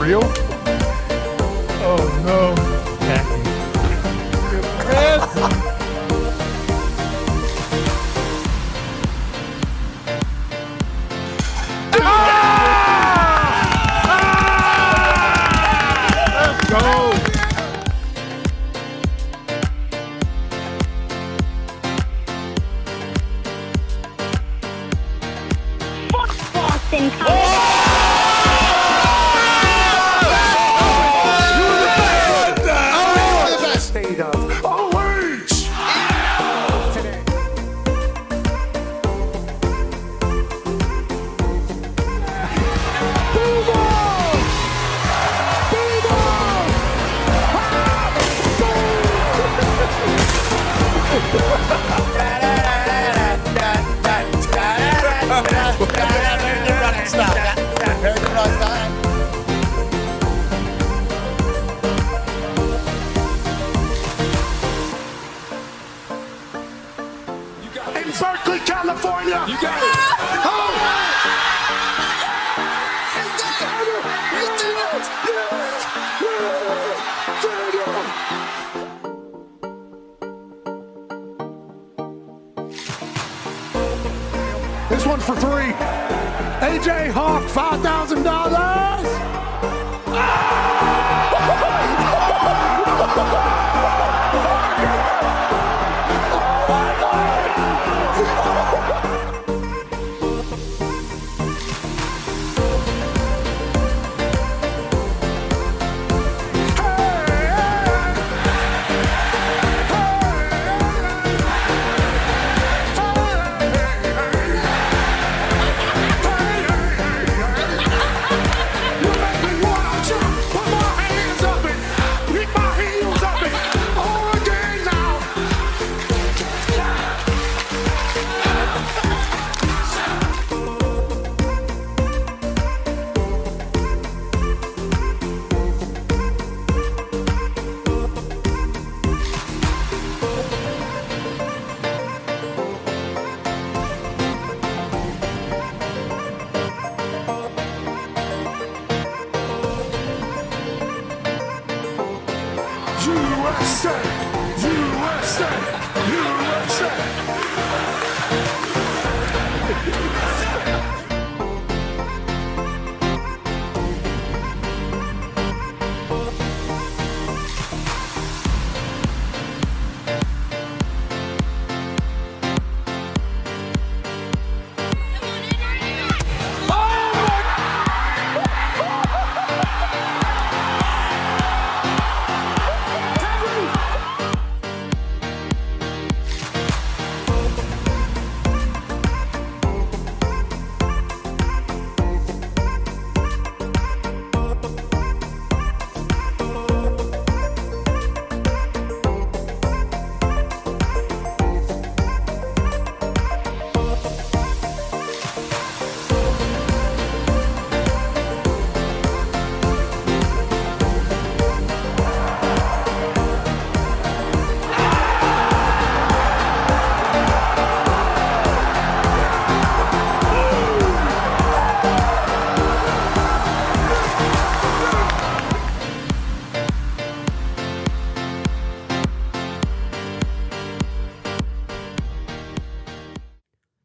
Real? Oh no. Let's go. Boston In Berkeley, California. You got it. This one's for three. AJ Hawk, $5,000.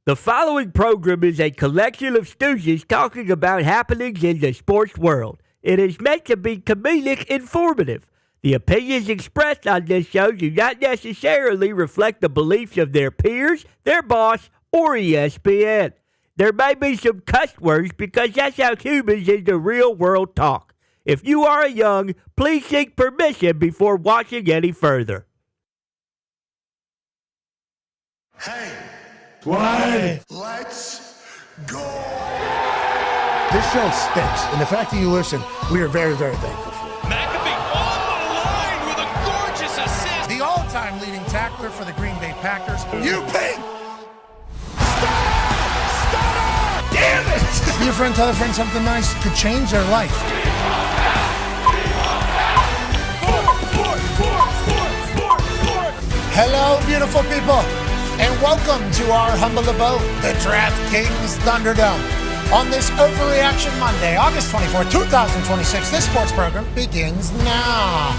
The following program is a collection of stooges talking about happenings in the sports world. It is meant to be comedic informative. The opinions expressed on this show do not necessarily reflect the beliefs of their peers, their boss, or ESPN. There may be some cuss words because that's how humans in the real world talk. If you are young, please seek permission before watching any further. Hey. What? Let's go! This show stinks, and the fact that you listen, we are very, very thankful for. McAfee on the line with a gorgeous assist. The all-time leading tackler for the Green Bay Packers. You pink! Damn it! Be a friend, tell a friend something nice could change their life. Hello, beautiful people, and welcome to our humble abode, the DraftKings Thunderdome. on this Overreaction Monday, August 24, 2026. This sports program begins now.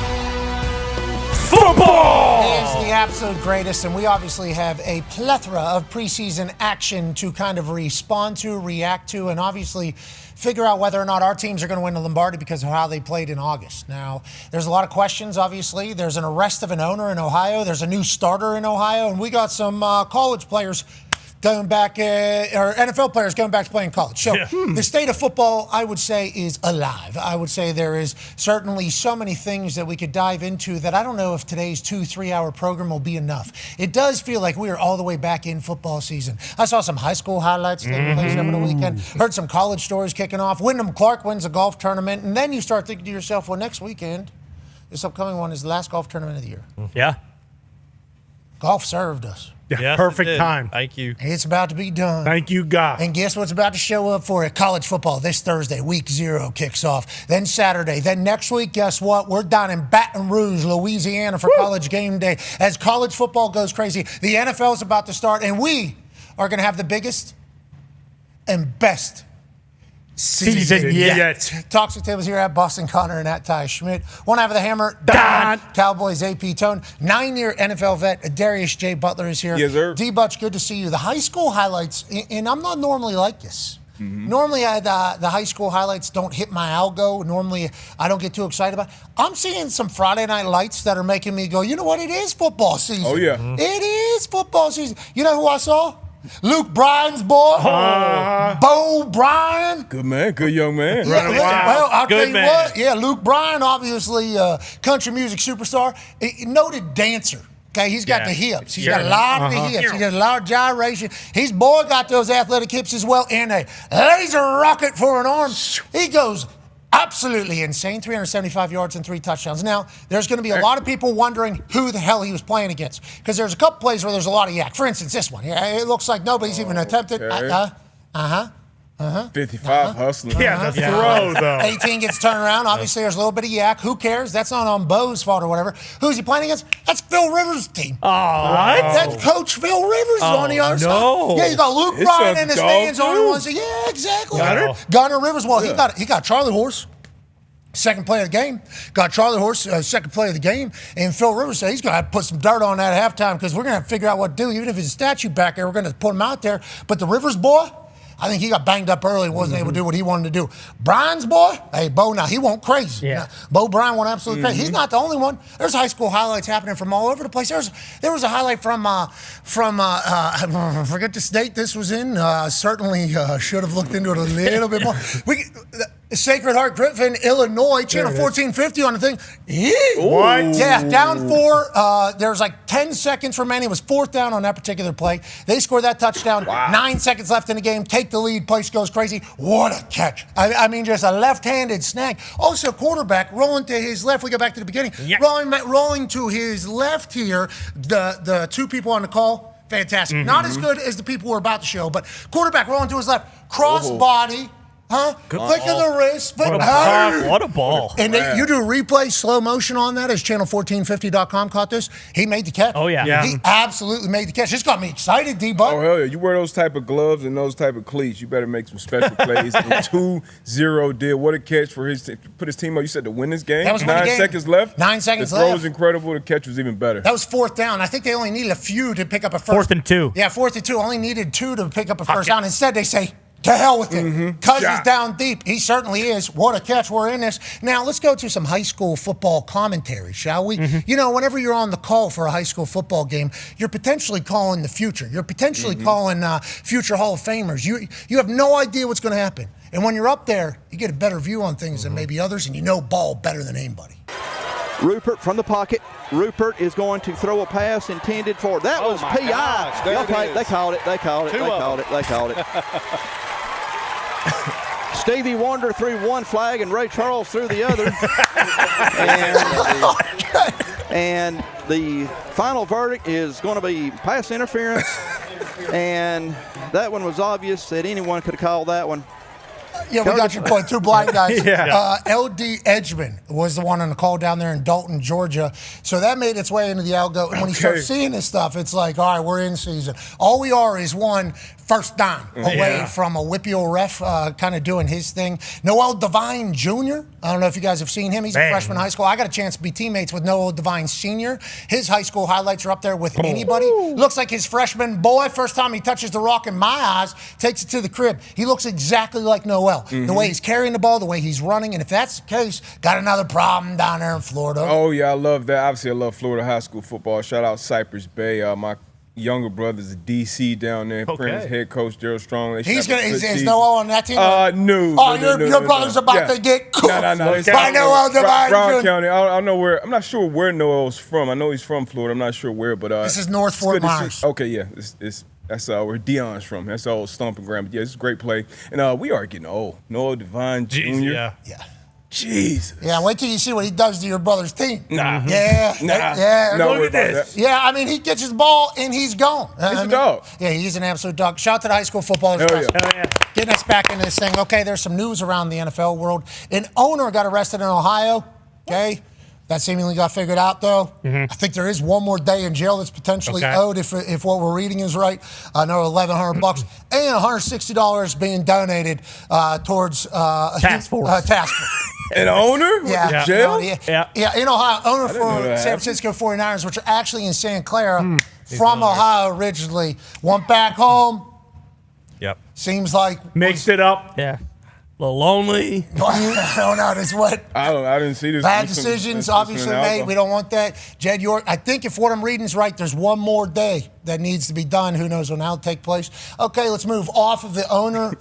Football! It is the absolute greatest, and we obviously have a plethora of preseason action to kind of respond to, react to, and obviously figure out whether or not our teams are going to win the Lombardi because of how they played in August. Now, there's a lot of questions, obviously. There's an arrest of an owner in Ohio. There's a new starter in Ohio, and we got some college players going back, or NFL players going back to playing college. So the state of football, I would say, is alive. I would say there is certainly so many things that we could dive into that I don't know if today's 2-3 hour program will be enough. It does feel like we are all the way back in football season. I saw some high school highlights taking place over the weekend, heard some college stories kicking off. Wyndham Clark wins a golf tournament, and then you start thinking to yourself, well, next weekend, this upcoming one is the last golf tournament of the year. Yeah. Golf served us. Yeah, perfect time. Thank you. It's about to be done. Thank you, God. And guess what's about to show up for it? College football this Thursday, week 0 kicks off. Then Saturday. Then next week, guess what? We're down in Baton Rouge, Louisiana for college game day. As college football goes crazy, the NFL is about to start, and we are going to have the biggest and best season yet. Toxic Tables here at Boston Connor and at Ty Schmidt. One half of the hammer, Dahn. Cowboys AP Tone. 9-year NFL vet, Darius J. Butler is here. Yes, sir. D-Butch, good to see you. The high school highlights, and I'm not normally like this. Normally, the high school highlights don't hit my algo. Normally, I don't get too excited about it. I'm seeing some Friday Night Lights that are making me go, you know what? It is football season. Oh, yeah. It is football season. You know who I saw? Luke Bryan's boy, Bo Bryan. Good man, good young man. Yeah, well, I'll tell you man. what. Yeah, Luke Bryan, obviously country music superstar, a noted dancer. Okay, he's got the hips. He's got a lot of the hips. He does a lot of gyration. His boy got those athletic hips as well, and a laser rocket for an arm. He goes absolutely insane. 375 yards and 3 touchdowns. Now, there's going to be a lot of people wondering who the hell he was playing against because there's a couple plays where there's a lot of yak. For instance, this one. Yeah, it looks like nobody's even attempted. 55 hustling. Yeah, the throw, though. 18 gets turned around. Obviously, there's a little bit of yak. Who cares? That's not on Bo's fault or whatever. Who's he playing against? That's Phil Rivers' team. What? That's Coach Phil Rivers on the other no. side. Yeah, you got Luke It's Bryan a and his dog, fans on too. one side. Yeah, exactly. Gunner Rivers. Well, he got Charlie Horse. Second play of the game. Got Charlie Horse, second play of the game. And Phil Rivers said he's going to have to put some dirt on that at halftime because we're going to have to figure out what to do. Even if it's a statue back there, we're going to put him out there. But the Rivers boy, I think he got banged up early and wasn't able to do what he wanted to do. Brian's boy, hey, Bo, now he went crazy. Yeah. Now, Bo Bryan went absolutely crazy. He's not the only one. There's high school highlights happening from all over the place. There was a highlight from I forget the state this was in. Certainly should have looked into it a little bit more. Sacred Heart Griffin, Illinois, channel 1450 on the thing. What? Yeah, down 4. There's like 10 seconds remaining. It was 4th down on that particular play. They scored that touchdown. 9 seconds left in the game. Take the lead. Place goes crazy. What a catch. I mean, just a left-handed snag. Also, quarterback rolling to his left. We go back to the beginning. Yep. Rolling to his left here. The 2 people on the call, fantastic. Not as good as the people we're about to show, but quarterback rolling to his left. Cross body. Click of the wrist. What a ball. And you do a replay, slow motion on that, as channel1450.com caught this. He made the catch. Oh, yeah. He absolutely made the catch. This got me excited, D-Buck. Oh, hell yeah. You wear those type of gloves and those type of cleats, you better make some special plays. And 2-0 did. What a catch for put his team up. You said to win this game? That was 9 seconds left? 9 seconds left. The throw left. was incredible. The catch was even better. That was 4th down. I think they only needed a few to pick up a first. 4th and 2. Yeah, 4th and 2. Only needed 2 to pick up a first down. Instead, they say, to hell with it. Cuz he's down deep. He certainly is. What a catch. We're in this. Now, let's go to some high school football commentary, shall we? You know, whenever you're on the call for a high school football game, you're potentially calling the future. You're potentially calling future Hall of Famers. You have no idea what's going to happen. And when you're up there, you get a better view on things than maybe others, and you know ball better than anybody. Rupert from the pocket. Rupert is going to throw a pass intended for. That was PI. Gosh, there it is. They called it. They called it. They called it. They called it. Stevie Wonder threw one flag and Ray Charles threw the other. And the final verdict is going to be pass interference. And that one was obvious that anyone could have called that one. Yeah, we got your point. Two blind guys. Yeah. LD Edgeman was the one on the call down there in Dalton, Georgia. So that made its way into the algo. And when you start seeing this stuff, it's like, all right, we're in season. All we are is one first down away from a whippeal ref kind of doing his thing. Noel Devine Jr., I don't know if you guys have seen him. He's a freshman in high school. I got a chance to be teammates with Noel Devine Sr. His high school highlights are up there with anybody. Looks like his freshman boy, first time he touches the rock in my eyes, takes it to the crib. He looks exactly like Noel. The way he's carrying the ball, the way he's running. And if that's the case, got another problem down there in Florida. Oh, yeah, I love that. Obviously, I love Florida high school football. Shout out Cypress Bay. My younger brother's a DC down there. Prince head coach Gerald Strong. He's gonna. Is Noel on that team? No. Oh, your brother's about to get cooked. No. By Noel Devine Brown Jr. County. I don't know where. I'm not sure where Noel's from. I know he's from Florida. I'm not sure where, but this is North Fort Myers. Okay, yeah. That's where Dion's from. That's old stomping ground. But yeah, it's a great play. And we are getting old. Noel Devine Jr. Yeah. Jesus. Yeah, wait till you see what he does to your brother's team. Nah. Yeah. No, Look at this. Yeah, I mean, he gets his ball and he's gone. He's a dog. Yeah, he's an absolute dog. Shout out to the high school footballers. Hell yeah. Getting us back into this thing. Okay, there's some news around the NFL world. An owner got arrested in Ohio. Okay. That seemingly got figured out, though. I think there is one more day in jail that's potentially owed if what we're reading is right. Another $1,100 and $160 being donated towards task force. An owner? Yeah. Jail? Yeah, in Ohio. Owner for San Francisco 49ers, which are actually in Santa Clara, from Ohio originally. Went back home. Yep. Seems like Mixed it up. Yeah. A little lonely. I don't know. This what I didn't see this. bad decisions obviously made. We don't want that. Jed York. I think if what I'm reading is right, there's one more day that needs to be done. Who knows when that'll take place? Okay, let's move off of the owner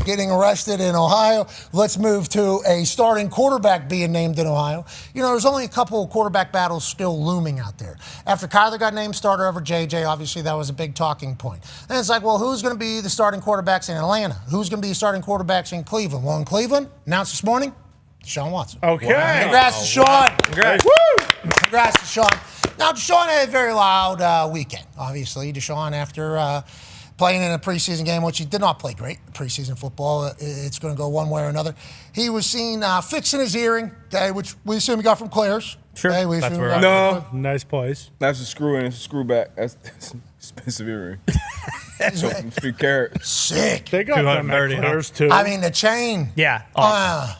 getting arrested in Ohio. Let's move to a starting quarterback being named in Ohio. You know, there's only a couple of quarterback battles still looming out there. After Kyler got named starter over JJ, obviously that was a big talking point. Then it's like, well, who's going to be the starting quarterbacks in Atlanta? Who's going to be the starting quarterbacks in Cleveland? Well, in Cleveland, announced this morning, Deshaun Watson. Okay. Congrats to Deshaun. Congrats. Woo! Congrats to Deshaun. Now, Deshaun had a very loud weekend, obviously. Deshaun, after playing in a preseason game, which he did not play great, preseason football, it's going to go one way or another. He was seen fixing his earring, okay, which we assume he got from Claire's. Sure. Okay, we That's assume where he I got No. from Nice place. That's a screw in, it's a screw back. That's expensive earring. So, 3 carats. Sick. They got them at $230, Claire's, too. I mean, the chain. Yeah.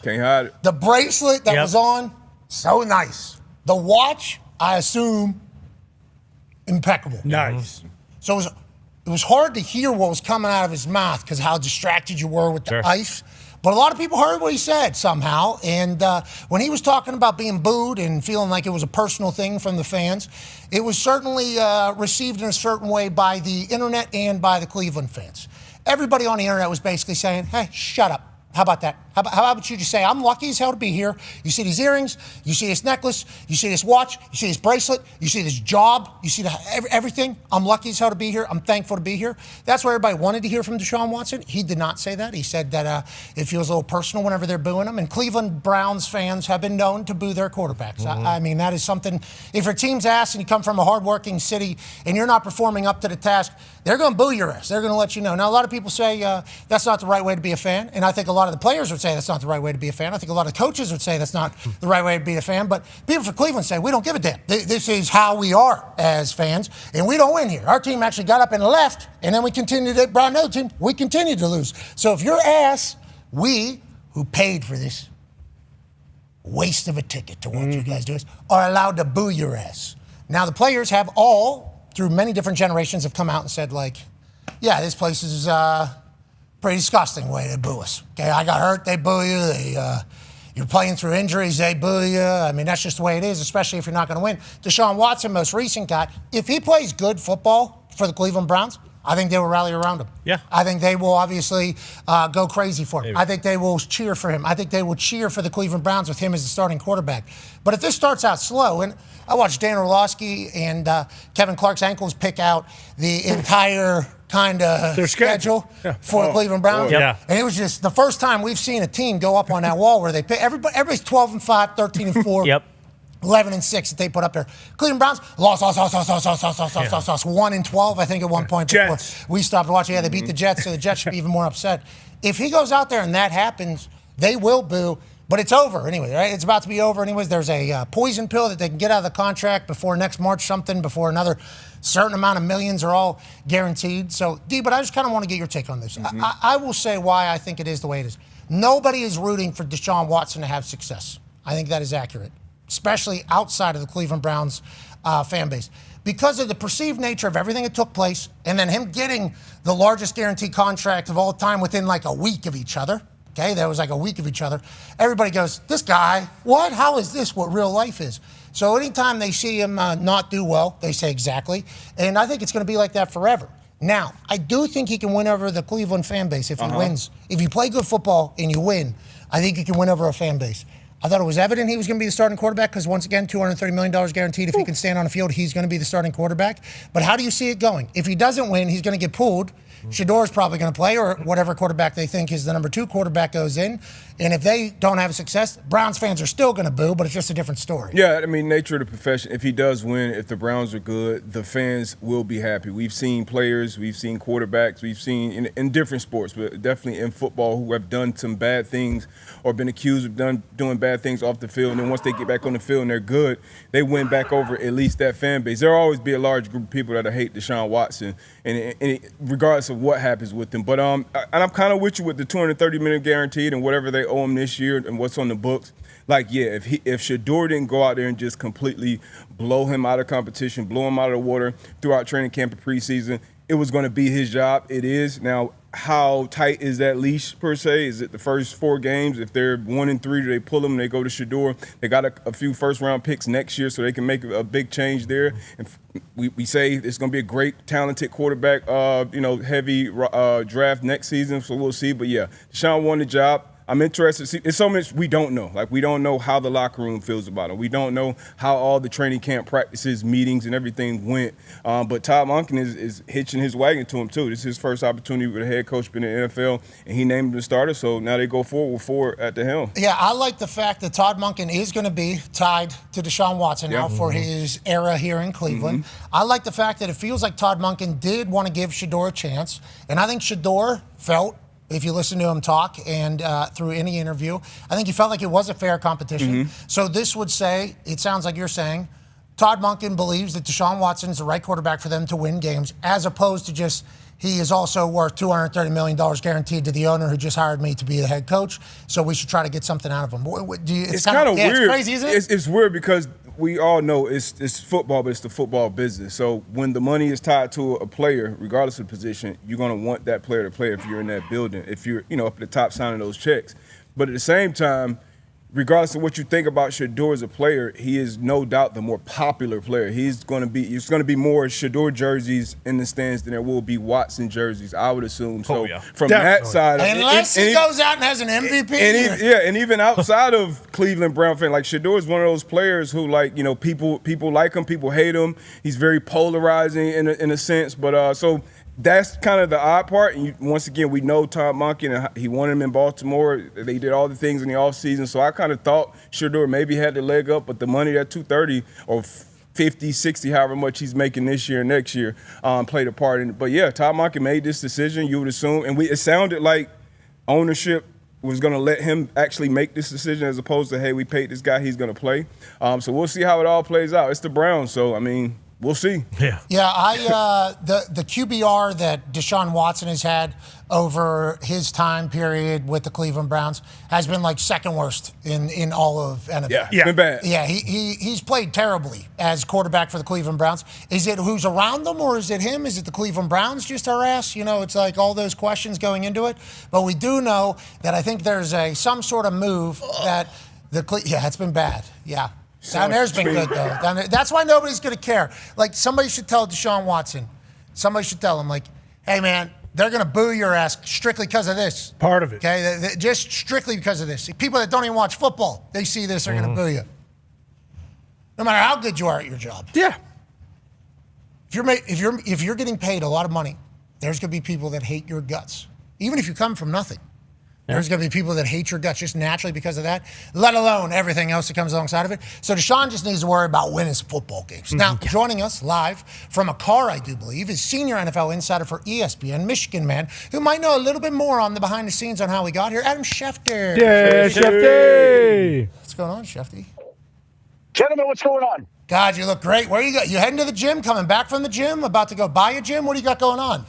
Can't hide it. The bracelet that Yep. was on, so nice. The watch, I assume, impeccable. Nice. So it was hard to hear what was coming out of his mouth because how distracted you were with the ice. But a lot of people heard what he said somehow. And when he was talking about being booed and feeling like it was a personal thing from the fans, it was certainly received in a certain way by the internet and by the Cleveland fans. Everybody on the internet was basically saying, hey, shut up. How about that? How about you just say, I'm lucky as hell to be here. You see these earrings, you see this necklace, you see this watch, you see this bracelet, you see this job, you see everything. I'm lucky as hell to be here. I'm thankful to be here. That's what everybody wanted to hear from Deshaun Watson. He did not say that. He said that it feels a little personal whenever they're booing him. And Cleveland Browns fans have been known to boo their quarterbacks. I mean, that is something, if your team's ass and you come from a hardworking city and you're not performing up to the task, they're going to boo your ass. They're going to let you know. Now, a lot of people say that's not the right way to be a fan. And I think a lot of the players would say that's not the right way to be a fan. I think a lot of coaches would say that's not the right way to be a fan. But people from Cleveland say, we don't give a damn. This is how we are as fans. And we don't win here. Our team actually got up and left. And then we continued to brought another team. We continued to lose. So if your ass, we who paid for this waste of a ticket to watch you guys do this, are allowed to boo your ass. Now the players have all, through many different generations, have come out and said, like, yeah, this place is pretty disgusting way to boo us. Okay, I got hurt, they boo you. You're playing through injuries, they boo you. I mean, that's just the way it is, especially if you're not going to win. Deshaun Watson, most recent guy, if he plays good football for the Cleveland Browns, I think they will rally around him. Yeah. I think they will obviously go crazy for him. Maybe. I think they will cheer for him. I think they will cheer for the Cleveland Browns with him as the starting quarterback. But if this starts out slow, and I watched Dan Orlovsky and Kevin Clark's ankles pick out the entire kind of schedule for the Cleveland Browns. Yeah. And it was just the first time we've seen a team go up on that wall where they pick, everybody's 12-5, 13-4. Yep. 11-6 that they put up there. Cleveland Browns lost 1-12, I think, at one point. Jets. Before we stopped watching. Yeah, they beat the Jets, so the Jets should be even more upset. If he goes out there and that happens, they will boo. But it's over anyway, right? It's about to be over anyways. There's a poison pill that they can get out of the contract before next March before another certain amount of millions are all guaranteed. So, D, but I just kind of want to get your take on this. I will say why I think it is the way it is. Nobody is rooting for Deshaun Watson to have success. I think that is accurate, especially outside of the Cleveland Browns fan base. Because of the perceived nature of everything that took place, and then him getting the largest guaranteed contract of all time within like a week of each other. Okay, that was like a week of each other. Everybody goes, this guy, what? How is this what real life is? So anytime they see him not do well, they say exactly. And I think it's going to be like that forever. Now, I do think he can win over the Cleveland fan base if he wins. If you play good football and you win, I think you can win over a fan base. I thought it was evident he was going to be the starting quarterback because, once again, $230 million guaranteed. If he can stand on the field, he's going to be the starting quarterback. But how do you see it going? If he doesn't win, he's going to get pulled. Shador's probably going to play, or whatever quarterback they think is the number 2 quarterback goes in. And if they don't have success, Browns fans are still going to boo, but it's just a different story. Yeah, I mean, nature of the profession. If he does win, if the Browns are good, the fans will be happy. We've seen players, we've seen quarterbacks, we've seen in different sports, but definitely in football, who have done some bad things or been accused of doing bad things off the field. And then once they get back on the field and they're good, they win back over at least that fan base. There'll always be a large group of people that hate Deshaun Watson, and regardless of what happens with him. But and I'm kind of with you with the $230 million guaranteed and whatever they owe him this year and what's on the books. Like, yeah, if Shador didn't go out there and just completely blow him out of competition, blow him out of the water throughout training camp and preseason, it was going to be his job. It is. Now, how tight is that leash, per se? Is it the first 4 games? If they're 1-3, do they pull him and they go to Shador? They got a few first-round picks next year, so they can make a big change there. And we say it's going to be a great, talented quarterback, heavy draft next season, so we'll see. But, yeah, Deshaun won the job. I'm interested to see. It's so much we don't know. Like, we don't know how the locker room feels about him. We don't know how all the training camp practices, meetings, and everything went. But Todd Monken is hitching his wagon to him, too. This is his first opportunity with a head coach in the NFL, and he named him the starter, so now they go forward with 4 at the helm. Yeah, I like the fact that Todd Monken is going to be tied to Deshaun Watson now for his era here in Cleveland. I like the fact that it feels like Todd Monken did want to give Shador a chance, and I think Shador felt, if you listen to him talk and through any interview, I think he felt like it was a fair competition. So this would say, it sounds like you're saying, Todd Monken believes that Deshaun Watson is the right quarterback for them to win games, as opposed to just, he is also worth $230 million guaranteed to the owner who just hired me to be the head coach, so we should try to get something out of him. It's kind of weird. It's crazy, isn't it? It's weird because we all know it's football, but it's the football business. So when the money is tied to a player, regardless of the position, you're going to want that player to play if you're in that building, if you're up at the top signing those checks. But at the same time, regardless of what you think about Shador as a player, he is no doubt the more popular player. It's going to be more Shador jerseys in the stands than there will be Watson jerseys, I would assume. So from that side, unless he goes out and has an MVP. And even outside of Cleveland Brown fan, like Shador is one of those players who, like, people like him, people hate him. He's very polarizing in a sense, but so. That's kind of the odd part. And once again, we know Todd Monken, and he wanted him in Baltimore. They did all the things in the offseason. So I kind of thought Shador maybe had the leg up, but the money, that $230 or 50, 60, however much he's making this year and next year, played a part in it. But, yeah, Todd Monken made this decision, you would assume. And it sounded like ownership was going to let him actually make this decision as opposed to, hey, we paid this guy, he's going to play. So we'll see how it all plays out. It's the Browns, so, I mean, we'll see. Yeah, the QBR that Deshaun Watson has had over his time period with the Cleveland Browns has been like second worst in all of NFL. Yeah, it's been bad. Yeah, he's played terribly as quarterback for the Cleveland Browns. Is it who's around them, or is it him? Is it the Cleveland Browns just harass? It's like all those questions going into it. But we do know that I think there's some sort of move that it's been bad. Yeah. Down there's been good, though. Down there, that's why nobody's going to care. Like, somebody should tell Deshaun Watson. Somebody should tell him, like, hey, man, they're going to boo your ass strictly because of this. Part of it. Okay? Just strictly because of this. People that don't even watch football, they see this, they're going to boo you. No matter how good you are at your job. Yeah. If you're getting paid a lot of money, there's going to be people that hate your guts. Even if you come from nothing. There's going to be people that hate your guts just naturally because of that, let alone everything else that comes alongside of it. So Deshaun just needs to worry about winning some football games. Now, joining us live from a car, I do believe, is senior NFL insider for ESPN, Michigan man, who might know a little bit more on the behind the scenes on how we got here, Adam Schefter. Yeah, Shefty. What's going on, Shefty? Gentlemen, what's going on? God, you look great. Where you go? You heading to the gym, coming back from the gym, about to go buy a gym? What do you got going on?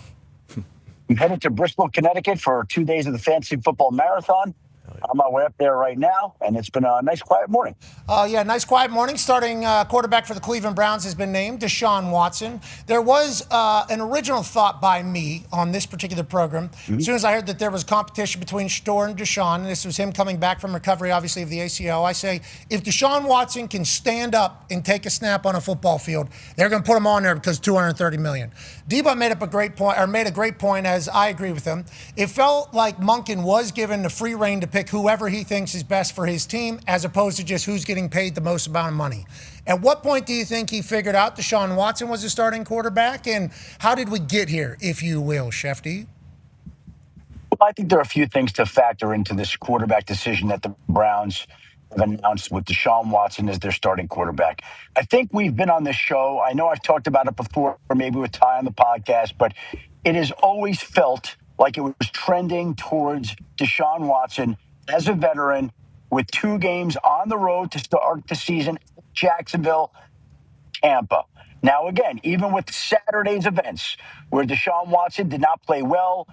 I'm headed to Bristol, Connecticut for 2 days of the Fantasy Football Marathon. I'm on my way up there right now, and it's been a nice, quiet morning. Yeah, nice, quiet morning. Starting quarterback for the Cleveland Browns has been named Deshaun Watson. There was an original thought by me on this particular program. As soon as I heard that there was competition between Shador and Deshaun, and this was him coming back from recovery, obviously, of the ACL, I say, if Deshaun Watson can stand up and take a snap on a football field, they're going to put him on there because $230 million. Debo made a great point, as I agree with him. It felt like Monken was given the free rein to pick whoever he thinks is best for his team, as opposed to just who's getting paid the most amount of money. At what point do you think he figured out Deshaun Watson was the starting quarterback, and how did we get here, if you will, Shefty? Well, I think there are a few things to factor into this quarterback decision that the Browns have announced with Deshaun Watson as their starting quarterback. I think we've been on this show. I know I've talked about it before, or maybe with Ty on the podcast, but it has always felt like it was trending towards Deshaun Watson as a veteran with 2 games on the road to start the season, Jacksonville, Tampa. Now, again, even with Saturday's events where Deshaun Watson did not play well,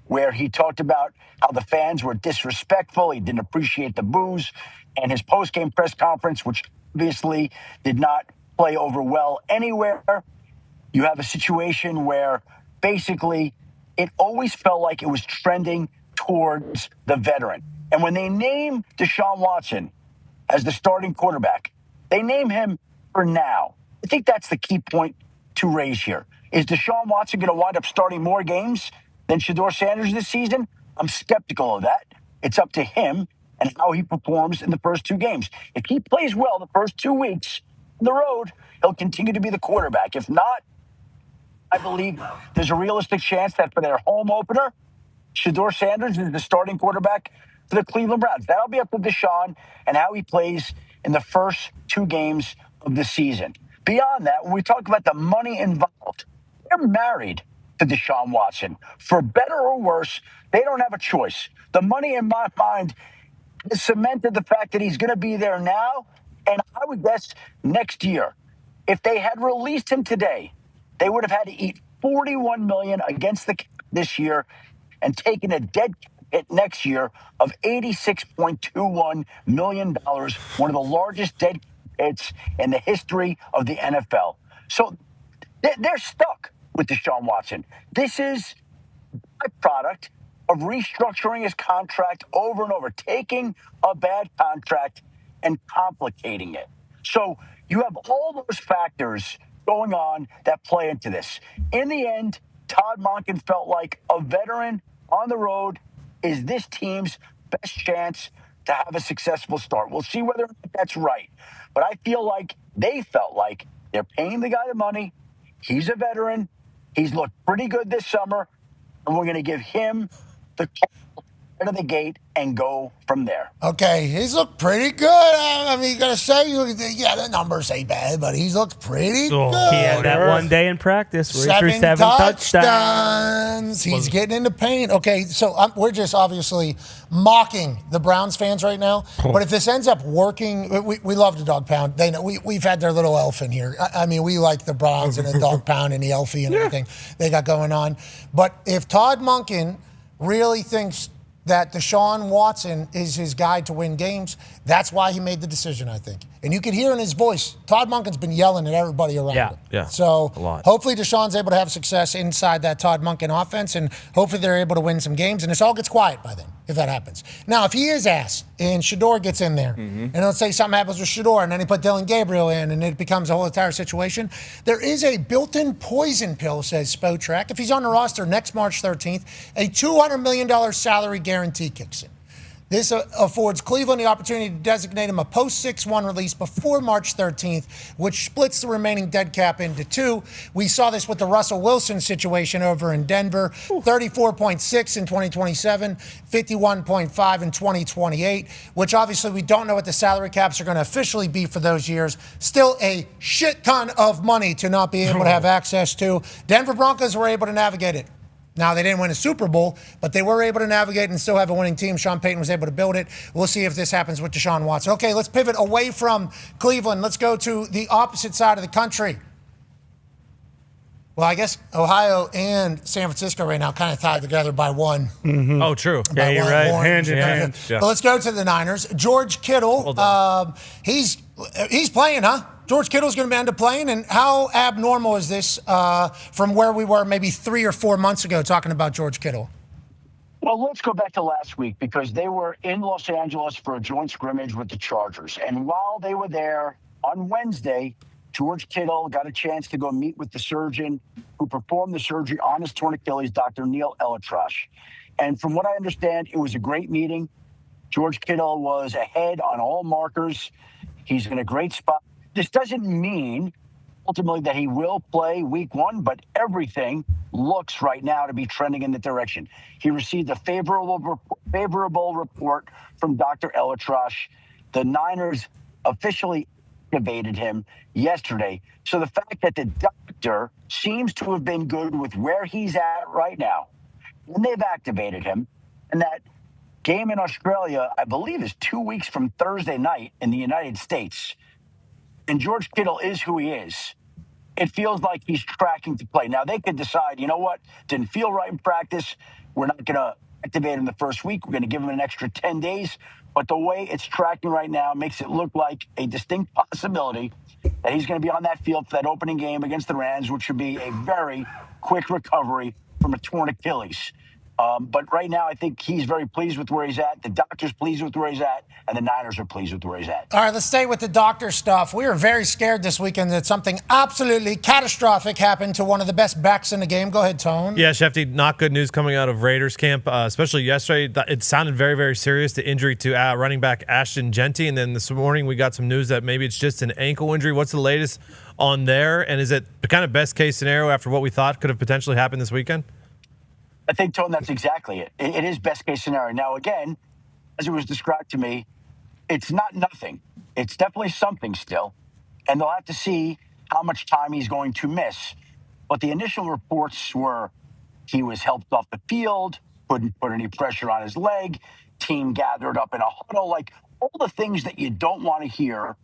where he talked about how the fans were disrespectful, he didn't appreciate the boos, and his post-game press conference, which obviously did not play over well anywhere, you have a situation where basically it always felt like it was trending towards the veteran. And when they name Deshaun Watson as the starting quarterback, they name him for now. I think that's the key point to raise here. Is Deshaun Watson going to wind up starting more games than Shador Sanders this season? I'm skeptical of that. It's up to him and how he performs in the first 2 games. If he plays well the first 2 weeks on the road, he'll continue to be the quarterback. If not, I believe there's a realistic chance that for their home opener, Shador Sanders is the starting quarterback for the Cleveland Browns. That'll be up to Deshaun and how he plays in the first 2 games of the season. Beyond that, when we talk about the money involved, they're married to Deshaun Watson. For better or worse, they don't have a choice. The money, in my mind, has cemented the fact that he's going to be there now, and I would guess next year. If they had released him today, they would have had to eat $41 million against the cap this year and taken a dead cap hit next year of $86.21 million, one of the largest dead cap hits in the history of the NFL. So they're stuck with Deshaun Watson. This is a product of restructuring his contract over and over, taking a bad contract and complicating it. So you have all those factors going on that play into this. In the end, Todd Monken felt like a veteran on the road is this team's best chance to have a successful start. We'll see whether that's right. But I feel like they felt like they're paying the guy the money. He's a veteran. He's looked pretty good this summer. And we're going to give him the call out of the gate and go from there. Okay, he's looked pretty good. I mean, you got to say, yeah, the numbers ain't bad, but he's looked pretty good. He had that one day in practice where he threw 7 touchdowns. He's getting into pain. Okay, so we're just obviously mocking the Browns fans right now. But if this ends up working, we love the dog pound. They know we've had their little elf in here. I mean, we like the Browns and the dog pound and the elfie and everything they got going on. But if Todd Monken really thinks that Deshaun Watson is his guide to win games, that's why he made the decision, I think. And you can hear in his voice, Todd Monken's been yelling at everybody around him. Yeah, So a lot. Hopefully Deshaun's able to have success inside that Todd Monken offense, and hopefully they're able to win some games, and this all gets quiet by then, if that happens. Now, if he is ass, and Shador gets in there, and let's say something happens with Shador, and then he put Dylan Gabriel in, and it becomes a whole entire situation, there is a built-in poison pill, says Spotrac. If he's on the roster next March 13th, a $200 million salary guarantee kicks in. This affords Cleveland the opportunity to designate him a post-6-1 release before March 13th, which splits the remaining dead cap into two. We saw this with the Russell Wilson situation over in Denver, 34.6 in 2027, 51.5 in 2028, which obviously we don't know what the salary caps are going to officially be for those years. Still a shit ton of money to not be able to have access to. Denver Broncos were able to navigate it. Now, they didn't win a Super Bowl, but they were able to navigate and still have a winning team. Sean Payton was able to build it. We'll see if this happens with Deshaun Watson. Okay, let's pivot away from Cleveland. Let's go to the opposite side of the country. Well, I guess Ohio and San Francisco right now kind of tied together by one. Mm-hmm. Oh, true. Yeah, you're right. Hand in hand. Yeah. But let's go to the Niners. George Kittle, he's playing, huh? George Kittle's going to end up playing, and how abnormal is this from where we were maybe 3 or 4 months ago talking about George Kittle? Well, let's go back to last week because they were in Los Angeles for a joint scrimmage with the Chargers. And while they were there on Wednesday, George Kittle got a chance to go meet with the surgeon who performed the surgery on his torn Achilles, Dr. Neil Elitrash. And from what I understand, it was a great meeting. George Kittle was ahead on all markers. He's in a great spot. This doesn't mean ultimately that he will play week 1, but everything looks right now to be trending in the direction. He received a favorable report from Dr. Elitrash. The Niners officially activated him yesterday. So the fact that the doctor seems to have been good with where he's at right now, and they've activated him, and that game in Australia, I believe, is 2 weeks from Thursday night in the United States. And George Kittle is who he is. It feels like he's tracking to play. Now, they could decide, you know what, didn't feel right in practice. We're not going to activate him the first week. We're going to give him an extra 10 days. But the way it's tracking right now makes it look like a distinct possibility that he's going to be on that field for that opening game against the Rams, which would be a very quick recovery from a torn Achilles. But right now, I think he's very pleased with where he's at. The doctor's pleased with where he's at, and the Niners are pleased with where he's at. All right, let's stay with the doctor stuff. We were very scared this weekend that something absolutely catastrophic happened to one of the best backs in the game. Go ahead, Tone. Yeah, Shefty, not good news coming out of Raiders camp, especially yesterday. It sounded very, very serious, the injury to running back Ashton Genty. And then this morning we got some news that maybe it's just an ankle injury. What's the latest on there? And is it the kind of best case scenario after what we thought could have potentially happened this weekend? I think, Tone, that's exactly it. It is best case scenario. Now, again, as it was described to me, it's not nothing. It's definitely something still. And they'll have to see how much time he's going to miss. But the initial reports were he was helped off the field, couldn't put any pressure on his leg, team gathered up in a huddle, like all the things that you don't want to hear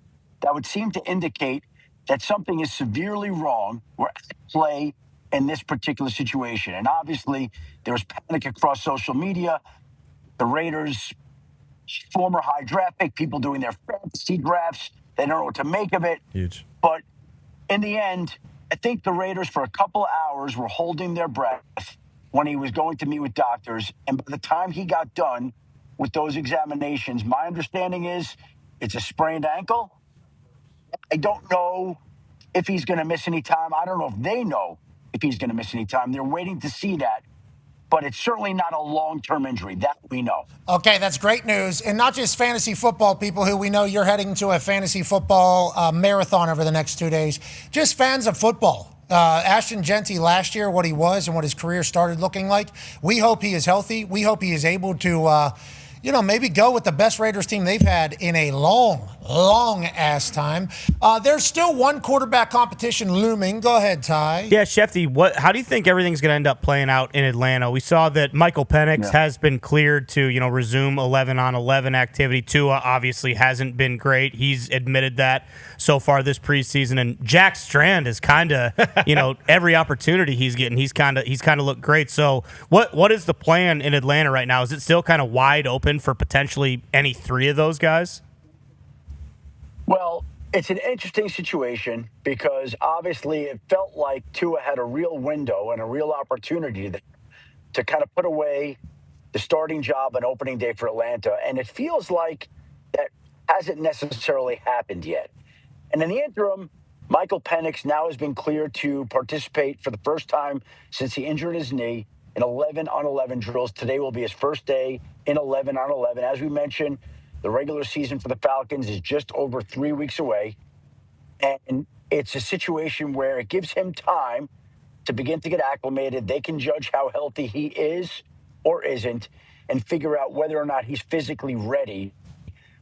that would seem to indicate that something is severely wrong were at play in this particular situation. And obviously, there was panic across social media. The Raiders, former high draft pick, people doing their fantasy drafts, they don't know what to make of it. Huge. But in the end, I think the Raiders for a couple of hours were holding their breath when he was going to meet with doctors. And by the time he got done with those examinations, my understanding is it's a sprained ankle. I don't know if he's going to miss any time. I don't know if they know if he's going to miss any time. They're waiting to see that. But it's certainly not a long-term injury. That we know. Okay, that's great news. And not just fantasy football people who we know you're heading to a fantasy football marathon over the next 2 days. Just fans of football. Ashton Genty last year, what he was and what his career started looking like. We hope he is healthy. We hope he is able to, maybe go with the best Raiders team they've had in a long ass time. There's still one quarterback competition looming. Go ahead, Ty. Yeah, Shefty, how do you think everything's going to end up playing out in Atlanta? We saw that Michael Penix has been cleared to, resume 11-on-11 activity. Tua obviously hasn't been great. He's admitted that so far this preseason. And Jack Strand is kind of, every opportunity he's getting, he's kind of looked great. So what is the plan in Atlanta right now? Is it still kind of wide open for potentially any three of those guys? Well, it's an interesting situation because obviously it felt like Tua had a real window and a real opportunity to kind of put away the starting job on opening day for Atlanta. And it feels like that hasn't necessarily happened yet. And in the interim, Michael Penix now has been cleared to participate for the first time since he injured his knee in 11-on-11 drills. Today will be his first day in 11-on-11. As we mentioned, the regular season for the Falcons is just over 3 weeks away. And it's a situation where it gives him time to begin to get acclimated. They can judge how healthy he is or isn't and figure out whether or not he's physically ready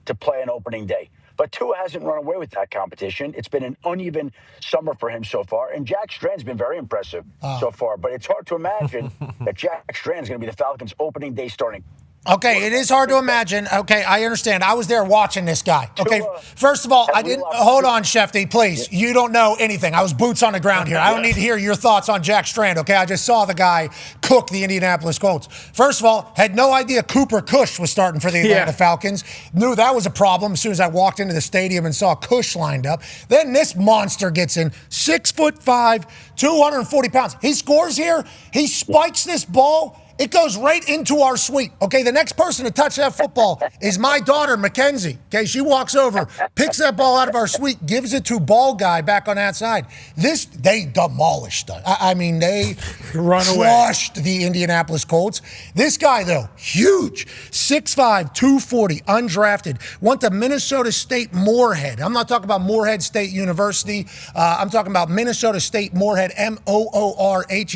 to play on opening day. But Tua hasn't run away with that competition. It's been an uneven summer for him so far. And Jack Strand's been very impressive so far. But it's hard to imagine that Jack Strand's going to be the Falcons' opening day starting. Okay, it is hard to imagine. Okay, I understand. I was there watching this guy. Okay, first of all, I didn't. Hold on, Shefty, please. You don't know anything. I was boots on the ground here. I don't need to hear your thoughts on Jack Strand, okay? I just saw the guy cook the Indianapolis Colts. First of all, had no idea Cooper Kush was starting for the Atlanta Falcons. Knew that was a problem as soon as I walked into the stadium and saw Kush lined up. Then this monster gets in, 6'5", 240 pounds. He scores here. He spikes this ball. It goes right into our suite. Okay, the next person to touch that football is my daughter, Mackenzie. Okay, she walks over, picks that ball out of our suite, gives it to ball guy back on that side. They demolished us. I mean, they crushed the Indianapolis Colts. This guy, though, huge, 6'5", 240, undrafted, went to Minnesota State Moorhead. I'm not talking about Moorhead State University. I'm talking about Minnesota State Moorhead, Moorhead.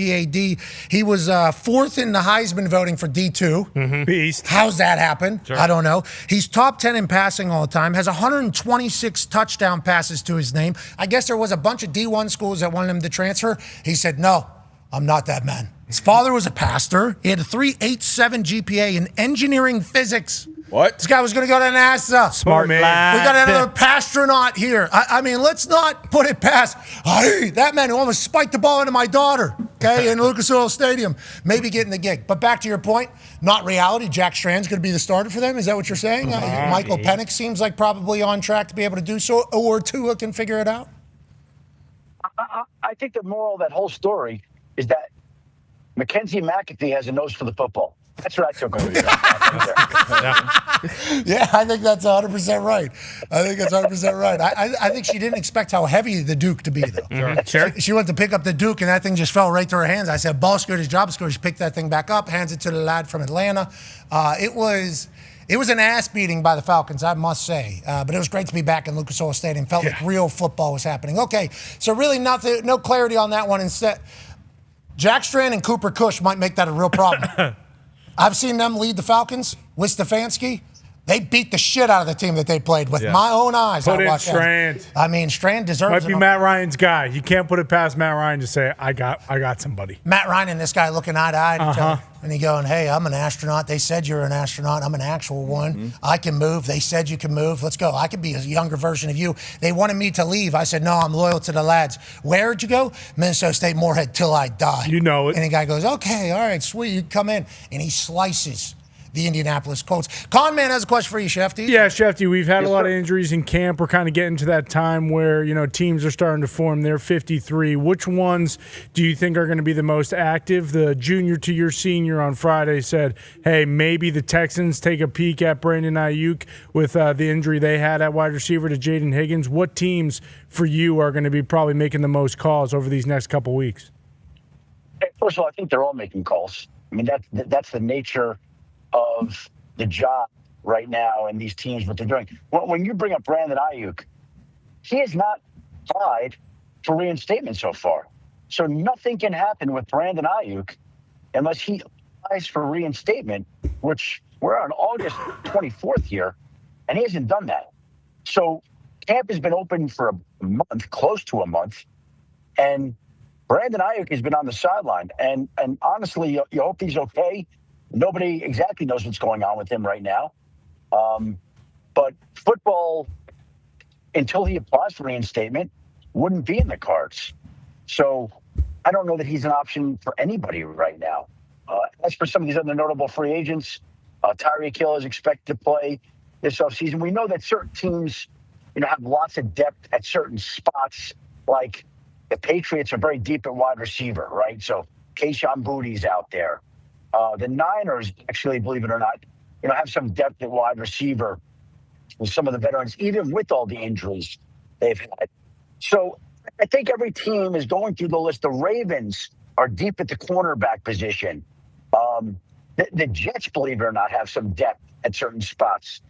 He was fourth in the Heisman voting for D2. Beast. How's that happen? Sure. I don't know. He's top 10 in passing all the time, has 126 touchdown passes to his name. I guess there was a bunch of D1 schools that wanted him to transfer. He said, no, I'm not that man. His father was a pastor. He had a 3.87 GPA in engineering physics. What? This guy was going to go to NASA. Smart man. We got another pastronaut here. I mean, let's not put it past that man who almost spiked the ball into my daughter, okay, in Lucas Oil Stadium, maybe getting the gig. But back to your point, not reality. Jack Strand's going to be the starter for them. Is that what you're saying? Michael Penix seems like probably on track to be able to do so, or Tua can figure it out? I think the moral of that whole story is that Mackenzie McAfee has a nose for the football. That's what I took over here. Yeah, I think that's 100% right. I think she didn't expect how heavy the Duke to be, though. Sure. She went to pick up the Duke, and that thing just fell right through her hands. I said, ball scored, his job scored. She picked that thing back up, hands it to the lad from Atlanta. It was an ass beating by the Falcons, I must say. But it was great to be back in Lucas Oil Stadium. Felt like real football was happening. Okay, so really no clarity on that one. Instead, Jack Strand and Cooper Kush might make that a real problem. I've seen them lead the Falcons with Stefanski. They beat the shit out of the team that they played with my own eyes. Put in Strand. I mean, Strand deserves Might be Matt Ryan's guy. You can't put it past Matt Ryan to say, I got somebody. Matt Ryan and this guy looking eye to eye. And he going, hey, I'm an astronaut. They said you're an astronaut. I'm an actual one. I can move. They said you can move. Let's go. I could be a younger version of you. They wanted me to leave. I said, no, I'm loyal to the lads. Where'd you go? Minnesota State Moorhead till I die. You know it. And the guy goes, okay, all right, sweet. You come in. And he slices the Indianapolis Colts. Con Man has a question for you, Shefty. Yeah, Shefty, we've had a lot of injuries in camp. We're kind of getting to that time where, teams are starting to form their 53. Which ones do you think are going to be the most active? The junior to your senior on Friday said, hey, maybe the Texans take a peek at Brandon Ayuk with the injury they had at wide receiver to Jaden Higgins. What teams for you are going to be probably making the most calls over these next couple weeks? First of all, I think they're all making calls. I mean, that's the nature of the job right now and these teams, what they're doing. When you bring up Brandon Ayuk, he has not applied for reinstatement so far. So nothing can happen with Brandon Ayuk unless he applies for reinstatement, which we're on August 24th here, and he hasn't done that. So camp has been open for a month, close to a month, and Brandon Ayuk has been on the sideline. And honestly, you hope he's okay. Nobody exactly knows what's going on with him right now. But football, until he applies for reinstatement, wouldn't be in the cards. So I don't know that he's an option for anybody right now. As for some of these other notable free agents, Tyreek Hill is expected to play this offseason. We know that certain teams, have lots of depth at certain spots. Like the Patriots are very deep at wide receiver, right? So Kayshon Bouttie's out there. The Niners, actually, believe it or not, have some depth at wide receiver with some of the veterans, even with all the injuries they've had. So I think every team is going through the list. The Ravens are deep at the cornerback position. The Jets, believe it or not, have some depth at certain spots.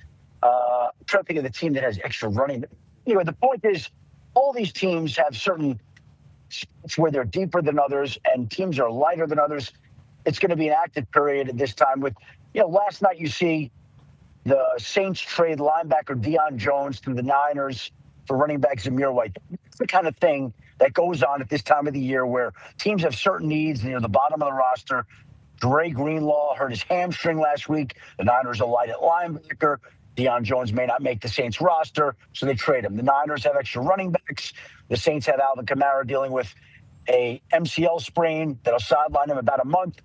I'm trying to think of the team that has extra running. Anyway, the point is, all these teams have certain spots where they're deeper than others, and teams are lighter than others. It's going to be an active period at this time. With, last night you see the Saints trade linebacker Deion Jones to the Niners for running back Zamir White. It's the kind of thing that goes on at this time of the year where teams have certain needs near the bottom of the roster. Dre Greenlaw hurt his hamstring last week. The Niners are light at linebacker. Deion Jones may not make the Saints roster, so they trade him. The Niners have extra running backs. The Saints have Alvin Kamara dealing with a MCL sprain that'll sideline him about a month.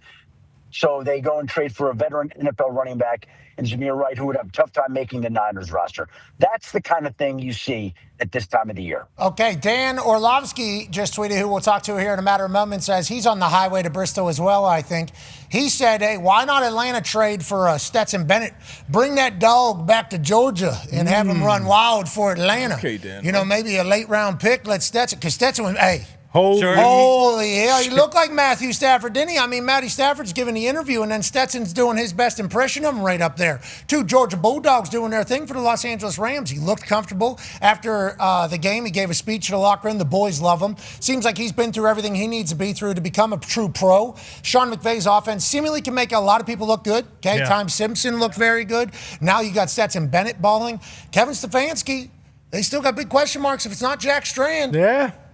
So they go and trade for a veteran NFL running back in Zamir White, who would have a tough time making the Niners roster. That's the kind of thing you see at this time of the year. Okay, Dan Orlovsky just tweeted, who we'll talk to here in a matter of moments, says he's on the highway to Bristol as well, I think. He said, hey, why not Atlanta trade for Stetson Bennett? Bring that dog back to Georgia and have him run wild for Atlanta. Okay, Dan. Maybe a late-round pick. Let Stetson, because Stetson was, hey, Holy hell, he looked like Matthew Stafford, didn't he? I mean, Matty Stafford's giving the interview, and then Stetson's doing his best impression of him right up there. Two Georgia Bulldogs doing their thing for the Los Angeles Rams. He looked comfortable. After the game, he gave a speech to the locker room. The boys love him. Seems like he's been through everything he needs to be through to become a true pro. Sean McVay's offense seemingly can make a lot of people look good. Okay, Tom Simpson looked very good. Now you got Stetson Bennett balling. Kevin Stefanski, they still got big question marks if it's not Jack Strand.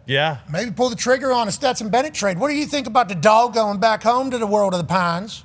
Yeah. Maybe pull the trigger on a Stetson Bennett trade. What do you think about the dog going back home to the world of the Pines?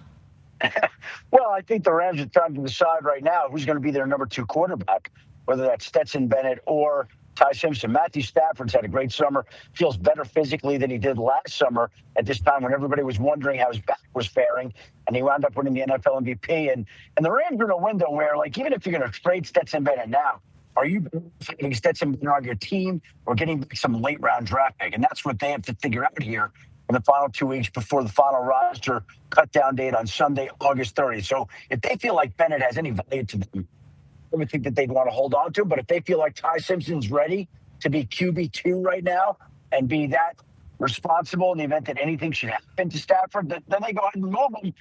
Well, I think the Rams are trying to decide right now who's going to be their number 2 quarterback, whether that's Stetson Bennett or Ty Simpson. Matthew Stafford's had a great summer, feels better physically than he did last summer at this time when everybody was wondering how his back was faring, and he wound up winning the NFL MVP. And the Rams are in a window where, even if you're going to trade Stetson Bennett now, are you getting Stetson Bennett on your team or getting some late-round draft pick? And that's what they have to figure out here in the final 2 weeks before the final roster cut-down date on Sunday, August 30th. So if they feel like Bennett has any value to them, I would think that they'd want to hold on to. But if they feel like Ty Simpson's ready to be QB2 right now and be that responsible in the event that anything should happen to Stafford, then they go ahead and move him.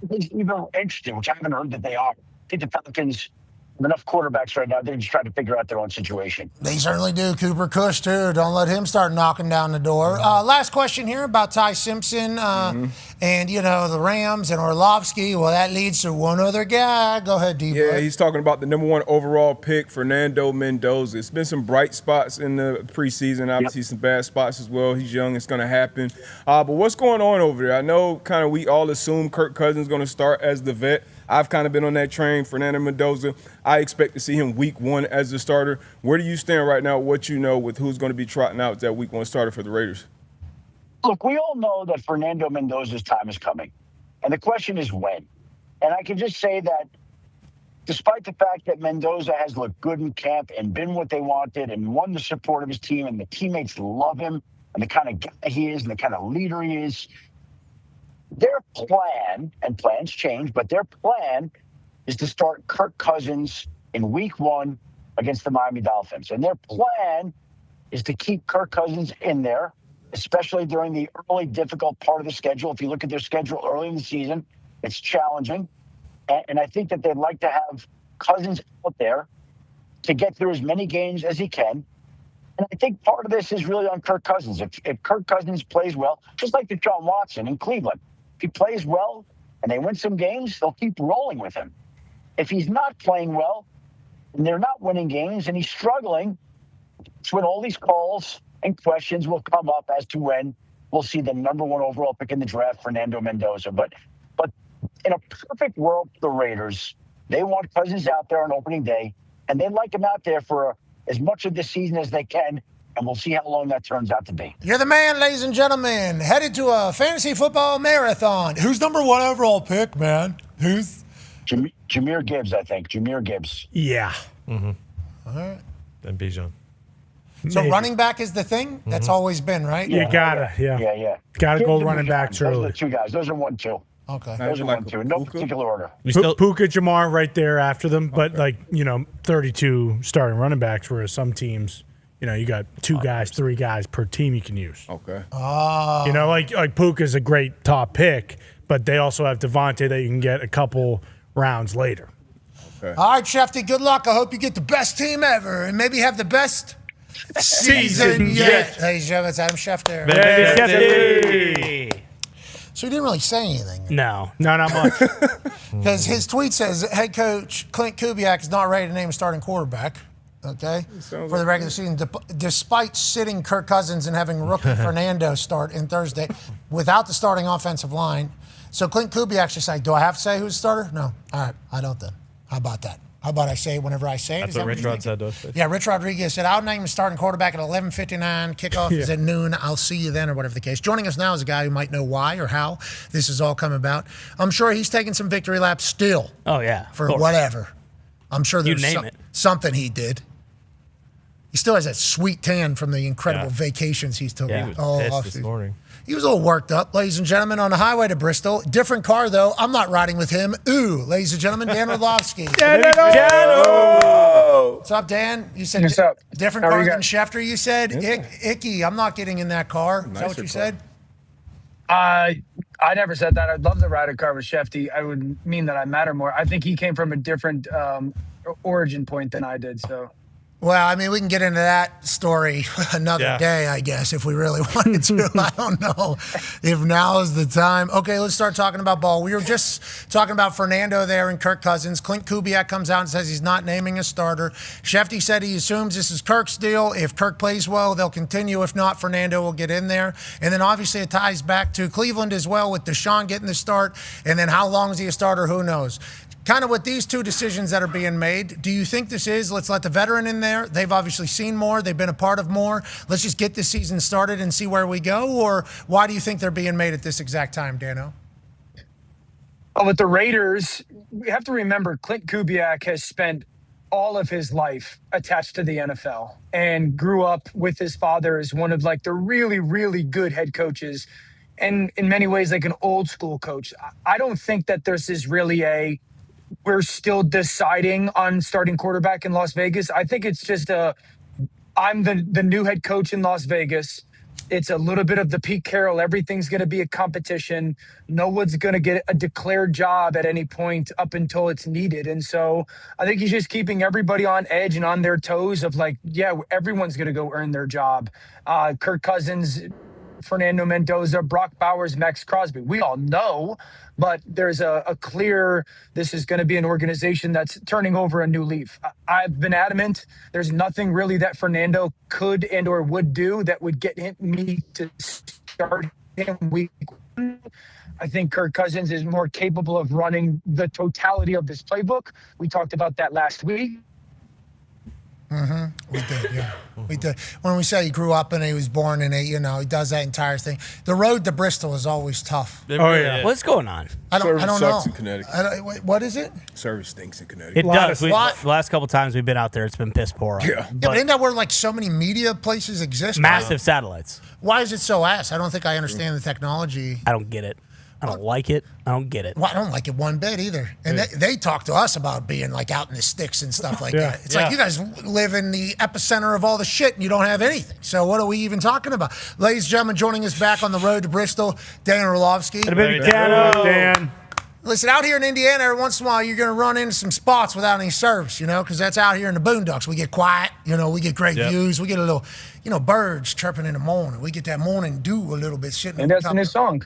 It's even interesting, which I haven't heard that they are. I think the Falcons have enough quarterbacks right now. They're just trying to figure out their own situation. They certainly do. Cooper Kush, too. Don't let him start knocking down the door. Last question here about Ty Simpson and, the Rams and Orlovsky. Well, that leads to one other guy. Go ahead, D. Yeah, he's talking about the number 1 overall pick, Fernando Mendoza. It's been some bright spots in the preseason, obviously some bad spots as well. He's young. It's going to happen. But what's going on over there? I know we all assume Kirk Cousins is going to start as the vet. I've kind of been on that train. Fernando Mendoza, I expect to see him week 1 as the starter. Where do you stand right now, what you know, with who's going to be trotting out that week 1 starter for the Raiders? Look, we all know that Fernando Mendoza's time is coming. And the question is when. And I can just say that despite the fact that Mendoza has looked good in camp and been what they wanted and won the support of his team and the teammates love him and the kind of guy he is and the kind of leader he is, their plan, and plans change, but their plan is to start Kirk Cousins in week 1 against the Miami Dolphins. And their plan is to keep Kirk Cousins in there, especially during the early difficult part of the schedule. If you look at their schedule early in the season, it's challenging. And I think that they'd like to have Cousins out there to get through as many games as he can. And I think part of this is really on Kirk Cousins. If Kirk Cousins plays well, just like Deshaun Watson in Cleveland, if he plays well and they win some games, they'll keep rolling with him. If he's not playing well and they're not winning games and he's struggling, it's when all these calls and questions will come up as to when we'll see the number 1 overall pick in the draft, Fernando Mendoza. But in a perfect world for the Raiders, they want Cousins out there on opening day, and they'd like him out there for as much of the season as they can, and we'll see how long that turns out to be. You're the man, ladies and gentlemen. Headed to a fantasy football marathon. Who's number 1 overall pick, man? Who's? Jahmyr Gibbs, I think. Jahmyr Gibbs. Yeah. All right. Then Bijan. So running back is the thing? That's always been, right? You gotta, Yeah. Gotta go running backs early. Those are the 2 guys. Those are 1-2. Okay. Those are 1-2. In no particular order. Puka, Jamar right there after them, but 32 starting running backs, whereas some teams, you got 2 guys, 3 guys per team you can use. Okay. Like Puka's a great top pick, but they also have Devontae that you can get a couple rounds later. Okay. All right, Shefty, good luck. I hope you get the best team ever and maybe have the best season yet. Ladies and gentlemen, it's Adam Schefter. Shefty. So he didn't really say anything. No, not much. Because his tweet says head coach Clint Kubiak is not ready to name a starting quarterback. Okay, for the regular season, despite sitting Kirk Cousins and having rookie Fernando start in Thursday without the starting offensive line. So Clint Kubiak's just like, do I have to say who's the starter? No. All right, I don't then. How about that? How about I say it whenever I say it? That's what Rich Rod said to us. Yeah, Rich Rodriguez said, I'll name the starting quarterback at 11:59. Kickoff is at noon. I'll see you then, or whatever the case. Joining us now is a guy who might know why or how this has all come about. I'm sure he's taking some victory laps still. Oh, yeah. For whatever. I'm sure there's something he did. He still has that sweet tan from the incredible vacations he's took. He was pissed this morning. He was a little worked up, ladies and gentlemen, on the highway to Bristol. Different car, though. I'm not riding with him. Ooh, ladies and gentlemen, Dan Orlovsky. What's up, Dan? You said different car than Schefter, you said? Icky, I'm not getting in that car. Is that what you said? I never said that. I'd love to ride a car with Shefty. I would mean that I matter more. I think he came from a different origin point than I did, so... Well, I mean, we can get into that story another day, I guess, if we really wanted to. I don't know if now is the time. Okay, let's start talking about ball. We were just talking about Fernando there and Kirk Cousins. Clint Kubiak comes out and says he's not naming a starter. Shefty said he assumes this is Kirk's deal. If Kirk plays well, they'll continue. If not, Fernando will get in there. And then obviously it ties back to Cleveland as well with Deshaun getting the start. And then how long is he a starter? Who knows? Kind of with these two decisions that are being made, do you think this is, let's let the veteran in there? They've obviously seen more. They've been a part of more. Let's just get this season started and see where we go? Or why do you think they're being made at this exact time, Dano? Well, with the Raiders, we have to remember Clint Kubiak has spent all of his life attached to the NFL and grew up with his father as one of like the really, really good head coaches and in many ways like an old school coach. I don't think that this is really we're still deciding on starting quarterback in Las Vegas. I think it's just I'm the new head coach in Las Vegas. It's a little bit of the Pete Carroll. Everything's going to be a competition. No one's going to get a declared job at any point up until it's needed. And so I think he's just keeping everybody on edge and on their toes of like, yeah, everyone's going to go earn their job. Kirk Cousins, Fernando Mendoza, Brock Bowers, Max Crosby. We all know, but there's a clear, this is going to be an organization that's turning over a new leaf. I've been adamant. There's nothing really that Fernando could and or would do that would get me to start him week one. I think Kirk Cousins is more capable of running the totality of this playbook. We talked about that last week. We did, yeah. We did. When we say he grew up and he was born in he does that entire thing. The road to Bristol is always tough. What's going on? I don't know. In Connecticut. What is it? Service stinks in Connecticut. It does. The last couple times we've been out there, it's been piss poor. Yeah. But isn't that where like so many media places exist? Massive satellites. Why is it so ass? I don't think I understand the technology. I don't get it. I don't like it. I don't get it. Well, I don't like it one bit either. And they talk to us about being like out in the sticks and stuff like that. It's like you guys live in the epicenter of all the shit and you don't have anything. So what are we even talking about? Ladies and gentlemen, joining us back on the road to Bristol, Dan Orlovsky. Dan. Listen, out here in Indiana, every once in a while, you're going to run into some spots without any service, because that's out here in the boondocks. We get quiet, we get great views. We get a little, birds chirping in the morning. We get that morning dew a little bit. Sitting and that's in his song.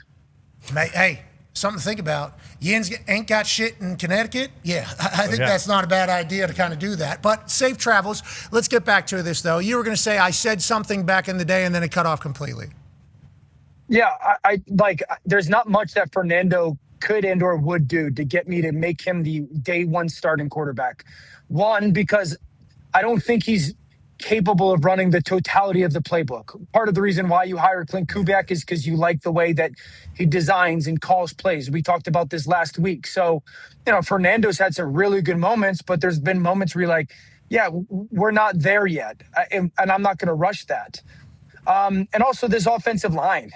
Hey, something to think about. You ain't got shit in Connecticut? Yeah, I think that's not a bad idea to kind of do that. But safe travels. Let's get back to this, though. You were going to say I said something back in the day and then it cut off completely. Yeah, I there's not much that Fernando could and or would do to get me to make him the day one starting quarterback. One, because I don't think he's capable of running the totality of the playbook. Part of the reason why you hire Clint Kubiak is because you like the way that he designs and calls plays. We talked about this last week. So, Fernando's had some really good moments, but there's been moments where you're like, yeah, we're not there yet. And I'm not going to rush that. And also this offensive line.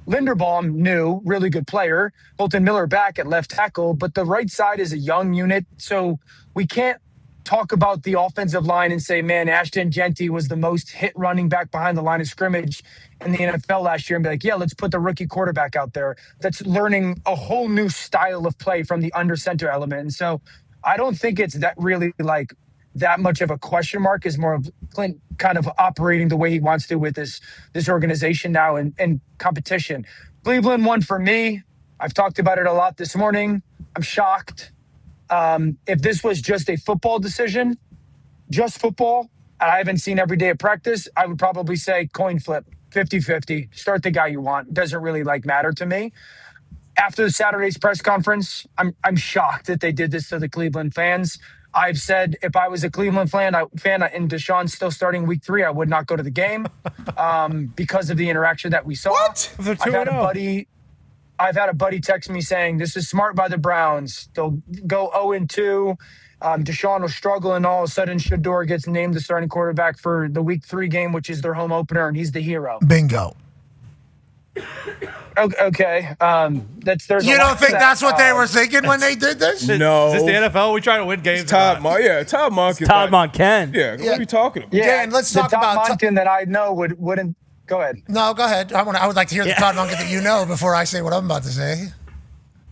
Linderbaum, new, really good player. Bolton Miller back at left tackle, but the right side is a young unit. So we can't talk about the offensive line and say, man, Ashton Genty was the most hit running back behind the line of scrimmage in the NFL last year, and be like, yeah, let's put the rookie quarterback out there that's learning a whole new style of play from the under center element. And so I don't think it's that really like that much of a question mark. Is more of Clint kind of operating the way he wants to with this organization now and competition. Cleveland won for me. I've talked about it a lot this morning. I'm shocked. If this was just a football decision, just football, and I haven't seen every day of practice, I would probably say coin flip, 50-50. Start the guy you want. Doesn't really matter to me. After Saturday's press conference, I'm shocked that they did this to the Cleveland fans. I've said if I was a Cleveland fan and Deshaun's still starting week 3, I would not go to the game because of the interaction that we saw. What? I've had a buddy text me saying, this is smart by the Browns. They'll go 0-2. Deshaun will struggle, and all of a sudden Shador gets named the starting quarterback for the week 3 game, which is their home opener, and he's the hero. Bingo. Okay. There's you don't think that's what they were thinking when they did this? No. Is this the NFL? We try to win games. Todd Monken. Todd Monken. Yeah, what are you talking about? Yeah, and let's talk about Monken that I know wouldn't. Go ahead. No, go ahead. I would like to hear the Todd Monken that you know before I say what I'm about to say.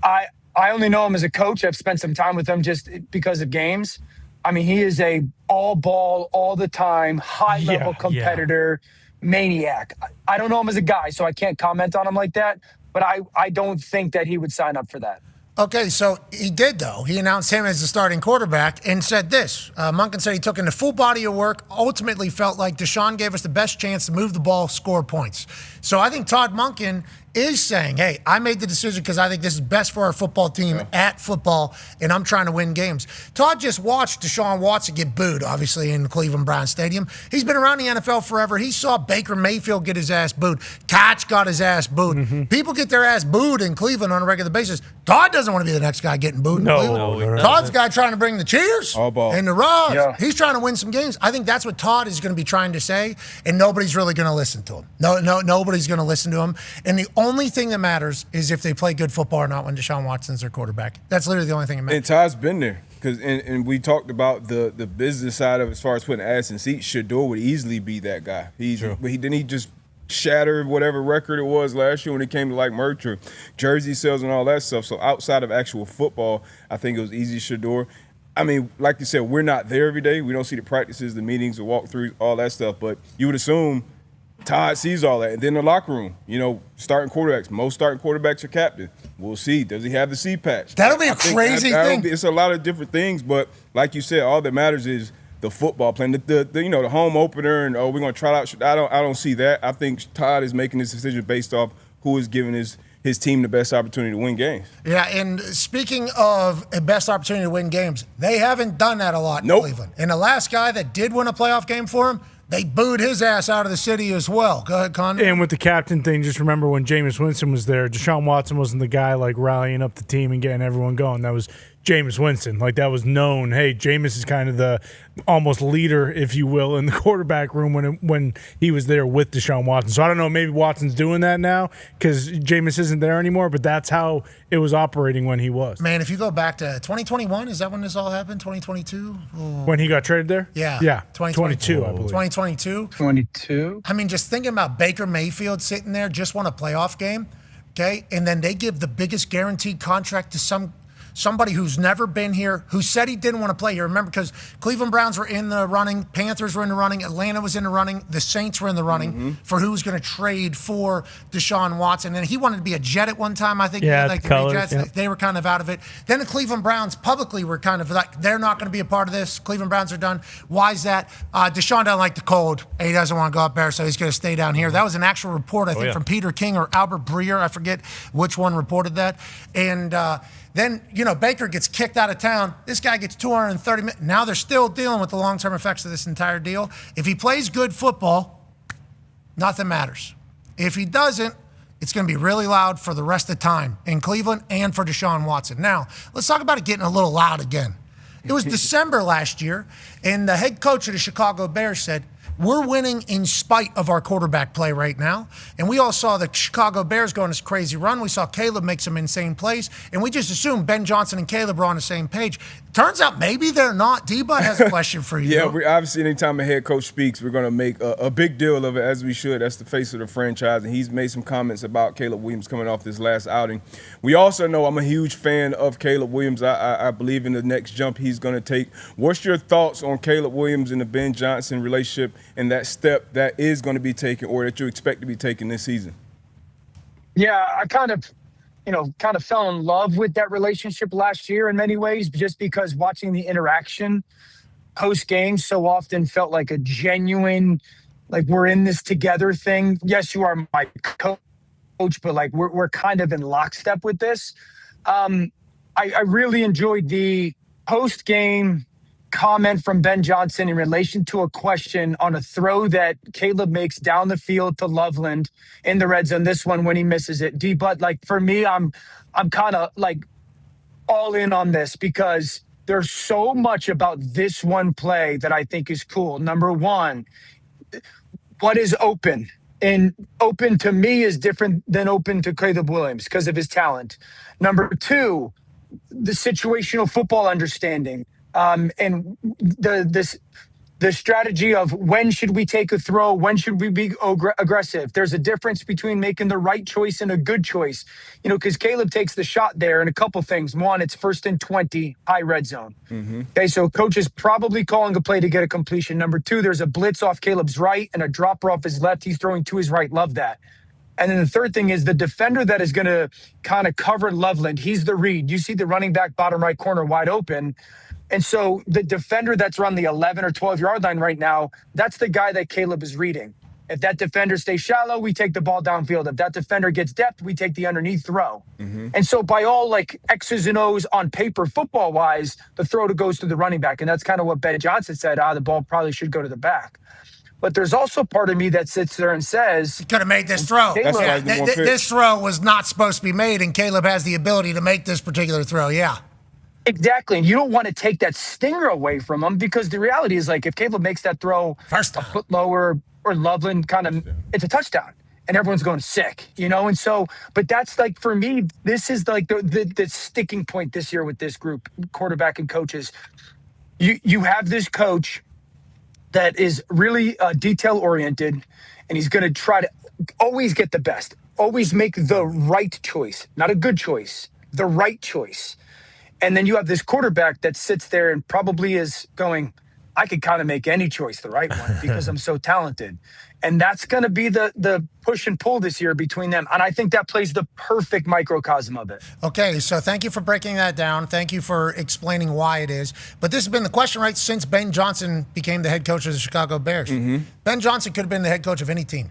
I only know him as a coach. I've spent some time with him just because of games. I mean, he is a all ball, all the time, high level competitor, maniac. I don't know him as a guy, so I can't comment on him like that. But I don't think that he would sign up for that. Okay, so he did, though. He announced him as the starting quarterback and said this. Monken said he took in the full body of work, ultimately felt like Deshaun gave us the best chance to move the ball, score points. So I think Todd Monken is saying, hey, I made the decision because I think this is best for our football team at football, and I'm trying to win games. Todd just watched Deshaun Watson get booed, obviously, in the Cleveland Browns Stadium. He's been around the NFL forever. He saw Baker Mayfield get his ass booed. Koch got his ass booed. Mm-hmm. People get their ass booed in Cleveland on a regular basis. Todd doesn't want to be the next guy getting booed in Cleveland. Todd's the guy trying to bring the cheers and the rahs. Yeah. He's trying to win some games. I think that's what Todd is going to be trying to say, and nobody's really going to listen to him. Nobody's going to listen to him. And the only thing that matters is if they play good football or not when Deshaun Watson's their quarterback. That's literally the only thing that matters. And Todd's been there. And we talked about the business side of it as far as putting ass in seats. Shador would easily be that guy. Didn't he just shatter whatever record it was last year when it came to like merch or jersey sales and all that stuff. So outside of actual football, I think it was easy Shador. I mean, like you said, we're not there every day. We don't see the practices, the meetings, the walkthroughs, all that stuff. But you would assume Todd sees all that. And then the locker room, starting quarterbacks. Most starting quarterbacks are captain. We'll see. Does he have the C patch? That'll be a crazy thing. It's a lot of different things, but like you said, all that matters is the football plan. The home opener and we're going to try out. I don't see that. I think Todd is making this decision based off who is giving his team the best opportunity to win games. Yeah, and speaking of a best opportunity to win games, they haven't done that a lot in Cleveland. And the last guy that did win a playoff game for him, they booed his ass out of the city as well. Go ahead, Con. And with the captain thing, just remember when Jameis Winston was there, Deshaun Watson wasn't the guy rallying up the team and getting everyone going. That was Jameis Winston. That was known. Hey, Jameis is kind of the almost leader, if you will, in the quarterback room when he was there with Deshaun Watson. So I don't know, maybe Watson's doing that now because Jameis isn't there anymore, but that's how it was operating when he was. Man, if you go back to 2021, is that when this all happened? 2022? When he got traded there? Yeah. Yeah, 2022, I believe. 2022? 22? I mean, just thinking about Baker Mayfield sitting there, just won a playoff game, okay? And then they give the biggest guaranteed contract to somebody who's never been here, who said he didn't want to play here. Remember, because Cleveland Browns were in the running, Panthers were in the running, Atlanta was in the running, the Saints were in the running for who was going to trade for Deshaun Watson. And he wanted to be a Jet at one time, I think. Yeah, like the colors, Jets. yeah. They were kind of out of it. Then the Cleveland Browns publicly were kind of like, they're not going to be a part of this. Cleveland Browns are done. Why is that? Deshaun doesn't like the cold. He doesn't want to go up there, so he's going to stay down here. That was an actual report, I think, from Peter King or Albert Breer. I forget which one reported that. And then, Baker gets kicked out of town. This guy gets 230 minutes. Now they're still dealing with the long-term effects of this entire deal. If he plays good football, nothing matters. If he doesn't, it's going to be really loud for the rest of the time in Cleveland and for Deshaun Watson. Now, let's talk about it getting a little loud again. It was December last year, and the head coach of the Chicago Bears said, we're winning in spite of our quarterback play right now. And we all saw the Chicago Bears go on this crazy run. We saw Caleb make some insane plays, and we just assumed Ben Johnson and Caleb were on the same page. Turns out maybe they're not. D-Bud has a question for you. Yeah, we obviously anytime a head coach speaks, we're going to make a big deal of it, as we should. That's the face of the franchise, and he's made some comments about Caleb Williams coming off this last outing. We also know I'm a huge fan of Caleb Williams. I believe in the next jump he's going to take. What's your thoughts on Caleb Williams and the Ben Johnson relationship and that step that is going to be taken or that you expect to be taken this season? Yeah, I kind of fell in love with that relationship last year in many ways, just because watching the interaction post game so often felt like a genuine, like we're in this together thing. Yes, you are my coach, but like we're kind of in lockstep with this. I really enjoyed the post game comment from Ben Johnson in relation to a question on a throw that Caleb makes down the field to Loveland in the red zone. This one when he misses it. D-Bud, like for me, I'm kind of like all in on this because there's so much about this one play that I think is cool. Number one, what is open? And open to me is different than open to Caleb Williams because of his talent. Number two, the situational football understanding. And the strategy of when should we take a throw, when should we be aggressive. There's a difference between making the right choice and a good choice, because Caleb takes the shot there and a couple things. One, it's 1st and 20, high red zone. Mm-hmm. Okay, so coach is probably calling a play to get a completion. Number two, there's a blitz off Caleb's right and a dropper off his left. He's throwing to his right. Love that. And then the third thing is the defender that is going to kind of cover Loveland. He's the read. You see the running back bottom right corner wide open. And so the defender that's around the 11 or 12-yard line right now, that's the guy that Caleb is reading. If that defender stays shallow, we take the ball downfield. If that defender gets depth, we take the underneath throw. Mm-hmm. And so by all like X's and O's on paper football-wise, the throw goes to the running back. And that's kind of what Ben Johnson said, the ball probably should go to the back. But there's also part of me that sits there and says, he could have made this throw. This throw was not supposed to be made, and Caleb has the ability to make this particular throw. Yeah. Exactly. And you don't want to take that stinger away from him because the reality is like if Caleb makes that throw first a foot lower or Loveland it's a touchdown and everyone's going sick, And so, but that's like, for me, this is like the sticking point this year with this group, quarterback and coaches. You have this coach that is really detail oriented and he's going to try to always get the best, always make the right choice, not a good choice, the right choice. And then you have this quarterback that sits there and probably is going, I could kind of make any choice the right one because I'm so talented. And that's going to be the push and pull this year between them. And I think that plays the perfect microcosm of it. Okay, so thank you for breaking that down. Thank you for explaining why it is. But this has been the question, right, since Ben Johnson became the head coach of the Chicago Bears. Mm-hmm. Ben Johnson could have been the head coach of any team,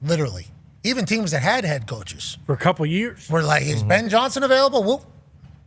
literally. Even teams that had head coaches. For a couple years. We're like, is Ben Johnson available?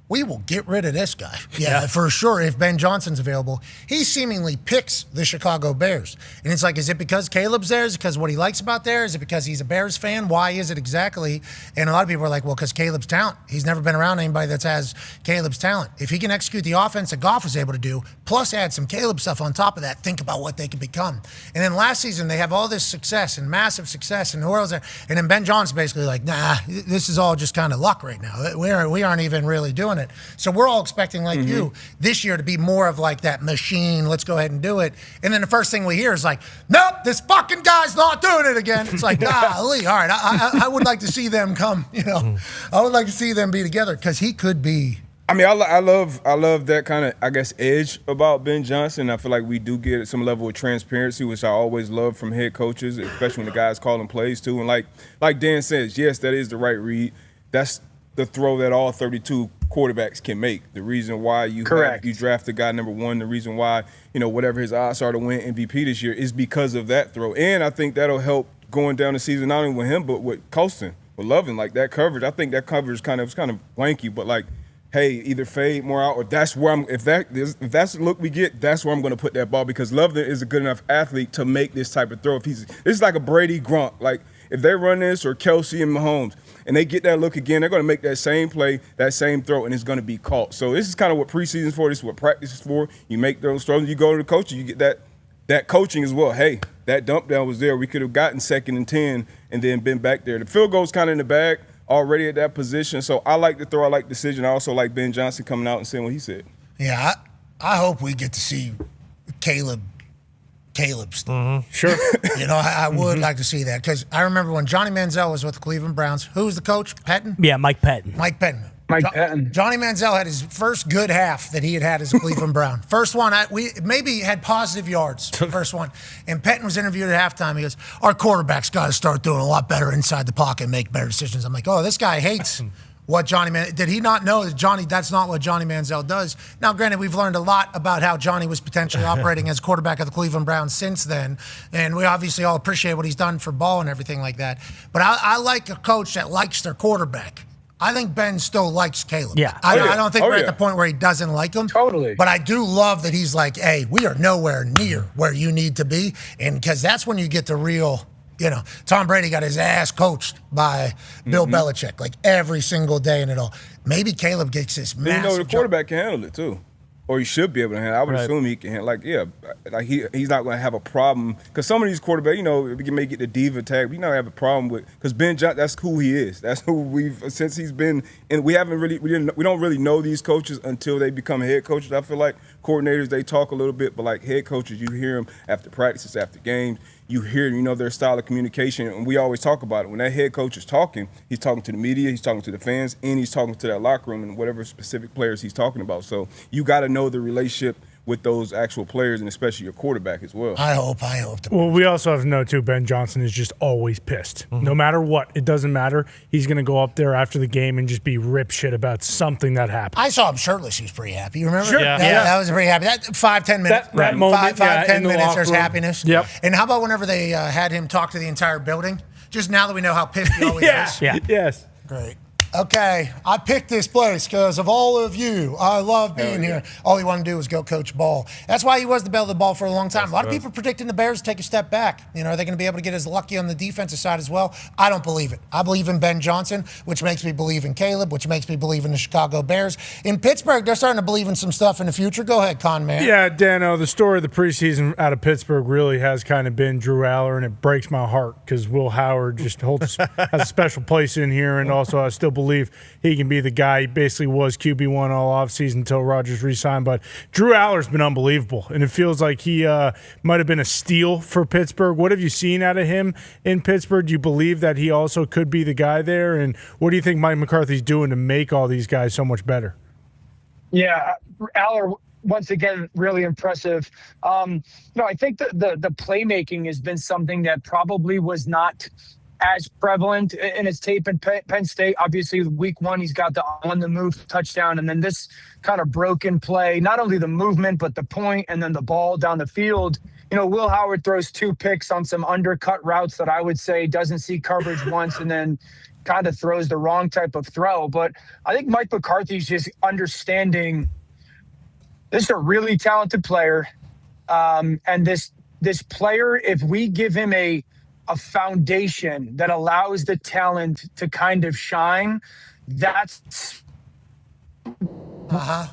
We will get rid of this guy. Yeah, for sure. If Ben Johnson's available, he seemingly picks the Chicago Bears. And it's like, is it because Caleb's there? Is it because what he likes about there? Is it because he's a Bears fan? Why is it exactly? And a lot of people are like, well, because Caleb's talent. He's never been around anybody that has Caleb's talent. If he can execute the offense that Goff was able to do, plus add some Caleb stuff on top of that, think about what they could become. And then last season, they have all this success and massive success and who else there? And then Ben Johnson's basically like, nah, this is all just kind of luck right now. We aren't even really doing it. So we're all expecting, like you, this year to be more of like that machine, let's go ahead and do it. And then the first thing we hear is like, nope, this fucking guy's not doing it again. It's like, golly, all right, I would like to see them come, I would like to see them be together because he could be. I mean, I love that kind of, I guess, edge about Ben Johnson. I feel like we do get some level of transparency, which I always love from head coaches, especially when the guys calling plays too. And like Dan says, yes, that is the right read. That's the throw that all 32 quarterbacks can make. The reason why you draft the guy number one, the reason why, whatever his odds are to win MVP this year is because of that throw. And I think that'll help going down the season, not only with him, but with Colston, with Lovin, like that coverage. I think that coverage was kind of wanky, but like, hey, either fade more out or that's where if that's the look we get, that's where I'm going to put that ball because Lovin is a good enough athlete to make this type of throw. This is like a Brady Gronk. Like if they run this or Kelsey and Mahomes, and they get that look again, they're going to make that same play, that same throw, and it's going to be caught. So this is kind of what preseason is for. This is what practice is for. You make those throws, you go to the coach, you get that coaching as well. Hey, that dump down was there, we could have gotten 2nd and 10 and then been back there. The field goal's kind of in the bag already at that position. So I like the throw. I like the decision. I also like Ben Johnson coming out and saying what he said. Yeah, I hope we get to see Caleb's. Sure. You know, I would like to see that because I remember when Johnny Manziel was with the Cleveland Browns. Who was the coach? Pettin? Yeah, Mike Pettin. Mike Pettin. Pettin. Johnny Manziel had his first good half that he had as a Cleveland Brown. First one, we maybe had positive yards. First one, and Pettin was interviewed at halftime. He goes, "Our quarterback's got to start doing a lot better inside the pocket and make better decisions." I'm like, "Oh, this guy hates what did he not know that that's not what Johnny Manziel does?" Now, granted, we've learned a lot about how Johnny was potentially operating as quarterback of the Cleveland Browns since then, and we obviously all appreciate what he's done for ball and everything like that. But I like a coach that likes their quarterback. I think Ben still likes Caleb. Yeah. I don't think we're at the point where he doesn't like him. Totally. But I do love that he's like, hey, we are nowhere near where you need to be. And because that's when you get the real, Tom Brady got his ass coached by Bill Belichick, like every single day and it all. Maybe Caleb gets this massive the quarterback can handle it too. Or he should be able to handle it. I would assume he can handle he's not going to have a problem. Because some of these quarterbacks, we can make it the diva tag. We not have a problem with, because Ben Johnson, that's who he is. That's who since he's been, and we don't really know these coaches until they become head coaches. I feel like coordinators, they talk a little bit, but like head coaches, you hear them after practices, after games. You hear, their style of communication, and we always talk about it. When that head coach is talking, he's talking to the media, he's talking to the fans, and he's talking to that locker room and whatever specific players he's talking about. So you got to know the relationship with those actual players, and especially your quarterback as well. I hope. Well, we also have to know, too, Ben Johnson is just always pissed. No matter what, it doesn't matter. He's going to go up there after the game and just be rip shit about something that happened. I saw him shirtless. He was pretty happy. You remember? Sure. Yeah. That was pretty happy. That 5-10 minutes. That moment, 5-10 minutes, there's room. happiness. Yep. And how about whenever they had him talk to the entire building? Just now that we know how pissed he always is. Yeah. Yes. Great. Okay, I picked this place because of all of you. I love being here. All he wanted to do was go coach ball. That's why he was the belle of the ball for a long time. A lot of people predicting the Bears take a step back. Are they going to be able to get as lucky on the defensive side as well? I don't believe it. I believe in Ben Johnson, which makes me believe in Caleb, which makes me believe in the Chicago Bears. In Pittsburgh, they're starting to believe in some stuff in the future. Go ahead, Con Man. Yeah, Dano, the story of the preseason out of Pittsburgh really has kind of been Drew Aller, and it breaks my heart because Will Howard just has a special place in here, and also I still believe he can be the guy. He basically was QB1 all offseason until Rodgers re-signed. But Drew Aller's been unbelievable, and it feels like he might have been a steal for Pittsburgh. What have you seen out of him in Pittsburgh? Do you believe that he also could be the guy there? And what do you think Mike McCarthy's doing to make all these guys so much better? Yeah, Aller, once again, really impressive. I think the playmaking has been something that probably was not as prevalent in his tape in Penn State. Obviously, week one, he's got the on-the-move touchdown, and then this kind of broken play, not only the movement, but the point, and then the ball down the field. Will Howard throws 2 picks on some undercut routes that I would say doesn't see coverage once and then kind of throws the wrong type of throw. But I think Mike McCarthy's just understanding this is a really talented player, and this player, if we give him a foundation that allows the talent to kind of shine, that's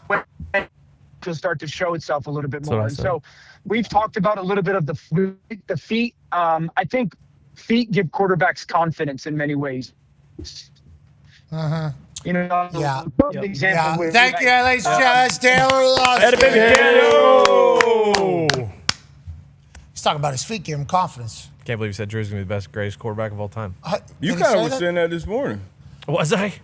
when it'll start to show itself a little bit more. And so we've talked about a little bit of the feet. I think feet give quarterbacks confidence in many ways. Yeah. Example Thank you, ladies and gentlemen. Taylor He's talking about his feet, give him confidence. Can't believe you said Drew's going to be the best, greatest quarterback of all time. You kind of was saying that this morning. Was I?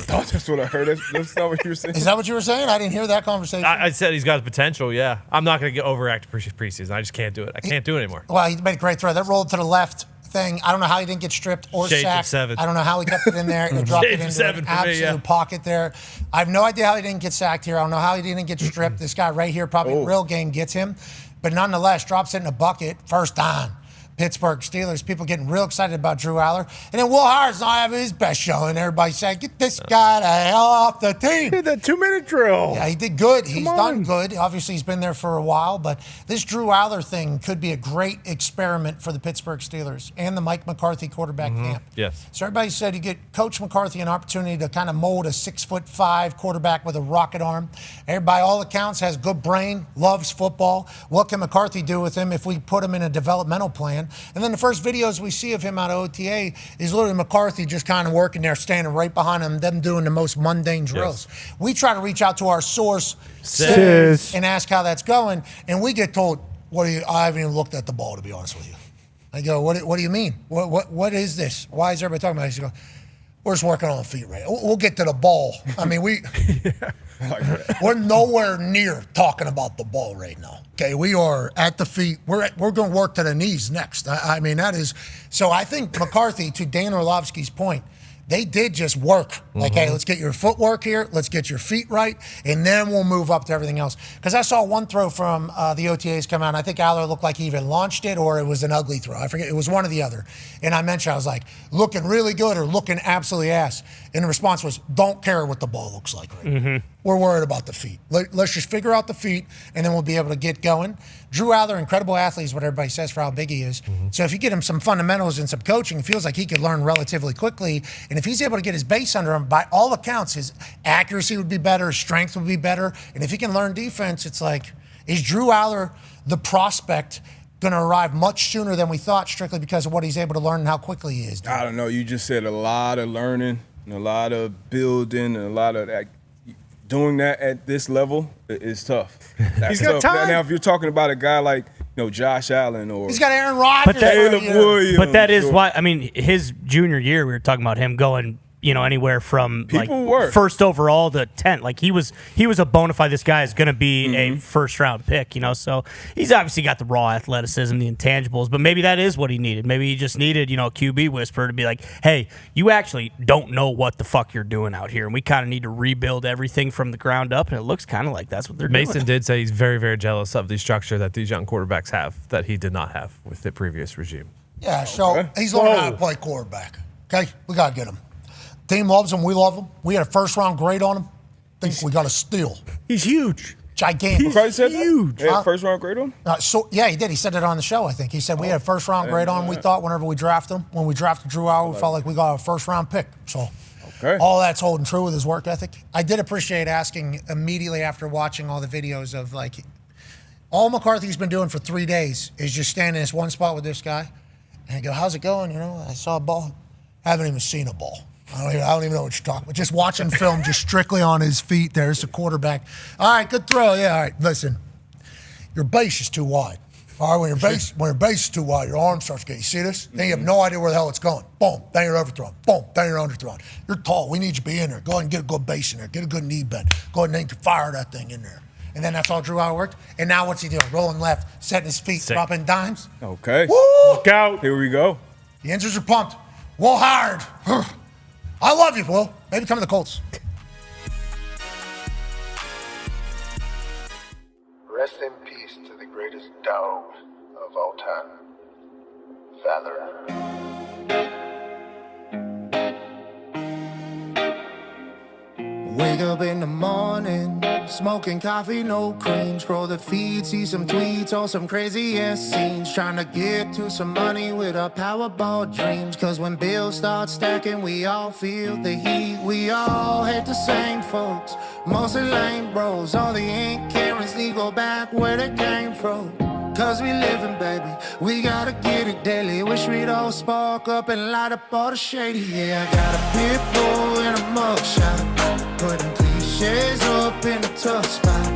Oh, that's what I heard. That's not what you were saying. Is that what you were saying? I didn't hear that conversation. I said he's got potential, yeah. I'm not going to get overact preseason. I just can't do it. I can't do it anymore. Well, he made a great throw. That rolled to the left thing. I don't know how he didn't get stripped or Shades sacked. of 7. I don't know how he kept it in there and dropped it into an absolute pocket there. I have no idea how he didn't get sacked here. I don't know how he didn't get stripped. This guy right here, probably real game gets him. But nonetheless, drops it in a bucket. First down. Pittsburgh Steelers. People getting real excited about Drew Aller. And then Will Howard's not having his best showing. Everybody saying, get this guy the hell off the team. He did that 2-minute drill. Yeah, he did good. He's done good. Obviously, he's been there for a while. But this Drew Aller thing could be a great experiment for the Pittsburgh Steelers and the Mike McCarthy quarterback camp. Yes. So everybody said you get Coach McCarthy an opportunity to kind of mold a 6'5" quarterback with a rocket arm. Everybody, all accounts, has good brain, loves football. What can McCarthy do with him if we put him in a developmental plan? And then the first videos we see of him out of OTA is literally McCarthy just kind of working there, standing right behind him, them doing the most mundane drills. Yes. We try to reach out to our source and ask how that's going, and we get told, I haven't even looked at the ball, to be honest with you. I go, what do you mean? What is this? Why is everybody talking about it? He goes, we're just working on the feet right now. We'll get to the ball. I mean, we're nowhere near talking about the ball right now. Okay, we are at the feet. We're going to work to the knees next. I mean, that is – so I think McCarthy, to Dan Orlovsky's point, they did just work. Like, hey, let's get your footwork here. Let's get your feet right, and then we'll move up to everything else. Because I saw one throw from the OTAs come out, and I think Aller looked like he even launched it, or it was an ugly throw. I forget. It was one or the other. And I mentioned, I was like, looking really good or looking absolutely ass. And the response was, don't care what the ball looks like right now. We're worried about the feet. Let's just figure out the feet, and then we'll be able to get going. Drew Aller, incredible athlete is what everybody says for how big he is. So if you get him some fundamentals and some coaching, it feels like he could learn relatively quickly. And if he's able to get his base under him, by all accounts, his accuracy would be better, his strength would be better. And if he can learn defense, it's like, is Drew Aller the prospect going to arrive much sooner than we thought, strictly because of what he's able to learn and how quickly he is? I don't know. You just said a lot of learning, and a lot of building, and a lot of that. Doing that at this level is tough. He's got time. Now, if you're talking about a guy like Josh Allen or he's got Aaron Rodgers, Caleb Williams, but that is why. I mean, his junior year, we were talking about him going, anywhere from first overall to 10th. Like he was a bona fide. This guy is going to be a first round pick. So he's obviously got the raw athleticism, the intangibles. But maybe that is what he needed. Maybe he just needed, a QB whisperer to be like, hey, you actually don't know what the fuck you're doing out here, and we kind of need to rebuild everything from the ground up. And it looks kind of like that's what they're doing. Mason did say he's very, very jealous of the structure that these young quarterbacks have that he did not have with the previous regime. Yeah, so he's learning how to play quarterback. Okay, we got to get him. Team loves him. We love him. We had a first-round grade on him. Think we got a steal. He's huge. Gigantic. He's huge. First-round grade on him? Yeah, he did. He said it on the show, I think. He said we had a first-round grade on him. We thought whenever we drafted him, when we drafted Drew Aller, we felt like we got a first-round pick. So all that's holding true with his work ethic. I did appreciate asking immediately after watching all the videos of, all McCarthy's been doing for 3 days is just standing in this one spot with this guy. And I go, how's it going? I saw a ball. Haven't even seen a ball. I don't even know what you're talking about. Just watching film, just strictly on his feet. There's the quarterback. All right, good throw. Yeah, all right. Listen, your base is too wide. All right, when your base is too wide, your arm starts getting. You see this? Then you have no idea where the hell it's going. Boom. Then you're overthrown. Boom. Then you're underthrown. You're tall. We need you to be in there. Go ahead and get a good base in there. Get a good knee bend. Go ahead and fire that thing in there. And then that's all Drew Aller worked. And now what's he doing? Rolling left, setting his feet, dropping dimes. Okay. Woo! Look out. Here we go. The engines are pumped. Will Howard. I love you, Will. Maybe come to the Colts. Rest in peace to the greatest dog of all time, Valor. Wake up in the morning, smoking coffee, no cream. Scroll the feed, see some tweets or some crazy ass scenes. Trying to get to some money with our Powerball dreams. Cause when bills start stacking, we all feel the heat. We all hate the same folks, mostly lame bros. All the ink Karens need go back where they came from. Cause we living, baby, we gotta get it daily. Wish we'd all spark up and light up all the shady. Yeah, I got a pit bull and a mugshot, putting cliches up in a tough spot.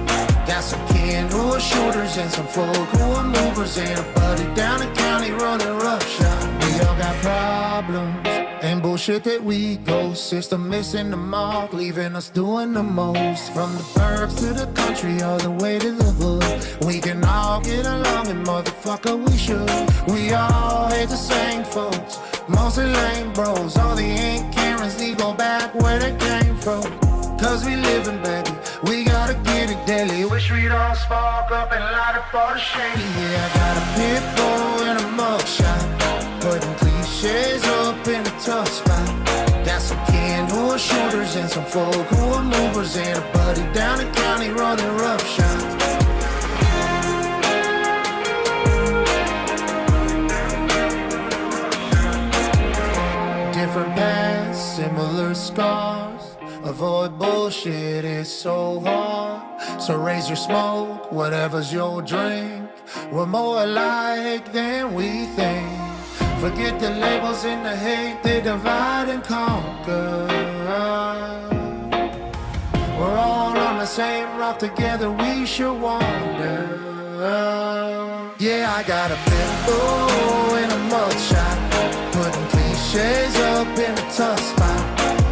Got some candle shooters and some folk who are movers, and a buddy down the county running roughshod. We all got problems and bullshit that we go. System missing the mark, leaving us doing the most. From the burbs to the country, all the way to the hood. We can all get along and motherfucker we should. We all hate the same folks, mostly lame bros. All the ink Karens need go back where they came from. Cause we living, baby, we gotta get it daily. Wish we'd all spark up and light up all the shady. Yeah, I got a pit bull and a mugshot, cliches up in a tough spot. Got some kin who are shooters and some folk who are movers, and a buddy down in county running roughshod. Different paths, similar scars. Avoid bullshit, it's so hard. So raise your smoke, whatever's your drink. We're more alike than we think. Forget the labels and the hate, they divide and conquer. We're all on the same route, together we should wander. Yeah, I got a pit bull and a mugshot, putting cliches up in a tough spot.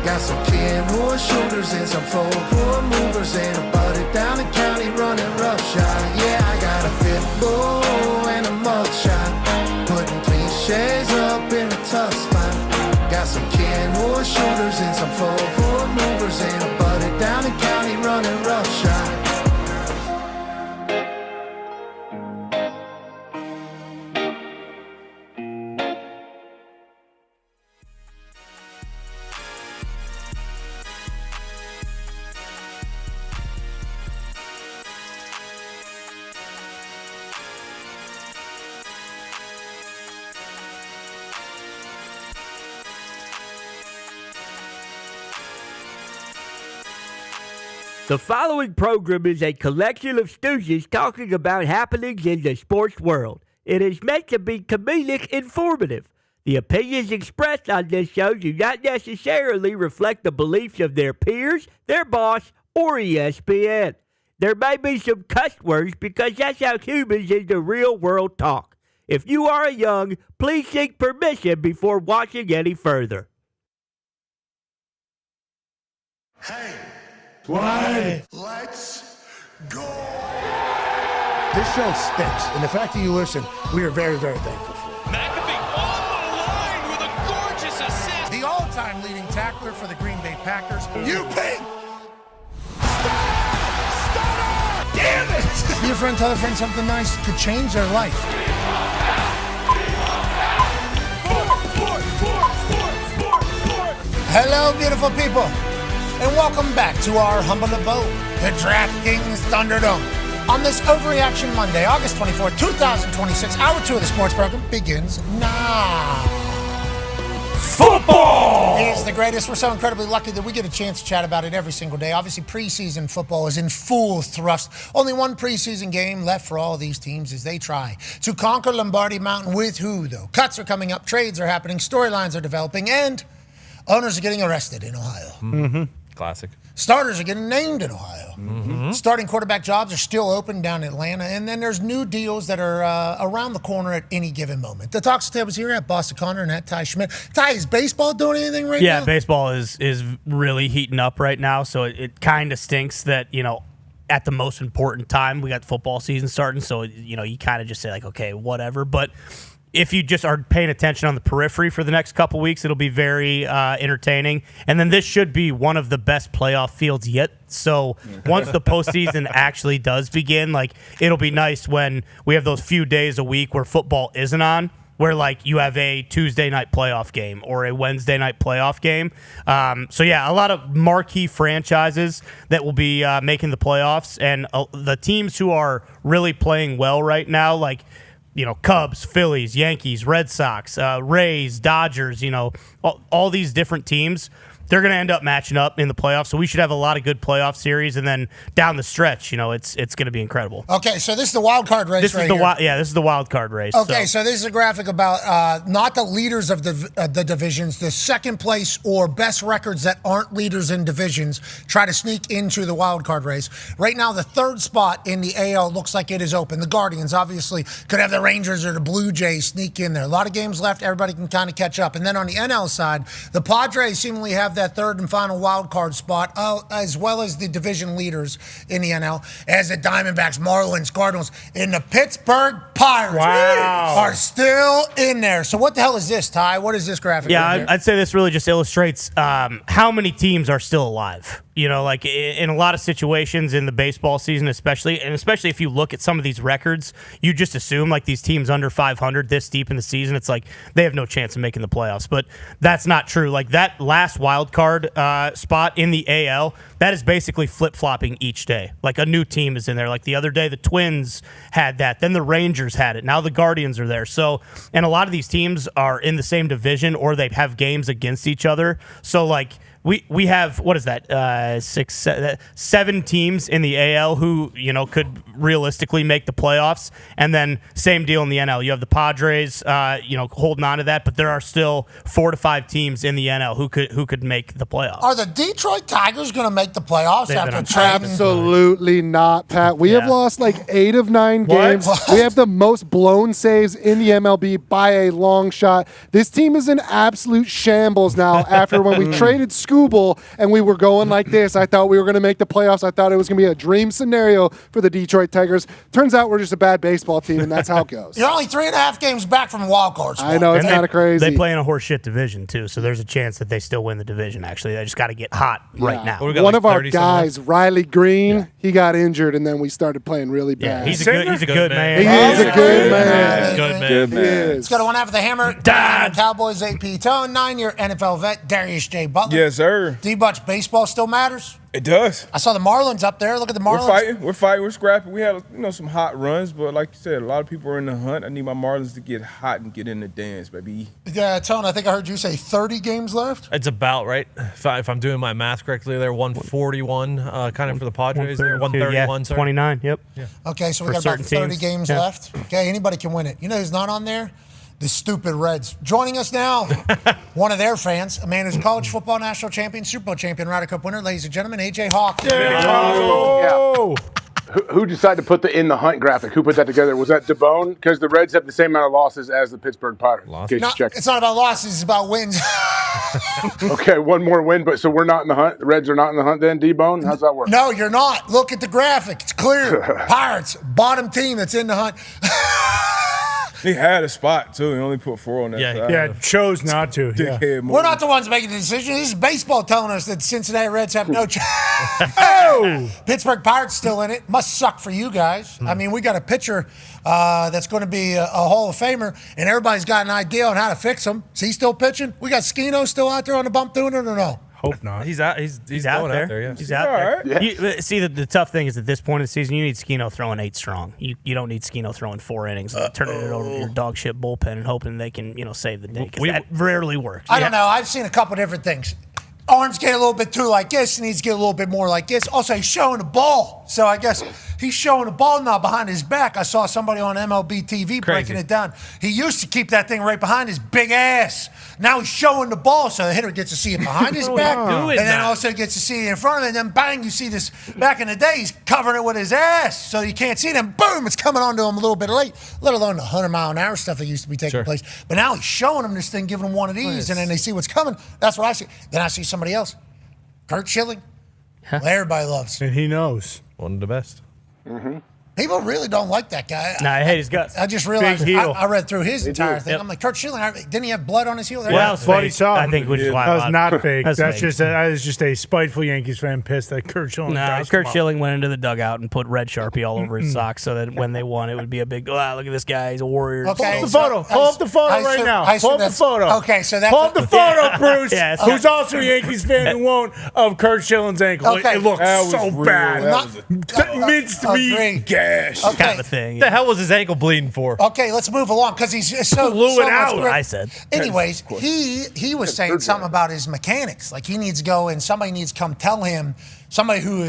Got some kin who are shooters and some folk who are movers, and a buddy down the county running roughshod. Yeah, I got a pit bull and a mugshot, putting cliches up in a tough spot. Got some kin who are shooters and some folk who are movers, and a buddy down the county running roughshod. The following program is a collection of stooges talking about happenings in the sports world. It is meant to be comedic informative. The opinions expressed on this show do not necessarily reflect the beliefs of their peers, their boss, or ESPN. There may be some cuss words because that's how humans in the real world talk. If you are young, please seek permission before watching any further. Hey! Why? Let's go! This show stinks, and the fact that you listen, we are very, very thankful for. McAfee on the line with a gorgeous assist. The all-time leading tackler for the Green Bay Packers. You pink! Damn it! Be a friend, tell a friend something nice could change their life. Hello, beautiful people. And welcome back to our humble abode, the DraftKings Thunderdome. On this Overreaction Monday, August 24th, 2026, hour 2 of the sports program begins now. Football! It is the greatest. We're so incredibly lucky that we get a chance to chat about it every single day. Obviously, preseason football is in full thrust. Only one preseason game left for all of these teams as they try to conquer Lombardi Mountain. With who, though? Cuts are coming up, trades are happening, storylines are developing, and owners are getting arrested in Ohio. Mm-hmm. Classic. Starters are getting named in Ohio. Mm-hmm. Starting quarterback jobs are still open down in Atlanta. And then there's new deals that are around the corner at any given moment. The Talks Tables here at Boston Connor and at Ty Schmidt. Ty, is baseball doing anything right now? Yeah, baseball is really heating up right now. So it kind of stinks that, at the most important time, we got football season starting. So, you kind of just say, like, okay, whatever. But if you just are paying attention on the periphery for the next couple weeks, it'll be very entertaining. And then this should be one of the best playoff fields yet. So once the postseason actually does begin, it'll be nice when we have those few days a week where football isn't on, where you have a Tuesday night playoff game or a Wednesday night playoff game. So yeah, a lot of marquee franchises that will be making the playoffs, and the teams who are really playing well right now, Cubs, Phillies, Yankees, Red Sox, Rays, Dodgers, all these different teams, they're going to end up matching up in the playoffs. So we should have a lot of good playoff series. And then down the stretch, it's going to be incredible. Okay, so this is the wild card race this is the wild card race. Okay, so this is a graphic about not the leaders of the divisions, the second place or best records that aren't leaders in divisions try to sneak into the wild card race. Right now, the third spot in the AL looks like it is open. The Guardians obviously could have the Rangers or the Blue Jays sneak in there. A lot of games left. Everybody can kind of catch up. And then on the NL side, the Padres seemingly have that third and final wild card spot, as well as the division leaders in the NL, as the Diamondbacks, Marlins, Cardinals, and the Pittsburgh Pirates are still in there. So what the hell is this, Ty? What is this graphic? Yeah, I'd say this really just illustrates how many teams are still alive. You know, like in a lot of situations in the baseball season, especially if you look at some of these records, you just assume like these teams under 500 this deep in the season, it's like they have no chance of making the playoffs. But that's not true. Like that last wild card spot in the AL, that is basically flip-flopping each day. Like a new team is in there. Like the other day, the Twins had that. Then the Rangers had it. Now the Guardians are there. So, and a lot of these teams are in the same division or they have games against each other. So like, we have, what is that, 7 teams in the AL who, you know, could realistically make the playoffs. And then same deal in the NL. You have the Padres, you know, holding on to that, but there are still 4 to 5 teams in the NL who could make the playoffs. Are the Detroit Tigers going to make the playoffs after trading? Absolutely not, Pat. We have lost like 8 of 9 games. We have the most blown saves in the MLB by a long shot. This team is in absolute shambles now after when we traded Scooble and we were going like this. I thought we were going to make the playoffs. I thought it was going to be a dream scenario for the Detroit Tigers. Turns out we're just a bad baseball team, and that's how it goes. You're only 3.5 games back from a wild card spot. I know, it's kind of crazy. They play in a horseshit division, too, so there's a chance that they still win the division, actually. They just got to get hot right now. One of our guys, Riley Green, he got injured, and then we started playing really bad. He's a good man. He is a good man. Good man. Let's go to one half of the Hammer. Dahn. Cowboys, AP Tone, 9-year NFL vet, Darius J. Butler. Yes, sir. D-Butch, baseball still matters? It does. I saw the Marlins up there. Look at the Marlins. We're fighting, we're scrapping. We had, you know, some hot runs, but like you said, a lot of people are in the hunt. I need my Marlins to get hot and get in the dance, baby. Yeah, Tone, I think I heard you say 30 games left. It's about right. If I'm doing my math correctly, there 141, kind of for the Padres. 131, sorry. 29. Yep. Yeah. Okay, so we For got about certain 30 teams. games Yeah. left. Okay, anybody can win it. You know who's not on there? The stupid Reds. Joining us now, one of their fans, a man who's a college football national champion, Super Bowl champion, Ryder Cup winner, ladies and gentlemen, AJ Hawk. Yeah. Who decided to put the in the hunt graphic? Who put that together? Was that Dahn? Because the Reds have the same amount of losses as the Pittsburgh Pirates. It's not about losses, it's about wins. Okay, one more win, but so we're not in the hunt. The Reds are not in the hunt then, D-Bone? How's that work? No, you're not. Look at the graphic. It's clear. Pirates, bottom team that's in the hunt. He had a spot, too. He only put 4 on that side. Yeah, chose not to. Yeah. We're not the ones making the decision. This is baseball telling us that Cincinnati Reds have no chance. Pittsburgh Pirates still in it. Must suck for you guys. I mean, we got a pitcher that's going to be a Hall of Famer, and everybody's got an idea on how to fix him. Is he still pitching? We got Skino still out there on the bump doing it or no? Hope not. He's out. He's out going there. out there. Yeah. He's out there. See, the tough thing is at this point in the season, you need Skino throwing 8 strong. You don't need Skino throwing 4 innings and turning it over to your dog shit bullpen and hoping they can save the day because that rarely works. I don't know. I've seen a couple different things. Arms get a little bit too like this, needs to get a little bit more like this. Also, he's showing the ball. So I guess he's showing the ball now behind his back. I saw somebody on MLB TV breaking it down. He used to keep that thing right behind his big ass. Now he's showing the ball, so the hitter gets to see it behind his back, and then also gets to see it in front of him, and then bang, you see this. Back in the day, he's covering it with his ass, so you can't see it, and boom, it's coming onto him a little bit late, let alone the 100-mile-an-hour stuff that used to be taking place. But now he's showing them this thing, giving them one of these, and then they see what's coming. That's what I see. Then I see somebody else. Kurt Schilling. Well, everybody loves. And he knows. One of the best. Mm-hmm. People really don't like that guy. Nah, I hate his guts. I just realized Big heel. I read through his entire thing. I'm like, Kurt Schilling, didn't he have blood on his heel? Well, Funny saw. I think which is why that was not fake. That's That fake. is just a spiteful Yankees fan pissed that Kurt Schilling. No, Kurt Schilling went into the dugout and put red Sharpie all over his socks so that when they won, it would be a big, look at this guy, he's a warrior. Okay, Pull up the photo right now. Pull up the photo. Okay, so that's pull up the photo, Bruce. Yeah, who's also a Yankees fan who won't of Kurt Schilling's ankle. Okay. It looks so bad. Means to be gash. Okay. Kind of a thing. What the hell was his ankle bleeding for? Okay, let's move along because he's so blew so it out. much grip. I said. Anyways, he was saying something about his mechanics. Like he needs to go and somebody needs to come tell him, somebody who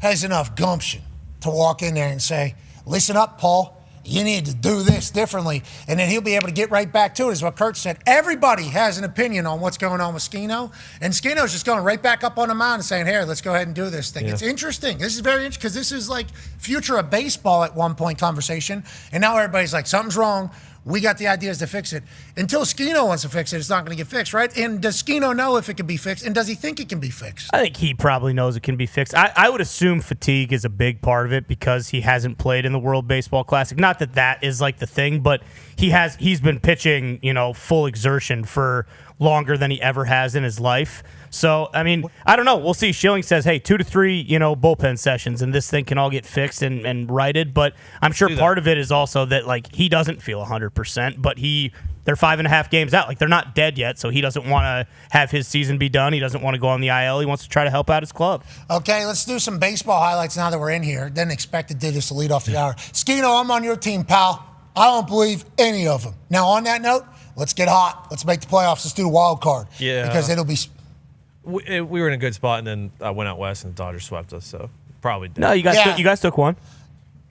has enough gumption to walk in there and say, listen up, Paul. You need to do this differently. And then he'll be able to get right back to it, is what Kurt said. Everybody has an opinion on what's going on with Skino. And Skino's just going right back up on the mound and saying, here, let's go ahead and do this thing. Yeah. It's interesting. This is very interesting because this is like future of baseball at one point conversation. And now everybody's like, something's wrong. We got the ideas to fix it. Until Skino wants to fix it, it's not going to get fixed, right? And does Skino know if it can be fixed? And does he think it can be fixed? I think he probably knows it can be fixed. I would assume fatigue is a big part of it because he hasn't played in the World Baseball Classic. Not that that is like the thing, but he's been pitching, full exertion for longer than he ever has in his life. So, I mean, I don't know. We'll see. Schilling says, hey, 2 to 3, bullpen sessions, and this thing can all get fixed and righted. But I'm sure part of it is also that, like, he doesn't feel 100%, but they're 5.5 games out. Like, they're not dead yet, so he doesn't want to have his season be done. He doesn't want to go on the IL. He wants to try to help out his club. Okay, let's do some baseball highlights now that we're in here. Didn't expect to do this to lead off the hour. Skino, I'm on your team, pal. I don't believe any of them. Now, on that note, let's get hot. Let's make the playoffs. Let's do the wild card. Yeah. Because it'll be... We were in a good spot, and then I went out west, and the Dodgers swept us, so probably did. No, you guys took one.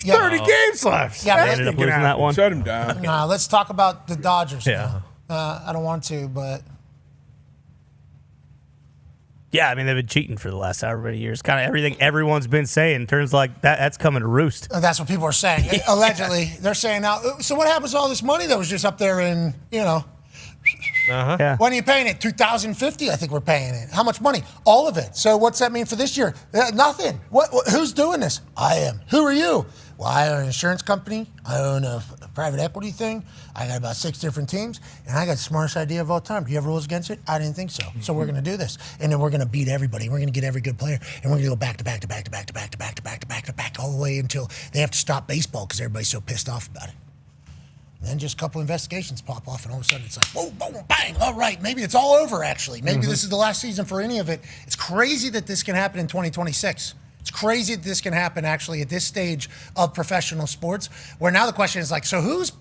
30 games left. Yeah, they ended up losing that one. Shut him down. Nah, let's talk about the Dodgers. Yeah. I don't want to, but... Yeah, I mean, they've been cheating for the last however many years. Kind of everything everyone's been saying turns like that's coming to roost. That's what people are saying. Allegedly. They're saying now, so what happens to all this money that was just up there in, Yeah. When are you paying it? $2,050, I think we're paying it. How much money? All of it. So what's that mean for this year? Nothing. Who's doing this? I am. Who are you? Well, I own an insurance company. I own a private equity thing. I got about 6 different teams, and I got the smartest idea of all time. Do you have rules against it? I didn't think so. So we're going to do this, and then we're going to beat everybody. We're going to get every good player, and we're going to go back to back to back to back to back to back to back to back to back all the way until they have to stop baseball because everybody's so pissed off about it. And then just a couple investigations pop off, and all of a sudden it's like, whoa, boom, bang. All right, maybe it's all over, actually. Maybe this is the last season for any of it. It's crazy that this can happen in 2026. It's crazy that this can happen, actually, at this stage of professional sports, where now the question is like, so is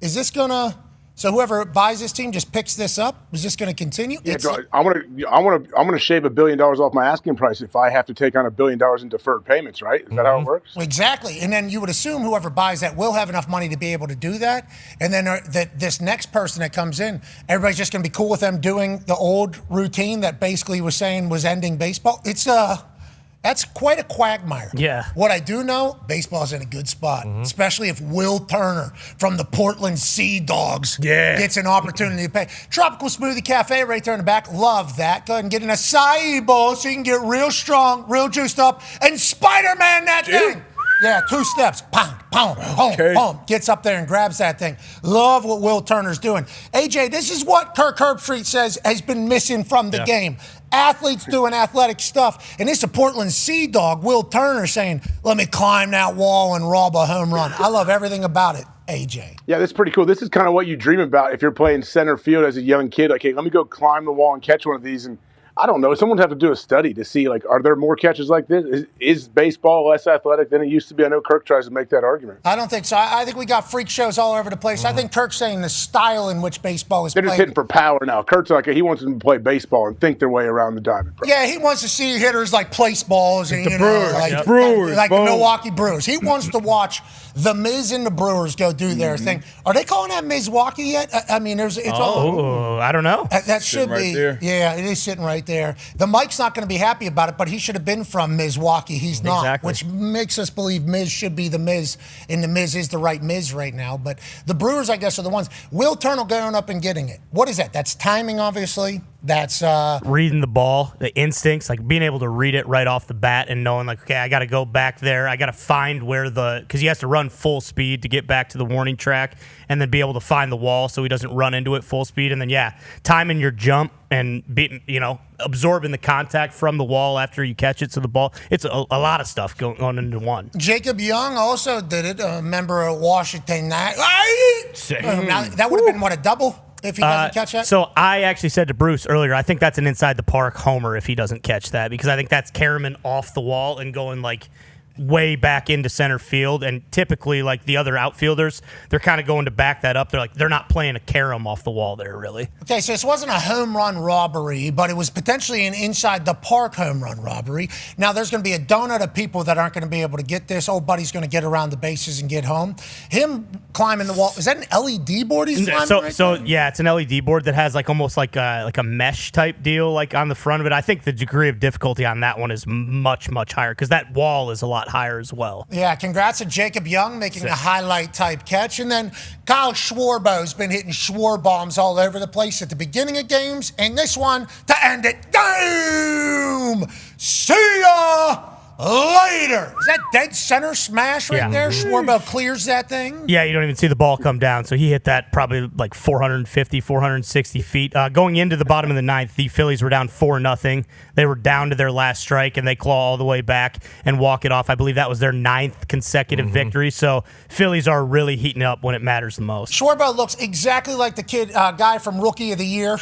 this going to, so whoever buys this team just picks this up? Is this going to continue? Yeah, I'm gonna shave $1 billion off my asking price if I have to take on $1 billion in deferred payments, right? Is that how it works? Exactly. And then you would assume whoever buys that will have enough money to be able to do that. And then that this next person that comes in, everybody's just going to be cool with them doing the old routine that basically was saying was ending baseball. That's quite a quagmire. Yeah. What I do know, baseball's in a good spot, especially if Will Turner from the Portland Sea Dogs gets an opportunity to pay. Tropical Smoothie Cafe right there in the back. Love that. Go ahead and get an acai bowl so you can get real strong, real juiced up, and Spider-Man that thing. Yeah, 2 steps. Pound, pound, boom, boom. Gets up there and grabs that thing. Love what Will Turner's doing. AJ, this is what Kirk Herbstreit says has been missing from the game. Athletes doing athletic stuff. And this is a Portland Sea Dog, Will Turner, saying, let me climb that wall and rob a home run. I love everything about it, AJ. Yeah, that's pretty cool. This is kind of what you dream about if you're playing center field as a young kid. Like, hey, let me go climb the wall and catch one of these. And I don't know. Someone would have to do a study to see, like, are there more catches like this? Is baseball less athletic than it used to be? I know Kirk tries to make that argument. I don't think so. I think we got freak shows all over the place. I think Kirk's saying the style in which baseball is They're played. just hitting for power now. Kurt's like, he wants them to play baseball and think their way around the diamond. Yeah, he wants to see hitters like place balls and the Brewers, like the Milwaukee Brewers. He wants to watch the Miz and the Brewers go do their thing. Are they calling that Milwaukee yet? I mean, I don't know. That should right be. there. Yeah, it is sitting right there. The Mike's not going to be happy about it, but he should have been from Milwaukee. He's not, Exactly. which makes us believe Miz should be the Miz, and the Miz is the right Miz right now. But the Brewers, I guess, are the ones. Will Turner going up and getting it. What is that? That's timing, obviously. That's reading the ball, the instincts, like being able to read it right off the bat and knowing, like, okay, I got to go back there. I got to find where because he has to run full speed to get back to the warning track and then be able to find the wall so he doesn't run into it full speed. And then, timing your jump and absorbing the contact from the wall after you catch it. So the ball, it's a lot of stuff going into one. Jacob Young also did it, a member of Washington. Now, that would have been, a double? If he doesn't catch that? So I actually said to Bruce earlier, I think that's an inside the park homer if he doesn't catch that, because I think that's Karaman off the wall and going like way back into center field. And typically, like the other outfielders, they're kind of going to back that up. They're not playing a carom off the wall there, really. Okay, so this wasn't a home run robbery, but it was potentially an inside the park home run robbery. Now, there's going to be a donut of people that aren't going to be able to get this. Old buddy's going to get around the bases and get home. Him climbing the wall, is that an LED board he's climbing Yeah, it's an LED board that has like almost like a mesh type deal like on the front of it. I think the degree of difficulty on that one is much, much higher because that wall is a lot higher as well. Yeah, congrats to Jacob Young making a highlight type catch. And then Kyle Schwarbo's been hitting Schwar bombs all over the place at the beginning of games. And this one to end it. Boom! See ya! later. Is that dead center smash right there? Schwarber clears that thing. Yeah, you don't even see the ball come down. So he hit that probably like 450, 460 feet. Going into the bottom of the ninth, the Phillies were down 4-0. They were down to their last strike, and they claw all the way back and walk it off. I believe that was their 9th consecutive victory. So Phillies are really heating up when it matters the most. Schwarber looks exactly like the guy from Rookie of the Year.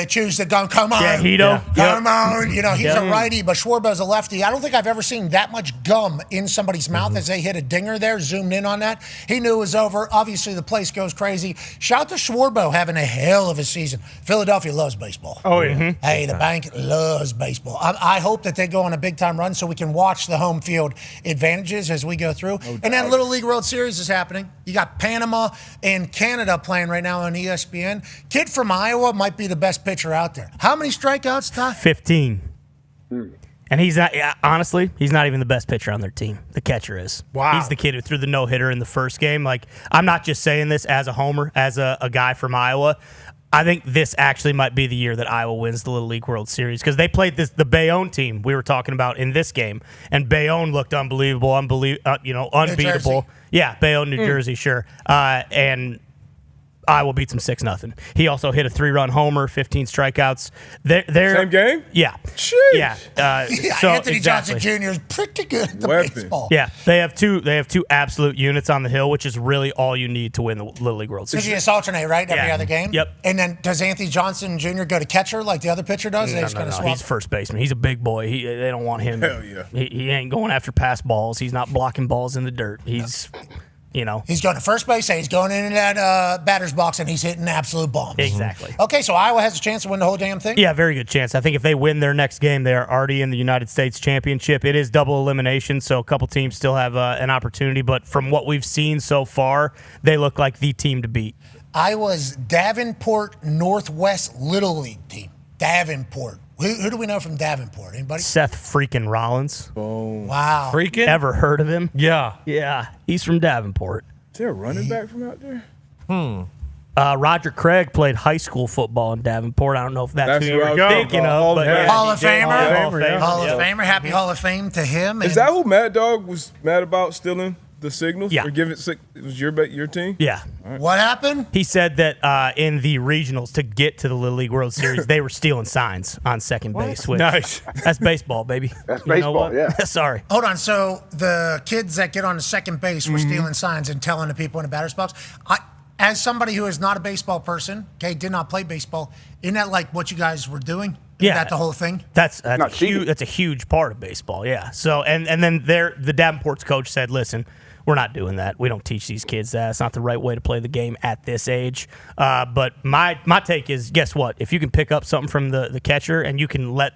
Choose the gun. Come on. Yeah, Hito. Come on. You know, he's a righty, but Schwarber's a lefty. I don't think I've ever seen that much gum in somebody's mouth as they hit a dinger there. Zoomed in on that. He knew it was over. Obviously, the place goes crazy. Shout to Schwarber having a hell of a season. Philadelphia loves baseball. Oh, yeah. Hey, the bank loves baseball. I hope that they go on a big-time run so we can watch the home field advantages as we go through. And then Little League World Series is happening. You got Panama and Canada playing right now on ESPN. Kid from Iowa might be the best pitcher out there. How many strikeouts, Ty? 15. And he's not, honestly, he's not even the best pitcher on their team. The catcher is. Wow. He's the kid who threw the no-hitter in the first game. Like, I'm not just saying this as a homer, as a guy from Iowa. I think this actually might be the year that Iowa wins the Little League World Series because they played the Bayonne team we were talking about in this game, and Bayonne looked unbelievable, unbeatable. Yeah, Bayonne, New Jersey, sure. And Iowa beats them 6-0. He also hit a 3-run homer, 15 strikeouts. Same game? Yeah. Jeez. Yeah. So Anthony exactly. Johnson Jr. is pretty good at the Weapon. baseball. Yeah, they have two absolute units on the hill, which is really all you need to win the Little League World Because Series. you just alternate, right, every Yeah. other game? Yep. And then does Anthony Johnson Jr. go to catcher like the other pitcher does? They just kind of swap. He's first baseman. He's a big boy. They don't want him. Hell yeah. He ain't going after pass balls. He's not blocking balls in the dirt. He's, He's going to first base, and he's going into that batter's box, and he's hitting absolute bombs. Exactly. Okay, so Iowa has a chance to win the whole damn thing? Yeah, very good chance. I think if they win their next game, they are already in the United States Championship. It is double elimination, so a couple teams still have an opportunity. But from what we've seen so far, they look like the team to beat. Iowa's Davenport Northwest Little League team. Davenport. Who do we know from Davenport? Anybody? Seth freaking Rollins. Oh. Wow. Freaking? Ever heard of him? Yeah. Yeah, he's from Davenport. Is there a running back from out there? Roger Craig played high school football in Davenport. I don't know if that's who where you're I was thinking going. of. But yeah, Hall of Famer. Hall of Famer. Happy Hall of Fame to him. Is that who Mad Dog was mad about stealing the signals? Yeah. Or giving it was your team? Yeah. What happened? He said that in the regionals to get to the Little League World Series, they were stealing signs on second base. Which, Nice. That's baseball, baby. That's You know baseball, what? yeah. Sorry. Hold on. So the kids that get on the second base were stealing signs and telling the people in the batter's box. As somebody who is not a baseball person, did not play baseball, isn't that like what you guys were doing? Yeah. Isn't that the whole thing? That's a huge part of baseball, yeah. So and then the Davenport's coach said, listen, we're not doing that. We don't teach these kids that. It's not the right way to play the game at this age. But my take is, guess what? If you can pick up something from the catcher and you can let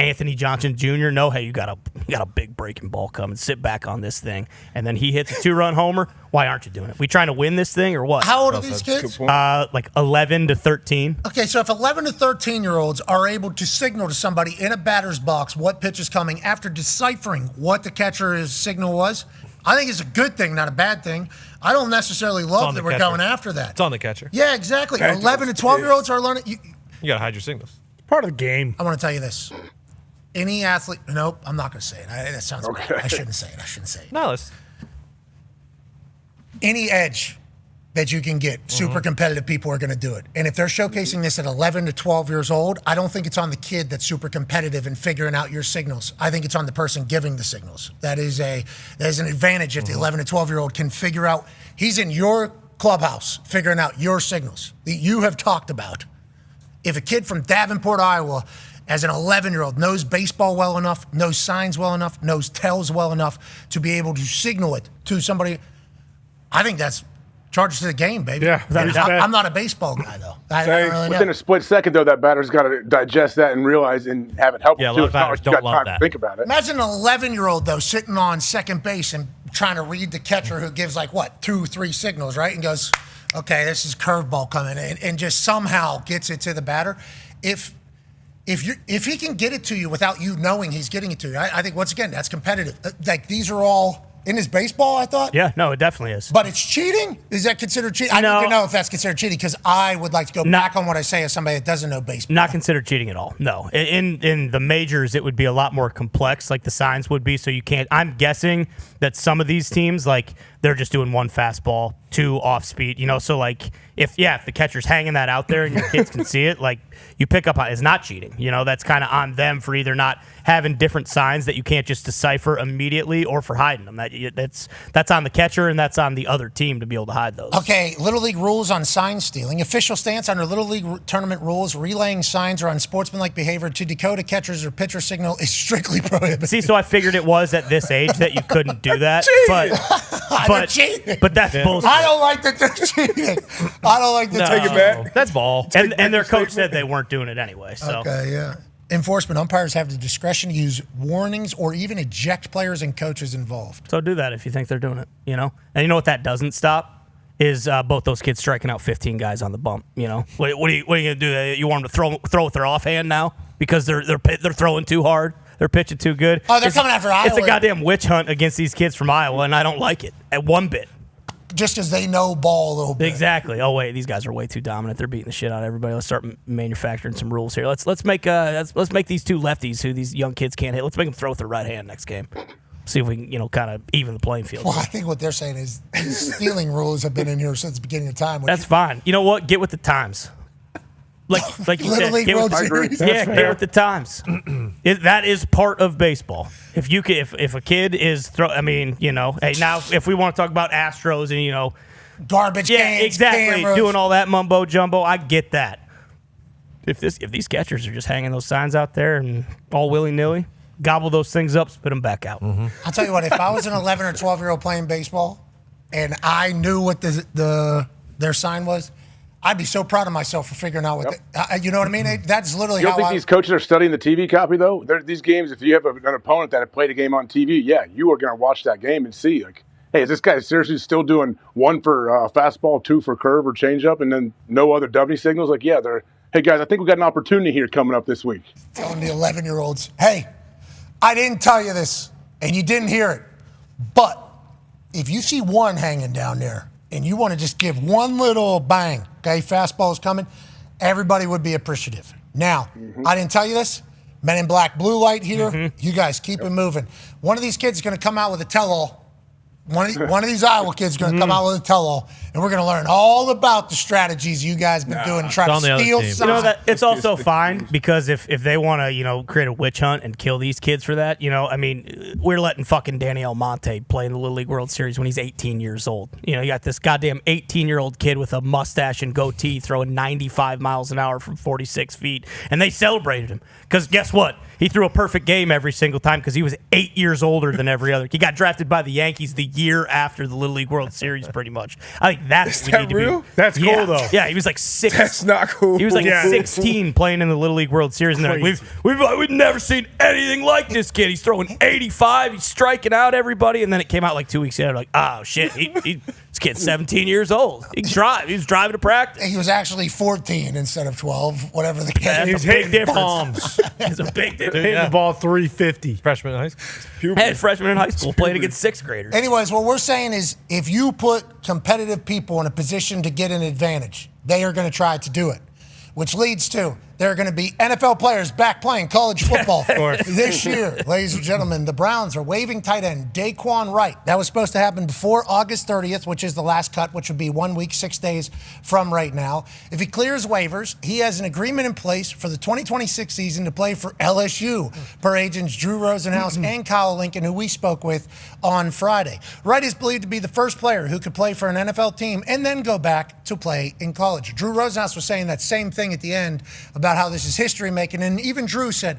Anthony Johnson Jr. know, hey, you got a big breaking ball coming. Sit back on this thing. And then he hits a 2-run homer. Why aren't you doing it? We trying to win this thing or what? How old are these kids? Like 11 to 13. Okay, so if 11 to 13-year-olds are able to signal to somebody in a batter's box what pitch is coming after deciphering what the catcher's signal was, I think it's a good thing, not a bad thing. I don't necessarily love that we're going after that. It's on the catcher. Yeah, exactly. 11 to 12-year-olds are learning. You got to hide your signals. Part of the game. I want to tell you this. Any athlete, nope, I'm not going to say it. That sounds bad. I shouldn't say it. No, let's. Any edge that you can get, super competitive people are going to do it. And if they're showcasing this at 11 to 12 years old, I don't think it's on the kid that's super competitive and figuring out your signals. I think it's on the person giving the signals. That is an advantage if the 11 to 12-year-old can figure out. He's in your clubhouse figuring out your signals that you have talked about. If a kid from Davenport, Iowa, as an 11-year-old, knows baseball well enough, knows signs well enough, knows tells well enough to be able to signal it to somebody, I think that's charges to the game, baby. Yeah, I'm not a baseball guy, though. I don't really know. Within a split second, though, that batter's got to digest that and realize and have it help. Yeah, a too. lot of It's not batters like you got don't love time that. to think about it. Imagine an 11-year-old, though, sitting on second base and trying to read the catcher who gives, 2-3 signals, right? And goes, okay, this is curveball coming in, and just somehow gets it to the batter. If he can get it to you without you knowing he's getting it to you, I think, once again, that's competitive. These are all in his baseball, I thought. Yeah, no, it definitely is. But it's cheating? Is that considered cheating? I need to know if that's considered cheating because I would like to go back on what I say as somebody that doesn't know baseball. Not considered cheating at all. No. In the majors, it would be a lot more complex, like the signs would be. So you can't. I'm guessing that some of these teams, like, they're just doing 1 fastball, 2 off speed. So like if the catcher's hanging that out there and your kids can see it, like you pick up on it's not cheating. That's kind of on them for either not having different signs that you can't just decipher immediately or for hiding them. That's on the catcher and that's on the other team to be able to hide those. Okay, Little League rules on sign stealing. Official stance under Little League tournament rules, relaying signs or unsportsmanlike behavior to decode a catcher's or pitcher signal is strictly prohibited. See, so I figured it was at this age that you couldn't do that. But that's bullshit. I don't like that they're cheating. I don't like that. Take it back. That's ball. And their coach said they weren't doing it anyway. So. Okay, yeah. Enforcement umpires have the discretion to use warnings or even eject players and coaches involved. So do that if you think they're doing it, And you know what that doesn't stop is both those kids striking out 15 guys on the bump. What are you going to do? You want them to throw with their offhand now because they're throwing too hard. They're pitching too good. Oh, they're coming after Iowa. It's a goddamn witch hunt against these kids from Iowa, and I don't like it at one bit. Just because they know ball a little bit. Exactly. Oh wait, these guys are way too dominant. They're beating the shit out of everybody. Let's start manufacturing some rules here. Let's make these two lefties who these young kids can't hit. Let's make them throw with their right hand next game. See if we can kind of even the playing field. Well, I think what they're saying is these stealing rules have been in here since the beginning of time. That's fine. You know what? Get with the times. Like you said, get with the times. That is part of baseball. If a kid is hey, now if we want to talk about Astros and garbage cans, exactly, cameras. doing all that mumbo jumbo, I get that. If these catchers are just hanging those signs out there and all willy nilly, gobble those things up, spit them back out. Mm-hmm. I'll tell you what, if I was an 11 or 12-year-old playing baseball and I knew what their sign was, I'd be so proud of myself for figuring out what you know what I mean? That's literally You don't think these coaches are studying the TV copy, though? These games, if you have an opponent that had played a game on TV, you are going to watch that game and see, like, hey, is this guy seriously still doing 1 for fastball, 2 for curve or changeup, and then no other dummy signals? Like, hey, guys, I think we got an opportunity here coming up this week. Telling the 11-year-olds, hey, I didn't tell you this, and you didn't hear it, but if you see one hanging down there, and you want to just give one little bang, okay, fastball's coming, everybody would be appreciative. Now, I didn't tell you this. Men in Black blue light here. You guys keep it moving. One of these kids is going to come out with a tell-all. One of these Iowa kids is going to come out with a tell-all, and we're going to learn all about the strategies you guys been doing to try to steal signs. It's also fine because if they want to, create a witch hunt and kill these kids for that, we're letting fucking Danny Almonte play in the Little League World Series when he's 18 years old. You got this goddamn 18-year-old kid with a mustache and goatee throwing 95 miles an hour from 46 feet, and they celebrated him because guess what? He threw a perfect game every single time because he was 8 years older than every other. He got drafted by the Yankees the year after the Little League World Series, pretty much. I think that's what we need to be. That's cool, though. Yeah, he was like 6. That's not cool. He was like 16 playing in the Little League World Series, and they're like, we've never seen anything like this kid. He's throwing 85. He's striking out everybody, and then it came out like 2 weeks later, like, oh shit, this kid's 17 years old. He can drive. He was driving to practice. He was actually 14 instead of 12, whatever the case. He was hitting difference. It's a big difference. Hitting the ball 350. Freshman in high school. Hey, freshman in high school playing against 6th graders. Anyways, what we're saying is if you put competitive people in a position to get an advantage, they are going to try to do it, which leads to there are going to be NFL players back playing college football this year. Ladies and gentlemen, the Browns are waiving tight end Daquan Wright. That was supposed to happen before August 30th, which is the last cut, which would be 1 week, 6 days from right now. If he clears waivers, he has an agreement in place for the 2026 season to play for LSU, per agents Drew Rosenhaus and Kyle Lincoln, who we spoke with on Friday. Wright is believed to be the first player who could play for an NFL team and then go back to play in college. Drew Rosenhaus was saying that same thing at the end about how this is history making, and even Drew said,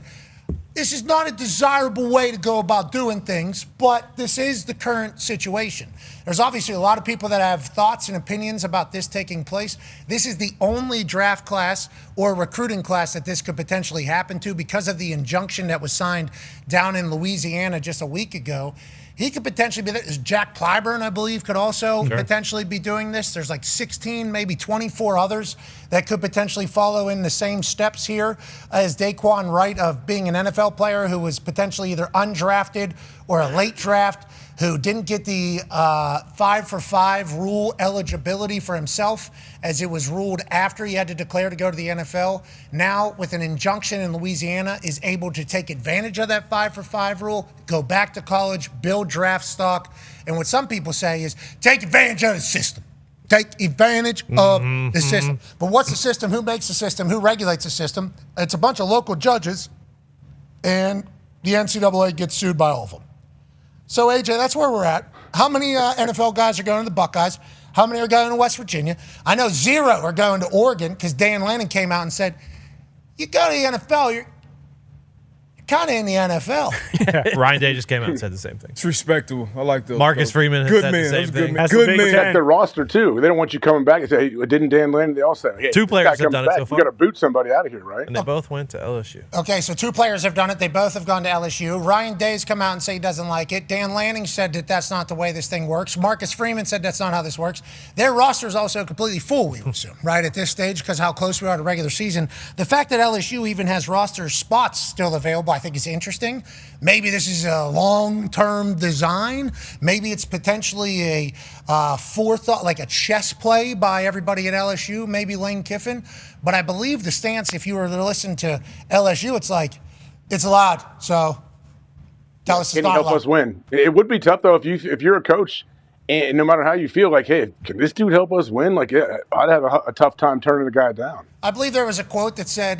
this is not a desirable way to go about doing things, but this is the current situation. There's obviously a lot of people that have thoughts and opinions about this taking place. This is the only draft class or recruiting class that this could potentially happen to because of the injunction that was signed down in Louisiana just a week ago. He could potentially be there. Jack Clyburn, I believe, could also potentially be doing this. There's like 16, maybe 24 others that could potentially follow in the same steps here as Daquan Wright of being an NFL player who was potentially either undrafted or a late draft, who didn't get the 5-for-5 rule eligibility for himself, as it was ruled after he had to declare to go to the NFL. Now, with an injunction in Louisiana, is able to take advantage of that 5-for-5 rule, go back to college, build draft stock, and what some people say is take advantage of the system. Take advantage of the system. But what's the system? Who makes the system? Who regulates the system? It's a bunch of local judges, and the NCAA gets sued by all of them. So, AJ, that's where we're at. How many NFL guys are going to the Buckeyes? How many are going to West Virginia? I know 0 are going to Oregon because Dan Lanning came out and said, you go to the NFL, you're kind of in the NFL. Ryan Day just came out and said the same thing. It's respectable. I like those. Marcus Freeman has good said man. the same thing. Good man. Protect their roster, too. They don't want you coming back and say, hey, didn't Dan Lanning? They all say, hey, 2 players have done it so far. We got to boot somebody out of here, right? And they both went to LSU. Okay, so 2 players have done it. They both have gone to LSU. Ryan Day's come out and say he doesn't like it. Dan Lanning said that that's not the way this thing works. Marcus Freeman said that's not how this works. Their roster is also completely full, we assume, right, at this stage, because how close we are to regular season. The fact that LSU even has roster spots still available, I think, is interesting. Maybe this is a long-term design. Maybe it's potentially a forethought, like a chess play by everybody at LSU, maybe Lane Kiffin. But I believe the stance, if you were to listen to LSU, it's like, it's allowed. So tell us it's not allowed. Can he help us win? It would be tough, though, if you're a coach, and no matter how you feel, like, hey, can this dude help us win? Like, yeah, I'd have a tough time turning the guy down. I believe there was a quote that said,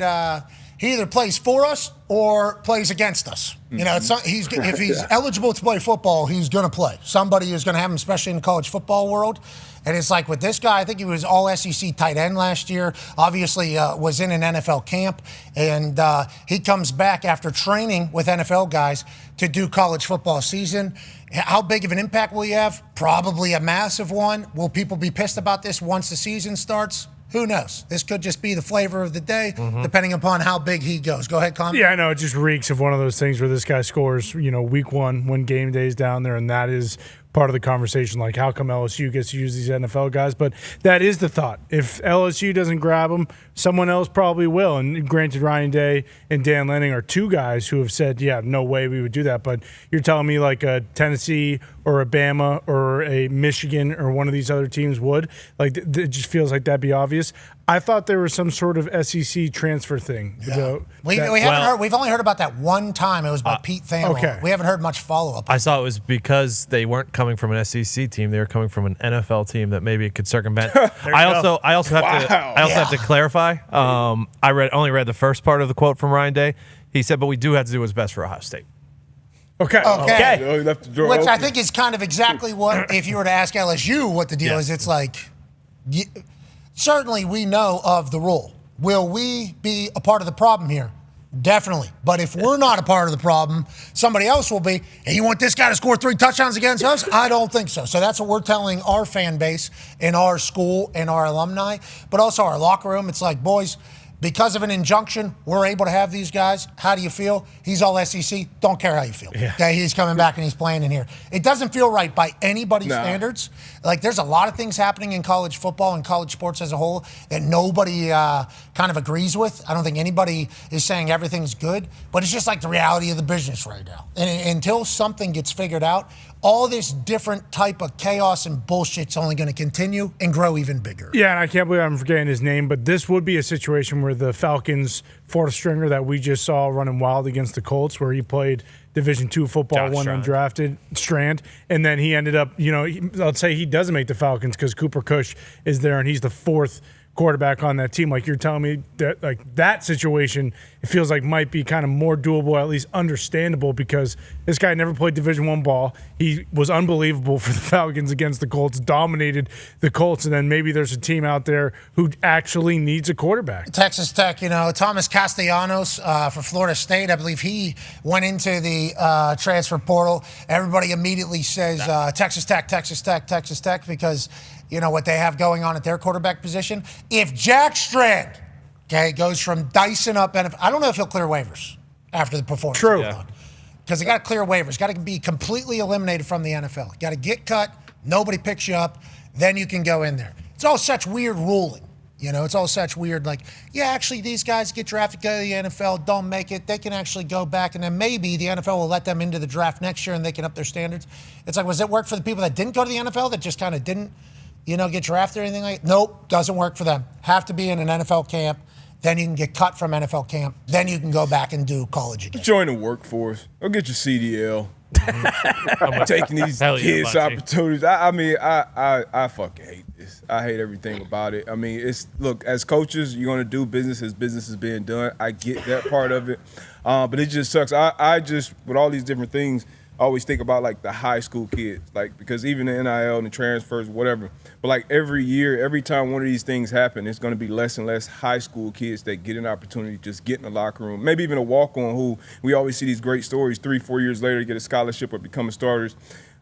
he either plays for us or plays against us. You know, if he's eligible to play football, he's going to play. Somebody is going to have him, especially in the college football world. And it's like with this guy, I think he was all SEC tight end last year, obviously was in an NFL camp. And he comes back after training with NFL guys to do college football season. How big of an impact will he have? Probably a massive one. Will people be pissed about this once the season starts? Who knows? This could just be the flavor of the day, depending upon how big he goes. Go ahead, Con. Yeah, I know. It just reeks of one of those things where this guy scores, week 1 when game day's down there, and that is part of the conversation. Like, how come LSU gets to use these NFL guys? But that is the thought. If LSU doesn't grab them, someone else probably will. And granted, Ryan Day and Dan Lanning are 2 guys who have said, yeah, no way we would do that. But you're telling me like a Tennessee or a Bama or a Michigan or one of these other teams would? Like, it just feels like that'd be obvious. I thought there was some sort of SEC transfer thing. Yeah. We haven't heard. We've only heard about that one time. It was by Pete Thamel. Okay. We haven't heard much follow-up. I saw it was because they weren't coming from an SEC team; they were coming from an NFL team that maybe it could circumvent. I also have to clarify. I only read the first part of the quote from Ryan Day. He said, "But we do have to do what's best for Ohio State." Okay. Which I think is kind of exactly what, if you were to ask LSU what the deal is, it's like. Certainly, we know of the rule. Will we be a part of the problem here? Definitely. But if we're not a part of the problem, somebody else will be. And you want this guy to score 3 touchdowns against us? I don't think so. So that's what we're telling our fan base in our school and our alumni, but also our locker room. It's like, boys, because of an injunction, we're able to have these guys. How do you feel? He's all SEC. Don't care how you feel. Yeah. Okay, he's coming back and he's playing in here. It doesn't feel right by anybody's standards. Like, there's a lot of things happening in college football and college sports as a whole that nobody kind of agrees with. I don't think anybody is saying everything's good, but it's just like the reality of the business right now. And until something gets figured out, all this different type of chaos and bullshit's only going to continue and grow even bigger. Yeah, and I can't believe I'm forgetting his name, but this would be a situation where the Falcons' fourth stringer that we just saw running wild against the Colts, where he played Division II football, one undrafted, Strand, and then he ended up, let's say he doesn't make the Falcons because Cooper Kush is there and he's the 4th quarterback on that team. Like, you're telling me that, like, that situation, it feels like might be kind of more doable, at least understandable, because this guy never played Division I ball. He was unbelievable for the Falcons against the Colts, dominated the Colts, and then maybe there's a team out there who actually needs a quarterback. Texas Tech, Thomas Castellanos for Florida State, I believe he went into the transfer portal. Everybody immediately says Texas Tech, because what they have going on at their quarterback position. If Jack Strand, goes from Dyson up, and I don't know if he'll clear waivers after the performance. True. Because they got to clear waivers. Got to be completely eliminated from the NFL. Got to get cut. Nobody picks you up. Then you can go in there. It's all such weird ruling. You know, it's all such weird, like, yeah, actually, these guys get drafted, go to the NFL, don't make it. They can actually go back, and then maybe the NFL will let them into the draft next year and they can up their standards. It's like, was it work for the people that didn't go to the NFL, that just kind of didn't, get drafted or anything like that? Nope, doesn't work for them. Have to be in an NFL camp. Then you can get cut from NFL camp. Then you can go back and do college again. Join the workforce. Go get your CDL. I'm taking these kids' opportunities. I fucking hate this. I hate everything about it. I mean, look, as coaches, you're gonna do business as business is being done. I get that part of it, but it just sucks. I just, with all these different things, I always think about like the high school kids, like, because even the NIL and the transfers, whatever. But like every year, every time one of these things happen, it's going to be less and less high school kids that get an opportunity to just get in the locker room. Maybe even a walk-on who we always see these great stories 3-4 years later get a scholarship or become starters.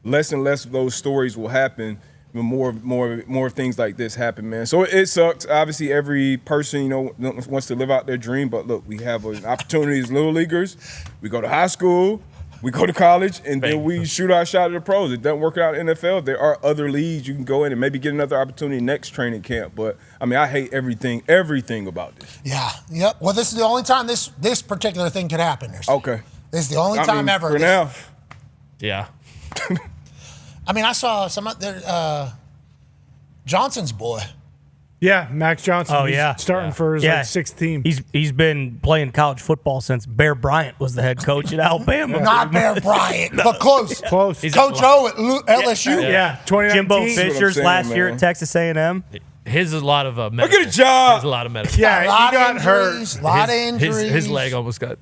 Less and less of those stories will happen. More things like this happen, man. So it sucks. Obviously, every person, wants to live out their dream. But look, we have an opportunity as little leaguers. We go to high school. We go to college, and then we shoot our shot at the pros. It doesn't work out in the NFL. There are other leagues you can go in and maybe get another opportunity next training camp. But, I mean, I hate everything about this. Yeah, yep. Well, this is the only time this particular thing could happen. Okay. This is the only time ever. For now. Yeah. I mean, I saw some Johnson's boy. Yeah, Max Johnson. Oh, yeah. Starting for his sixth team. He's been playing college football since Bear Bryant was the head coach at Alabama. Not Bear Bryant, but close. Close. Coach O at LSU. Yeah, 2019. Jimbo Fisher's last year at Texas A&M. His is a lot of medical. Look at a job. His a lot of medical. Yeah, he got hurt. A lot of injuries. His leg almost got.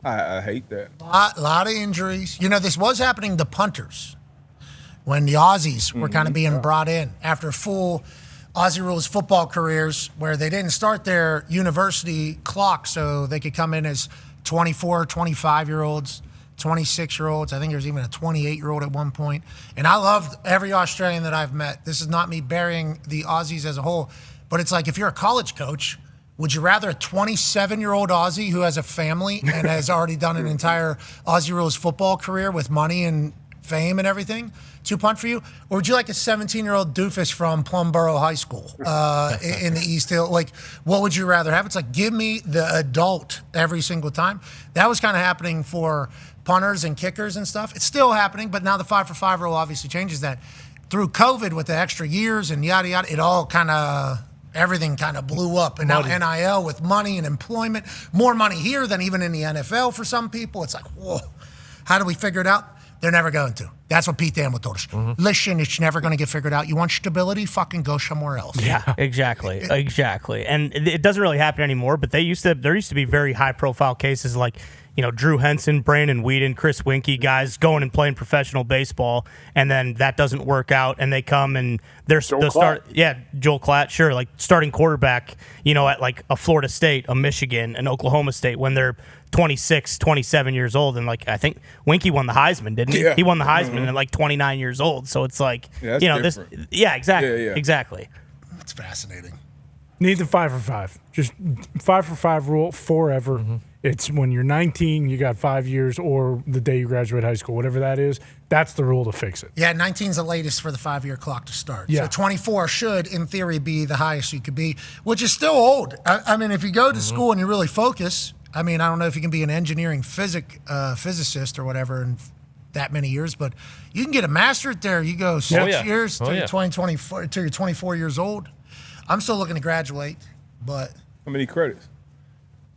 I hate that. A lot of injuries. This was happening to punters when the Aussies were kind of being brought in after full Aussie rules football careers where they didn't start their university clock so they could come in as 24, 25-year-olds, 26-year-olds. I think there was even a 28-year-old at one point. And I loved every Australian that I've met. This is not me burying the Aussies as a whole, but it's like if you're a college coach, would you rather a 27-year-old Aussie who has a family and has already done an entire Aussie rules football career with money and fame and everything to punt for you? Or would you like a 17-year-old doofus from Plumboro High School in the East Hill? Like, what would you rather have? It's like, give me the adult every single time. That was kind of happening for punters and kickers and stuff. It's still happening, but now the 5-for-5 rule obviously changes that. Through COVID with the extra years and yada, yada, it all everything kind of blew up. And now NIL with money and employment, more money here than even in the NFL for some people. It's like, whoa, how do we figure it out? They're never going to. That's what Pete Thamel told us. Mm-hmm. Listen, it's never going to get figured out. You want stability? Fucking go somewhere else. Yeah, exactly. And it doesn't really happen anymore, but there used to be very high-profile cases like, Drew Henson, Brandon Whedon, Chris Winkie, guys going and playing professional baseball, and then that doesn't work out, and they come and they'll start. Yeah, Joel Klatt, sure, like starting quarterback, at like a Florida State, a Michigan, an Oklahoma State when they're 26, 27 years old, and like I think Winkie won the Heisman, didn't he? Yeah. He won the Heisman at like 29 years old. So it's like, different. Exactly, exactly. It's fascinating. Need the 5-for-5. Just 5-for-5 rule forever. Mm-hmm. It's when you're 19, you got 5 years, or the day you graduate high school, whatever that is. That's the rule to fix it. Yeah, 19 is the latest for the 5-year clock to start. Yeah. So 24 should, in theory, be the highest you could be, which is still old. I mean, if you go to school and you really focus, I mean, I don't know if you can be an engineering physicist or whatever in that many years, but you can get a masterate there. You go 6 years to 2024 till you're 24 years old. I'm still looking to graduate, but how many credits?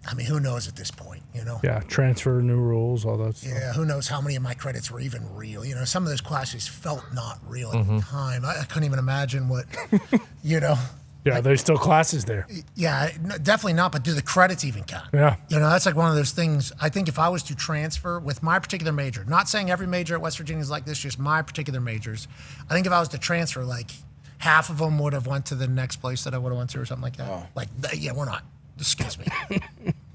I mean, who knows at this point, Yeah, transfer, new rules, all that stuff. Yeah, who knows how many of my credits were even real. Some of those classes felt not real at the time. I couldn't even imagine what, Yeah, there's still classes there. Yeah, definitely not, but do the credits even count? Yeah. That's like one of those things. I think if I was to transfer with my particular major, not saying every major at West Virginia is like this, just my particular majors, I think if I was to transfer, like half of them would have went to the next place that I would have went to or something like that. Oh. Like, yeah, we're not. Excuse me.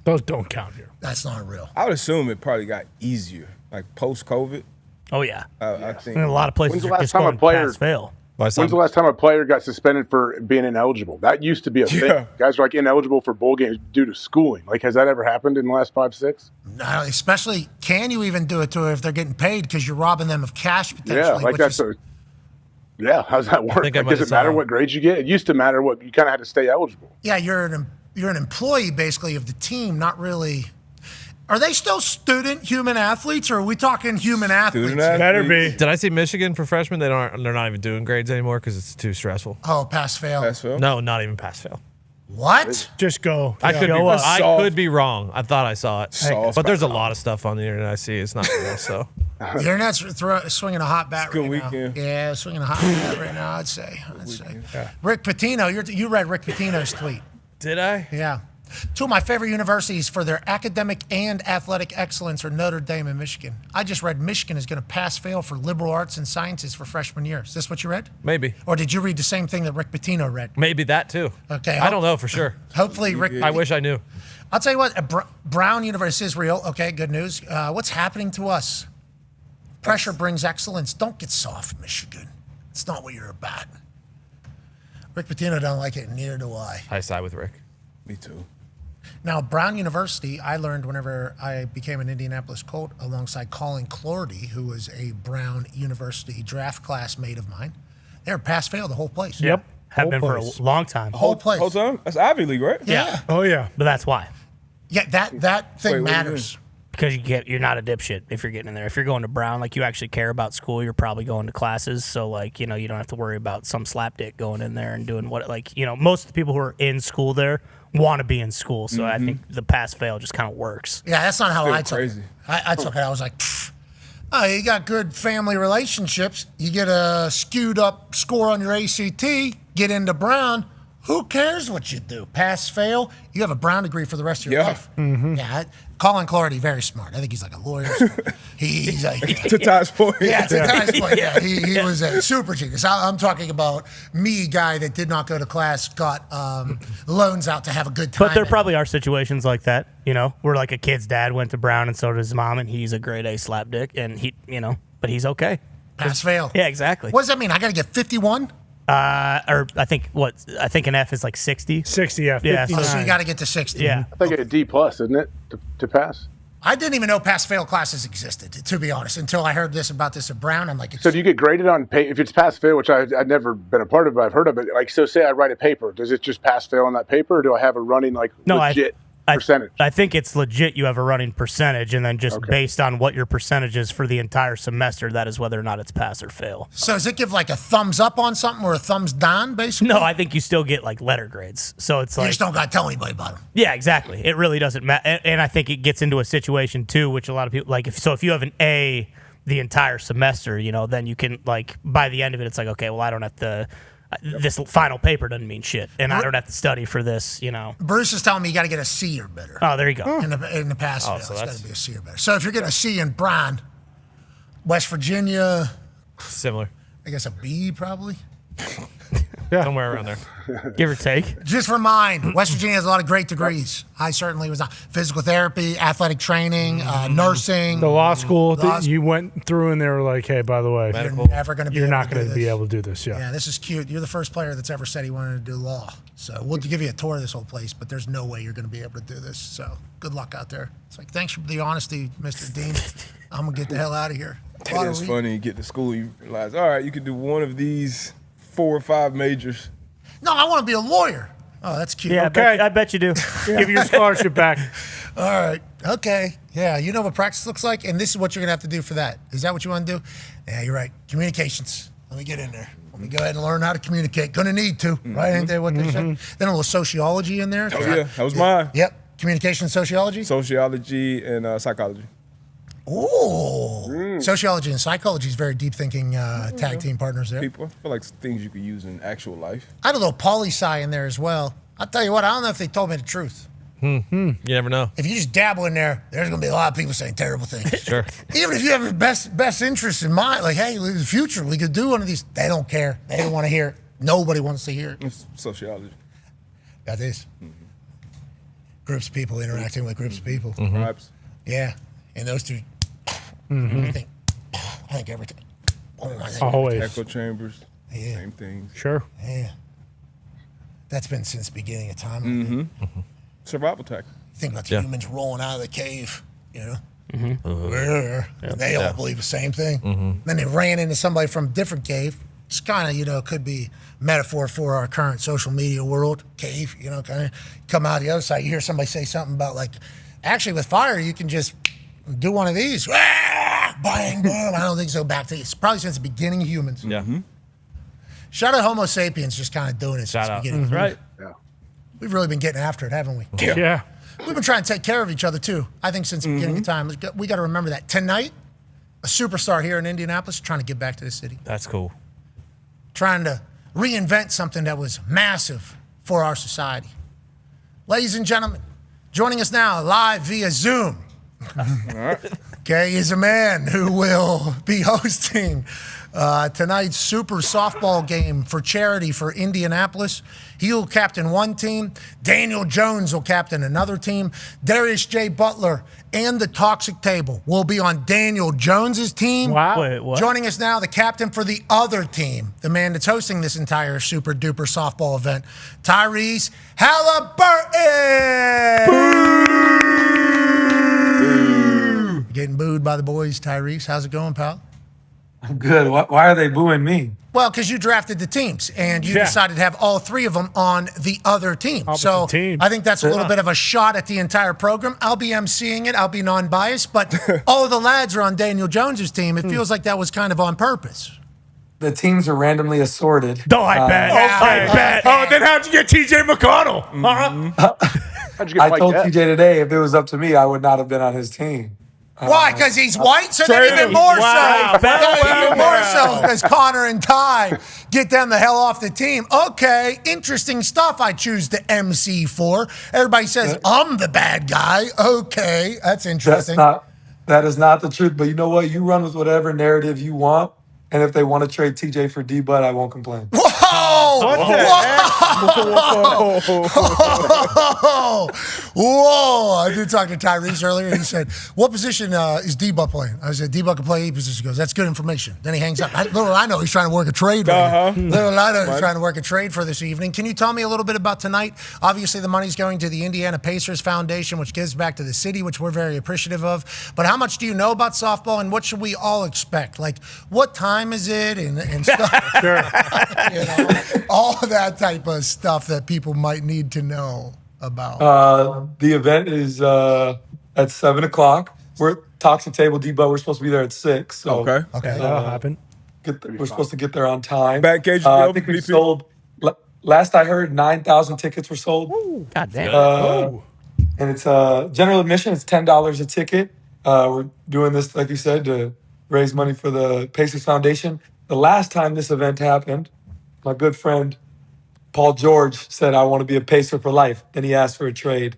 Those don't count here. That's not real. I would assume it probably got easier, like post-COVID. Oh, yeah. I think. And a lot of places are just going pass-fail. When's the last time a player got suspended for being ineligible? That used to be a thing. Guys were like ineligible for bowl games due to schooling. Like, has that ever happened in the last 5, 6? No, especially, can you even do it to if they're getting paid because you're robbing them of cash potentially? Yeah, like that's Yeah, how does that work? think I Like, might does have it matter saw- what grades you get? It used to matter what you kind of had to stay eligible. Yeah, you're an employee basically of the team, not really. Are they still student human athletes, or are we talking human athletes? Better be. Did I see Michigan for freshmen? They're not even doing grades anymore because it's too stressful. Oh, pass fail. Pass fail. No, not even pass fail. What? Just go. I could be Go wrong. up. I could be wrong. I thought I saw it, Soft. but there's a lot of stuff on the internet I see. It's not real. So The internet's swinging a hot bat Good right weekend. now. Yeah, swinging a hot bat right now, I'd say. Rick Pitino, you read Rick Pitino's tweet. did I? Yeah. Two of my favorite universities for their academic and athletic excellence are Notre Dame and Michigan. I just read Michigan is going to pass-fail for liberal arts and sciences for freshman year. Is this what you read? Maybe. Or did you read the same thing that Rick Pitino read? Maybe that too. Okay. I don't know for sure. Hopefully, Rick. I wish I knew. I'll tell you what. Brown University is real. Okay, good news. What's happening to us? Pressure brings excellence. Don't get soft, Michigan. It's not what you're about. Rick Pitino don't like it, and neither do I. I side with Rick. Me too. Now, Brown University, I learned whenever I became an Indianapolis Colt alongside Colin Clordy, who was a Brown University draft classmate of mine. They were pass-fail the whole place. Yep. Have been for a long time. Whole place. Whole time? That's Ivy League, right? Yeah. Oh yeah. But that's why. Yeah, that thing Wait, what do you matters. Because you're not a dipshit if you're getting in there. If you're going to Brown, like you actually care about school, you're probably going to classes. So like, you don't have to worry about some slapdick going in there and doing what most of the people who are in school there want to be in school. So I think the pass fail just kind of works. Yeah, that's not how Still I took crazy. it. I took it. I was like, oh, you got good family relationships. You get a skewed up score on your ACT, get into Brown. Who cares what you do? Pass, fail. You have a Brown degree for the rest of your life. Mm-hmm. Yeah. Colin Clordy, very smart. I think he's like a lawyer. He's like, To Ty's point. yeah, to Ty's point. Yeah, he was a super genius. I'm talking about me, guy that did not go to class, got loans out to have a good time. But there probably are situations like that, where like a kid's dad went to Brown and so did his mom, and he's a grade A slapdick, and but he's okay. Pass, fail. Yeah, exactly. What does that mean? I got to get 51? Or I think an F is like 60. 60, yeah. Yeah, 59. So you got to get to 60. Yeah. I think a D plus, isn't it, to pass? I didn't even know pass-fail classes existed, to be honest, until I heard about this at Brown. I'm like, So do you get graded on if it's pass fail, which I've never been a part of, but I've heard of it. Like, so say I write a paper, does it just pass fail on that paper, or do I have a running legit percentage? I think it's legit. You have a running percentage, and then just based on what your percentage is for the entire semester, that is whether or not it's pass or fail. So does it give like a thumbs up on something or a thumbs down, basically? No, I think you still get like letter grades. So it's You like just don't got to tell anybody about them. yeah, exactly. It really doesn't matter, and I think it gets into a situation too, which a lot of people like. If you have an A the entire semester, then you can like by the end of it, it's like okay, well I don't have to. This final paper doesn't mean shit, and I don't have to study for this, Bruce is telling me you got to get a C or better. Oh, there you go. In the pass fail, so it's got that's- to be a C or better. So if you're getting a C in Brown, West Virginia, Similar. I guess a B probably. Somewhere around there. Give or take. Just for mine, West Virginia has a lot of great degrees. I certainly was on physical therapy, athletic training, nursing. The law school Law you went through, and they were like, "Hey, by the way, You're never going to be you're able not to going do to be this. able to do this." Yeah. Yeah, this is cute. You're the first player that's ever said he wanted to do law. So we'll give you a tour of this whole place, but there's no way you're going to be able to do this. So good luck out there. It's like, thanks for the honesty, Mr. Dean. I'm going to get the hell out of here. That is funny. You get to school, you realize, all right, you can do one of these 4 or 5 majors. No, I want to be a lawyer. Oh, that's cute. Yeah, Okay. I bet you do. Give your scholarship back. All right. Okay. Yeah, you know what practice looks like, and this is what you're going to have to do for that. Is that what you want to do? Yeah, you're right. Communications. Let me get in there. Let me go ahead and learn how to communicate. Going to need to, right? Ain't that what they said? Then a little sociology in there. Oh, yeah. That was mine. Yep. Communication sociology? Sociology and psychology. Ooh. Sociology and psychology is very deep thinking tag team partners there. People, I feel like things you could use in actual life. I had a little poli-sci in there as well. I'll tell you what, I don't know if they told me the truth. You never know. If you just dabble in there, there's going to be a lot of people saying terrible things. Sure. Even if you have your best interests in mind, like, hey, in the future, we could do one of these. They don't care. They don't want to hear it. Nobody wants to hear it. It's sociology. That is. Groups of people interacting with groups of people. Vibes. Yeah. And those two, I think everything. Always. Echo chambers. Yeah. Same things. Sure. Yeah. That's been since the beginning of time. Survival tactic. Think about the humans rolling out of the cave, And they all believe the same thing. Then they ran into somebody from a different cave, It's kind of, could be metaphor for our current social media world. Cave, kind of come out the other side. You hear somebody say something about actually with fire, you can just do one of these. Bang, boom. I don't think so. Back to it's probably since the beginning of humans. Yeah. Mm-hmm. Shout out Homo sapiens, just kind of doing it since the beginning. Mm-hmm. Right. Yeah. We've really been getting after it, haven't we? Yeah. We've been trying to take care of each other too. I think since the beginning of time, we got to remember that tonight, a superstar here in Indianapolis trying to get back to the city. That's cool. Trying to reinvent something that was massive for our society. Ladies and gentlemen, joining us now live via Zoom. Okay, is a man who will be hosting tonight's super softball game for charity for Indianapolis. He will captain one team. Daniel Jones will captain another team. Darius J. Butler and the Toxic Table will be on Daniel Jones's team. Wow. Wait, what? Joining us now, the captain for the other team, the man that's hosting this entire super duper softball event, Tyrese Halliburton. Getting booed by the boys, Tyrese. How's it going, pal? I'm good. Why are they booing me? Well, because you drafted the teams and you decided to have all three of them on the other team. So I think that's a little bit of a shot at the entire program. I'll be emceeing it. I'll be non-biased. But all of the lads are on Daniel Jones's team. It feels like that was kind of on purpose. The teams are randomly assorted. I bet. I bet. Oh, then how'd you get TJ McConnell? How'd you get I Mike told Epps? TJ today if it was up to me, I would not have been on his team. Why? Because he's white? So then even more so. Even more so because Connor and Ty get them the hell off the team. Okay, interesting stuff I choose to MC for. Everybody says I'm the bad guy. Okay, that's interesting. That is not the truth. But you know what? You run with whatever narrative you want. And if they want to trade TJ for D-Bud, I won't complain. Whoa! What the Whoa! I did talk to Tyrese earlier. He said, what position is D-Bud playing? I said, D-Bud can play any position. He goes, that's good information. Then he hangs up. Little I know he's trying to work a trade right now. Little I know he's trying to work a trade for this evening. Can you tell me a little bit about tonight? Obviously, the money's going to the Indiana Pacers Foundation, which gives back to the city, which we're very appreciative of. But how much do you know about softball, and what should we all expect? Like, what time is it and stuff? Sure. All of that type of stuff that people might need to know about. The event is at 7 o'clock. We're at Toxic Table D-Bud. We're supposed to be there at 6. So, Okay, that'll happen. We're supposed to get there on time. Back cage. I think we sold. Last I heard, 9,000 tickets were sold. Ooh, God damn. And it's general admission. It's $10 a ticket. We're doing this, like you said, to raise money for the Pacers Foundation. The last time this event happened, my good friend Paul George said, I want to be a Pacer for life. Then he asked for a trade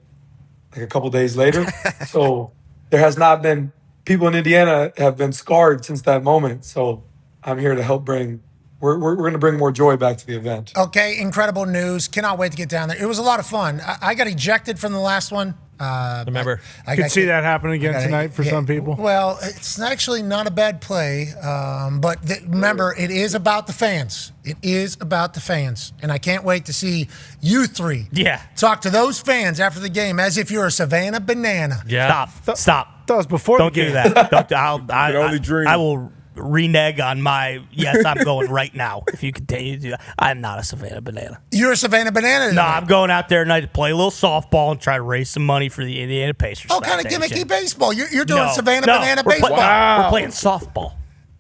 like a couple days later. So there has not been, people in Indiana have been scarred since that moment. So I'm here to help bring, we're going to bring more joy back to the event. Okay, incredible news. Cannot wait to get down there. It was a lot of fun. I got ejected from the last one. Remember, I could see that happen again tonight for some people. Well, it's actually not a bad play, but remember, it is about the fans. It is about the fans, and I can't wait to see you three talk to those fans after the game as if you're a Savannah Banana. Yeah. Stop. That was before. Don't do that. I only dream. I will renege on my yes. I'm going right now. If you continue to do that, I'm not a Savannah Banana. You're a Savannah Banana. No, I'm going out there tonight to play a little softball and try to raise some money for the Indiana Pacers. Oh, kind of Foundation. gimmicky baseball. You're doing Savannah Banana we're baseball. We're playing softball.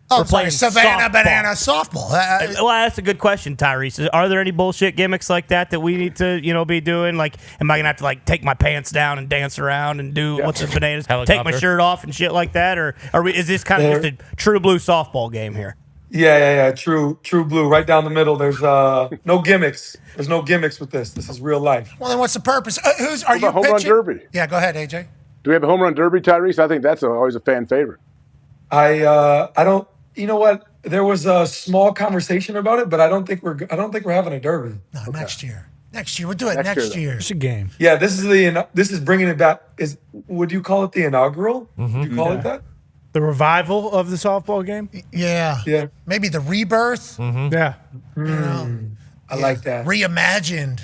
Oh, We're playing Savannah softball. Banana softball. Well, that's a good question, Tyrese. Are there any bullshit gimmicks like that we need to, be doing? Like, am I gonna have to take my pants down and dance around and do what's the bananas? Take my shirt off and shit like that, or is this kind of just a true blue softball game here? Yeah. True blue. Right down the middle. There's no gimmicks. There's no gimmicks with this. This is real life. Well, then what's the purpose? Are you home run pitching? derby? Yeah, go ahead, AJ. Do we have a home run derby, Tyrese? I think that's always a fan favorite. I don't. You know what? There was a small conversation about it, but I don't think we're having a derby. No, next year. Next year. We'll do it next year. It's a game. Yeah, this is bringing it back. Would you call it the inaugural? Would you call it that? The revival of the softball game? Yeah. Maybe the rebirth. Yeah. I like that. Reimagined,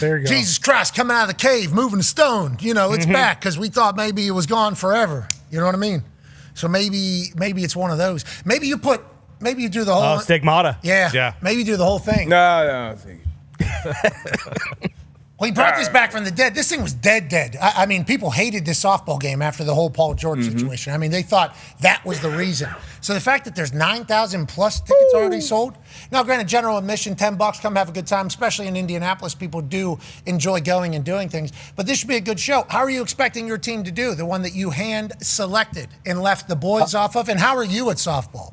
There you go. Jesus Christ, coming out of the cave, moving a stone. It's back because we thought maybe it was gone forever. You know what I mean? So maybe it's one of those. Maybe you put maybe you do the whole Stigmata. Yeah. Maybe you do the whole thing. No, I think. Well, he brought this back from the dead. This thing was dead. I mean, people hated this softball game after the whole Paul George situation. I mean, they thought that was the reason. So the fact that there's 9,000 plus tickets already sold. Now, granted, general admission, $10, come have a good time, especially in Indianapolis. People do enjoy going and doing things. But this should be a good show. How are you expecting your team to do, the one that you hand selected and left the boys off of? And how are you at softball?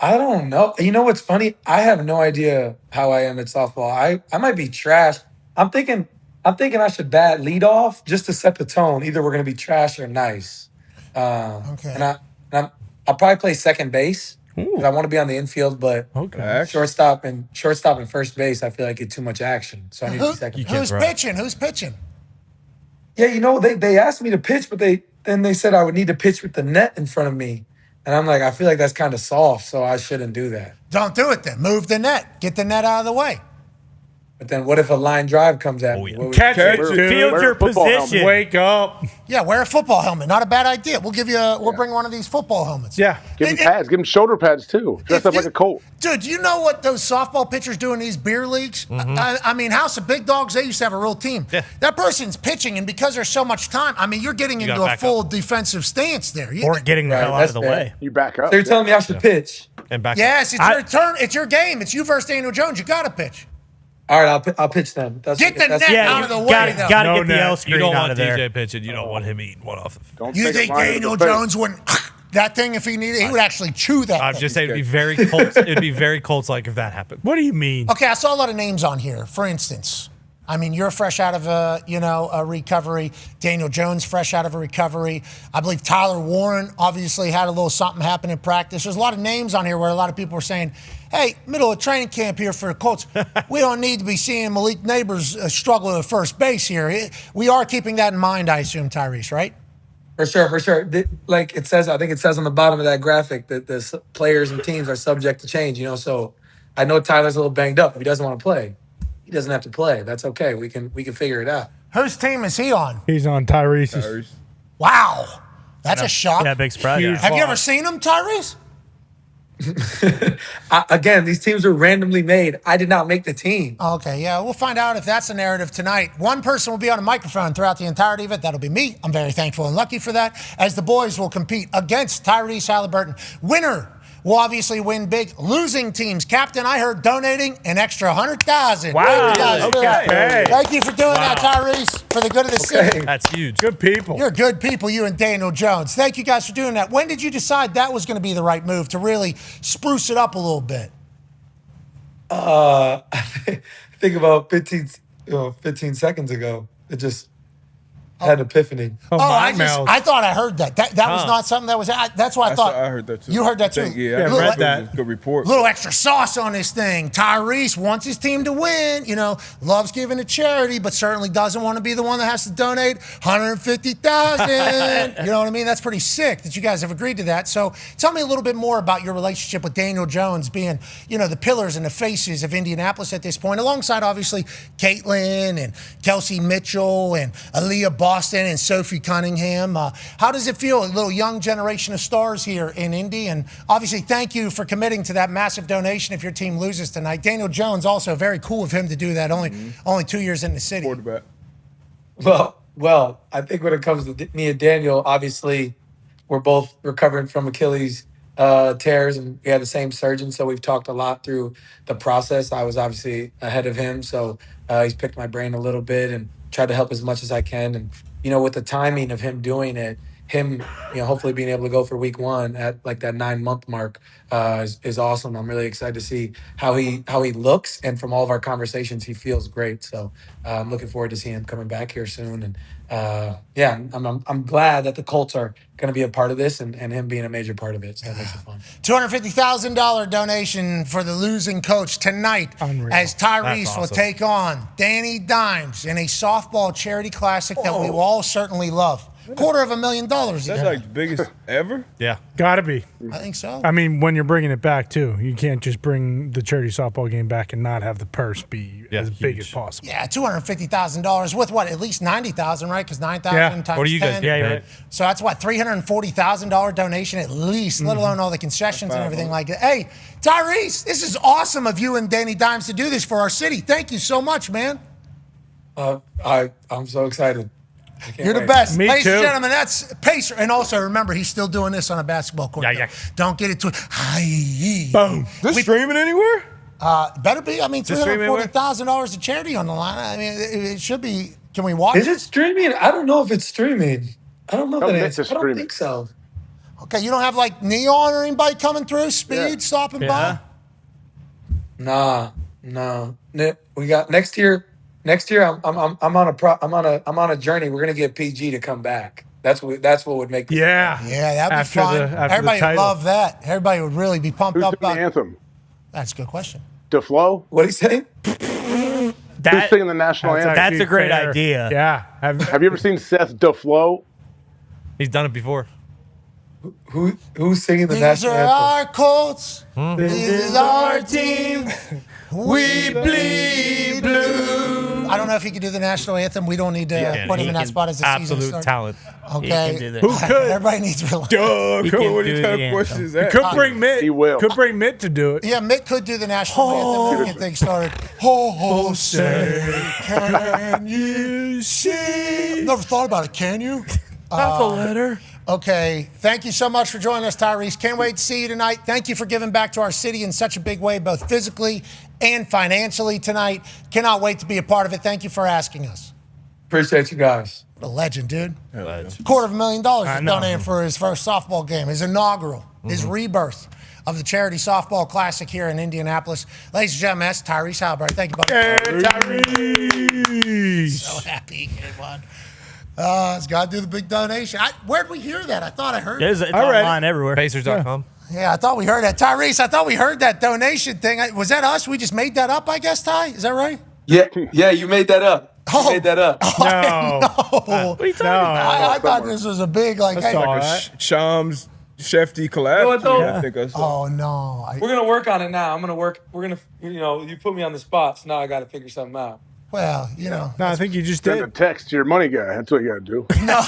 I don't know. You know what's funny? I have no idea how I am at softball. I might be trash. I'm thinking I should bat lead off just to set the tone. Either we're gonna be trash or nice. Okay. And I'll probably play second base because I want to be on the infield, but shortstop and first base, I feel like get too much action. So I need to be second base. Who's pitching? Yeah, you know, they asked me to pitch, but then they said I would need to pitch with the net in front of me. And I'm like, I feel like that's kind of soft, so I shouldn't do that. Don't do it then. Move the net. Get the net out of the way. But then what if a line drive comes at me? Catch it, dude. Field your position. Wake up. Yeah, wear a football helmet. Not a bad idea. We'll bring one of these football helmets. Yeah. Give him pads. Give him shoulder pads, too. Dress up like a Colt. Dude, you know what those softball pitchers do in these beer leagues? I mean, House of Big Dogs, they used to have a real team. Yeah. That person's pitching, and because there's so much time, I mean, you're getting into a full defensive stance there. Or getting the hell out of the way. You back up. So you're telling me I should pitch? And back yes, it's your turn. It's your game. It's you versus Daniel Jones. You got to pitch. All right, I'll pitch then. Get the net out of the way, though. Got to get the L screen You don't out want of there. DJ pitching. You don't want him eating one off. You think Daniel Jones wouldn't that thing if he needed? He would actually chew that. I'm just saying it'd be very Colts. It'd be very Colts-like if that happened. What do you mean? Okay, I saw a lot of names on here. For instance, I mean, you're fresh out of a recovery. Daniel Jones fresh out of a recovery. I believe Tyler Warren obviously had a little something happen in practice. There's a lot of names on here where a lot of people are saying, hey, middle of training camp here for the Colts. We don't need to be seeing Malik Neighbors struggle at first base here. We are keeping that in mind, I assume, Tyrese, right? For sure. Like it says, I think it says on the bottom of that graphic that the players and teams are subject to change, you know. So I know Tyler's a little banged up. If he doesn't want to play, he doesn't have to play. That's okay. We can figure it out. Whose team is he on? He's on Tyrese's. Wow. That's a shock. Yeah, big spread. Have you ever seen him, Tyrese? Again, these teams were randomly made. I did not make the team. Okay, yeah, we'll find out if that's the narrative tonight. One person will be on a microphone throughout the entirety of it. That'll be me. I'm very thankful and lucky for that, as the boys will compete against Tyrese Halliburton. Winner will obviously win big. Losing teams, Captain, I heard donating an extra $100,000. Wow. Okay. Thank you for doing that, Tyrese, for the good of the city. That's huge. Good people. You're good people, you and Daniel Jones. Thank you guys for doing that. When did you decide that was going to be the right move to really spruce it up a little bit? I think about 15 seconds ago. It just had an epiphany. I thought I heard that. That was not something that was. That's why I thought. I heard that too. You heard that too. I read that. Good report. Little extra sauce on this thing. Tyrese wants his team to win. You know, loves giving to charity, but certainly doesn't want to be the one that has to donate $150,000. You know what I mean? That's pretty sick that you guys have agreed to that. So, tell me a little bit more about your relationship with Daniel Jones, being the pillars and the faces of Indianapolis at this point, alongside obviously Caitlin and Kelsey Mitchell and Aaliyah Boston and Sophie Cunningham. How does it feel, a little young generation of stars here in Indy? And obviously, thank you for committing to that massive donation if your team loses tonight. Daniel Jones, also very cool of him to do that, only 2 years in the city. Quarterback. Well, I think when it comes to me and Daniel, obviously, we're both recovering from Achilles tears, and we had the same surgeon, so we've talked a lot through the process. I was obviously ahead of him, so he's picked my brain a little bit and tried to help as much as I can. And, with the timing of him doing it, hopefully being able to go for week 1 at like that 9-month mark is awesome. I'm really excited to see how he looks. And from all of our conversations, he feels great. So I'm looking forward to seeing him coming back here soon. And I'm glad that the Colts are going to be a part of this and him being a major part of it. So that makes it fun. $250,000 donation for the losing coach tonight. Unreal. As Tyrese That's awesome. will take on Danny Dimes in a softball charity classic that we will all certainly love. $250,000. That's like the biggest ever? Yeah. Gotta be. I think so. I mean, when you're bringing it back, too, you can't just bring the charity softball game back and not have the purse be as big as possible. Yeah, $250,000 with what? At least $90,000, right? Because 9,000 times What do you guys 10. get paid? right. So that's what, $340,000 donation at least, let alone all the concessions and everything like that. Hey, Tyrese, this is awesome of you and Danny Dimes to do this for our city. Thank you so much, man. I'm so excited. I can't You're the wait. best. Me Ladies too. and gentlemen, that's Pacer. And also, remember, he's still doing this on a basketball court. Yeah. Don't get it too high. Boom. This streaming anywhere? Better be. I mean, Just stream anywhere? $340,000 to charity on the line. I mean, it should be. Can we watch Is it streaming? I don't know if it's streaming. I don't know Don't that make it's. this I don't streaming. think so. Okay, you don't have like Neon or anybody coming through, Speed stopping by? Nah, no. We got next year. Next year, I'm on a journey. We're gonna get PG to come back. That's what would make. Yeah. Yeah, that'd be After fun. the Everybody would title. love that. Everybody would really be pumped Who's up singing about the anthem? That's a good question. DeFlo? What do you say? Who's That, singing the national anthem? that's actually a great fair. idea. Yeah. Have you ever seen Seth DeFlo? He's done it before. Who's singing the These national are anthem? our Colts. This is our team. We bleed blue. I don't know if he could do the national anthem. We don't need to put him in that spot as the season Absolute starts. talent. Okay. He can do that. Who could? Everybody needs to relax. Duh, He come can on, what do kind the of question is You that? could bring Mitt. He will. Could bring Mitt to do it. Yeah, Mitt could do the national anthem. Get things started. Ho, say, can you see? Never thought about it, can you? That's a letter. Okay, thank you so much for joining us, Tyrese. Can't wait to see you tonight. Thank you for giving back to our city in such a big way, both physically and financially tonight. Cannot wait to be a part of it. Thank you for asking us. Appreciate you guys. What a legend, dude. Legend. $250,000 is know. donated for his first softball game, his inaugural, his rebirth of the Charity Softball Classic here in Indianapolis. Ladies and gentlemen, that's Tyrese Halliburton. Thank you, buddy. Tyrese. So happy. Good one. It's got to do the big donation. Where'd we hear that? I thought I heard It's it. online everywhere. Pacers.com. Yeah, I thought we heard that. Tyrese, I thought we heard that donation thing. Was that us? We just made that up, I guess, Ty? Is that right? Yeah, you made that up. You made that up. No. What are you talking about? I thought this was a big, like, hey. Like a Shams Shefty collab. I think I saw. Oh, no. We're gonna work on it now. I'm gonna work. We're gonna, you put me on the spot, so now I got to figure something out. Well, you know. No, I think you just Send a did. text to your money guy. That's what you got to do. No,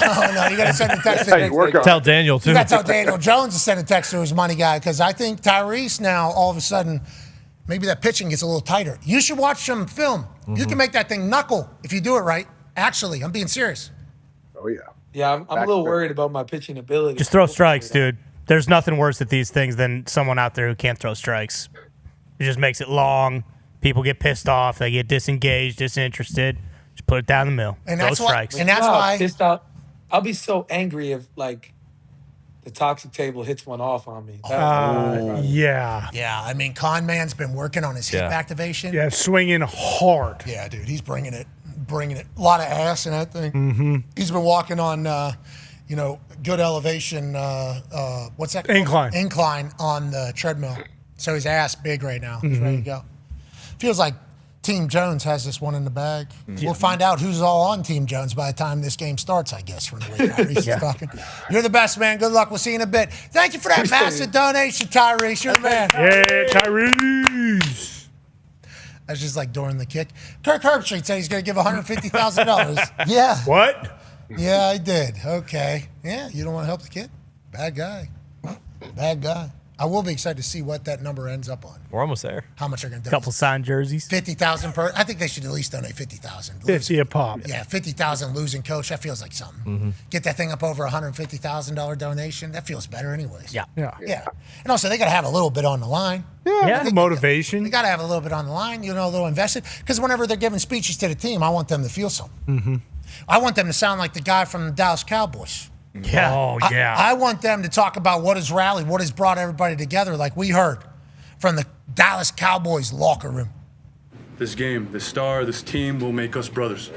you got to send a text. That's how you work on Tell it. Daniel, too. You got to tell Daniel Jones to send a text to his money guy because I think Tyrese now, all of a sudden, maybe that pitching gets a little tighter. You should watch some film. You can make that thing knuckle if you do it right. Actually, I'm being serious. Oh, yeah. Yeah, I'm a little worried about my pitching ability. Just throw strikes, dude. There's nothing worse at these things than someone out there who can't throw strikes. It just makes it long. People get pissed off. They get disengaged, disinterested. Just put it down the middle. And throw that's strikes. And that's why. Pissed off. I'll be so angry if the toxic table hits one off on me. Yeah. Yeah, I mean, Con Man's been working on his hip activation. Yeah, swinging hard. Yeah, dude, he's bringing it. A lot of ass in that thing. Mm-hmm. He's been walking on, good elevation. What's that called? Incline on the treadmill. So his ass big right now. He's ready to go. Feels like Team Jones has this one in the bag. We'll find out who's all on Team Jones by the time this game starts, I guess, from the way Tyrese is talking. You're the best, man. Good luck. We'll see you in a bit. Thank you for that massive donation, Tyrese. You're the man. Yeah, Tyrese. That's just like during the kick. Kirk Herbstreit said he's going to give $150,000. Yeah. What? Yeah, I did. Okay. Yeah, you don't want to help the kid? Bad guy. Bad guy. I will be excited to see what that number ends up on. We're almost there. How much they're going to donate. Couple signed jerseys. 50,000 per. I think they should at least donate 50,000. 50 a pop. Yeah, 50,000 losing coach. That feels like something. Get that thing up over $150,000 donation. That feels better, anyways. Yeah. Yeah. And also, they got to have a little bit on the line. Yeah, motivation. They got to have a little bit on the line. A little invested. Because whenever they're giving speeches to the team, I want them to feel something. Mm-hmm. I want them to sound like the guy from the Dallas Cowboys. Yeah. Oh, yeah. I want them to talk about what has rallied, what has brought everybody together, like we heard from the Dallas Cowboys locker room. This game, this star, this team will make us brothers.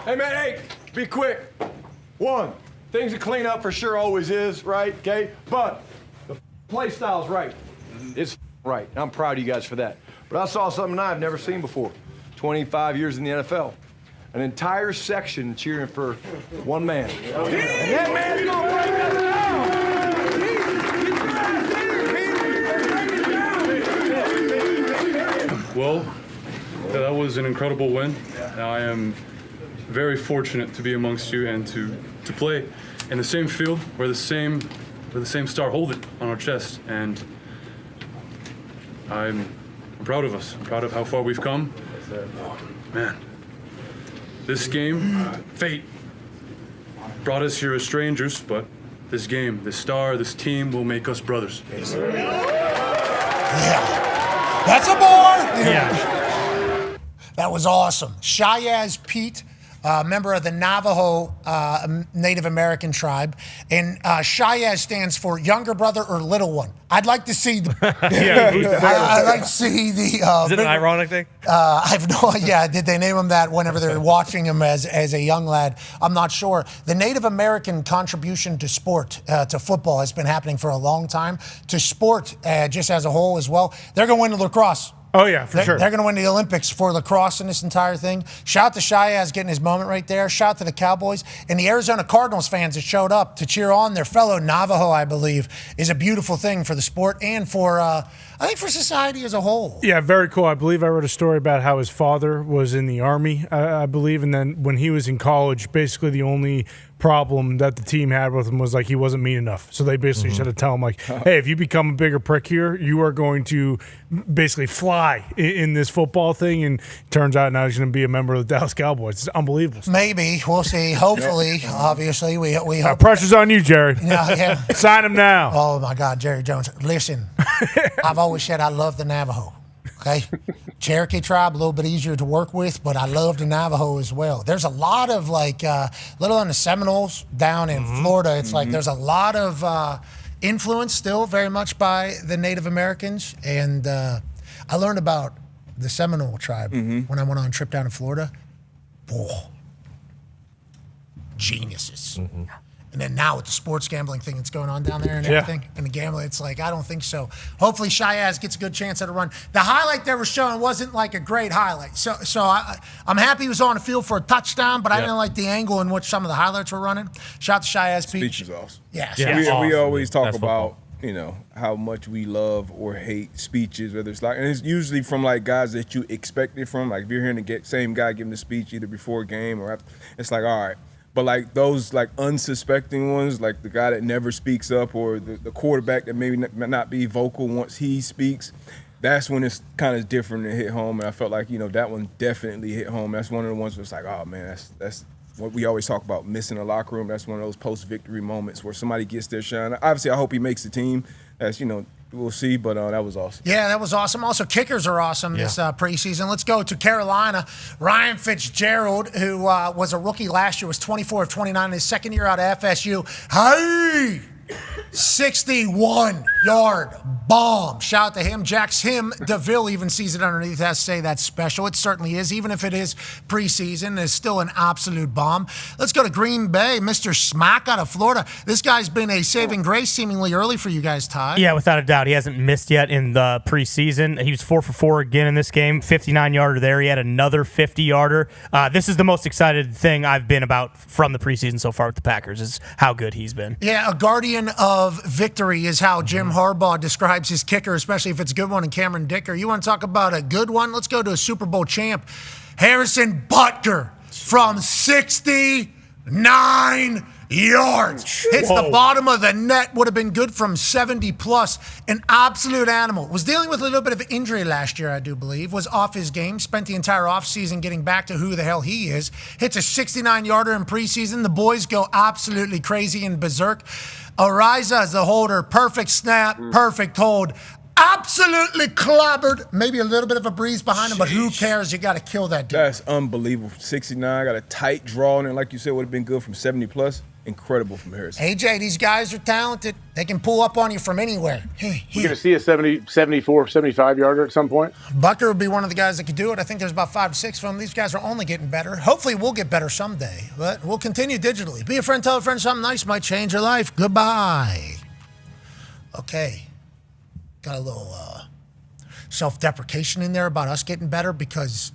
Hey, man, hey, be quick. One, things to clean up for sure always is, right? Okay? But the play style's right. It's right. I'm proud of you guys for that. But I saw something I've never seen before. 25 years in the NFL. an entire section cheering for one man. And that man's going to break us down. Well, that was an incredible win. I am very fortunate to be amongst you and to play in the same field where the same star hold it on our chest. And I'm proud of us. I'm proud of how far we've come. Man, this game, fate brought us here as strangers, but this game, this star, this team will make us brothers. Yeah. That's a boy. Yeah. That was awesome. Shayaz Pete, member of the Navajo Native American tribe. And Shayaz stands for younger brother or little one. I'd like to see the. I'd like to see the. Is it an ironic thing? I have no idea. Yeah, did they name him that whenever they're watching him as a young lad? I'm not sure. The Native American contribution to sport, to football, has been happening for a long time. To sport, just as a whole as well. They're going to win the lacrosse. Oh, yeah, for sure. They're going to win the Olympics for lacrosse in this entire thing. Shout out to Shayaz getting his moment right there. Shout out to the Cowboys. And the Arizona Cardinals fans that showed up to cheer on their fellow Navajo, I believe, is a beautiful thing for the sport and for, I think, for society as a whole. Yeah, very cool. I believe I wrote a story about how his father was in the Army, I believe, and then when he was in college, basically the only problem that the team had with him was like he wasn't mean enough. So they basically should have tell him like, hey, if you become a bigger prick here, you are going to basically fly in this football thing. And turns out now he's going to be a member of the Dallas Cowboys. It's unbelievable. Maybe. We'll see. Hopefully, obviously. We hope. Pressure's on you, Jerry. Yeah. Sign him now. Oh, my God, Jerry Jones. Listen, I've always said I love the Navajo. Okay, Cherokee tribe, a little bit easier to work with, but I love the Navajo as well. There's a lot of little on the Seminoles down in Florida. It's like there's a lot of influence still very much by the Native Americans. And I learned about the Seminole tribe when I went on a trip down to Florida. Oh, geniuses. And then now with the sports gambling thing that's going on down there and everything, and the gambling, it's like, I don't think so. Hopefully Shayaz gets a good chance at a run. The highlight they were showing wasn't like a great highlight. So I'm happy he was on the field for a touchdown, but I didn't like the angle in which some of the highlights were running. Shout out to Shayaz Pete. Speech is awesome. Yeah. We always talk about, you know, how much we love or hate speeches, whether it's like, and it's usually from like guys that you expect it from. Like if you're hearing the same guy giving the speech either before a game or after, it's like, all right. But like those like unsuspecting ones, like the guy that never speaks up or the quarterback that maybe not be vocal once he speaks, that's when it's kind of different to hit home. And I felt like, you know, that one definitely hit home. That's one of the ones where it's like, oh man, that's what we always talk about, missing a locker room. That's one of those post-victory moments where somebody gets their shine. Obviously, I hope he makes the team. That's, you know, we'll see, but that was awesome. Yeah, that was awesome. Also, kickers are awesome this preseason. Let's go to Carolina. Ryan Fitzgerald, who was a rookie last year, was 24 of 29 in his second year out of FSU. Hey! 61-yard bomb. Shout out to him. Jax DeVille even sees it underneath. Has to say that's special. It certainly is. Even if it is preseason, it's still an absolute bomb. Let's go to Green Bay. Mr. Smack out of Florida. This guy's been a saving grace seemingly early for you guys, Ty. Yeah, without a doubt. He hasn't missed yet in the preseason. He was 4 for 4 again in this game. 59-yarder there. He had another 50-yarder. This is the most excited thing I've been about from the preseason so far with the Packers is how good he's been. Yeah, a guardian of victory is how Jim Harbaugh describes his kicker, especially if it's a good one, and Cameron Dicker. You want to talk about a good one? Let's go to a Super Bowl champ, Harrison Butker, from 69 yards. Hits the bottom of the net, would have been good from 70 plus. An absolute animal. Was dealing with a little bit of injury last year, I do believe. Was off his game. Spent the entire offseason getting back to who the hell he is. Hits a 69-yarder in preseason. The boys go absolutely crazy and berserk. Ariza is the holder. Perfect snap, perfect hold. Absolutely clobbered. Maybe a little bit of a breeze behind him, but who cares? You got to kill that dude. That's unbelievable. 69, got a tight draw in it, like you said, would have been good from 70 plus. Incredible from Harrison. AJ, these guys are talented. They can pull up on you from anywhere. We're going to see a 74, 75-yarder at some point. Bucker would be one of the guys that could do it. I think there's about 5 to 6 of them. These guys are only getting better. Hopefully we'll get better someday, but we'll continue digitally. Be a friend, tell a friend something nice might change your life. Goodbye. Okay. Got a little self-deprecation in there about us getting better because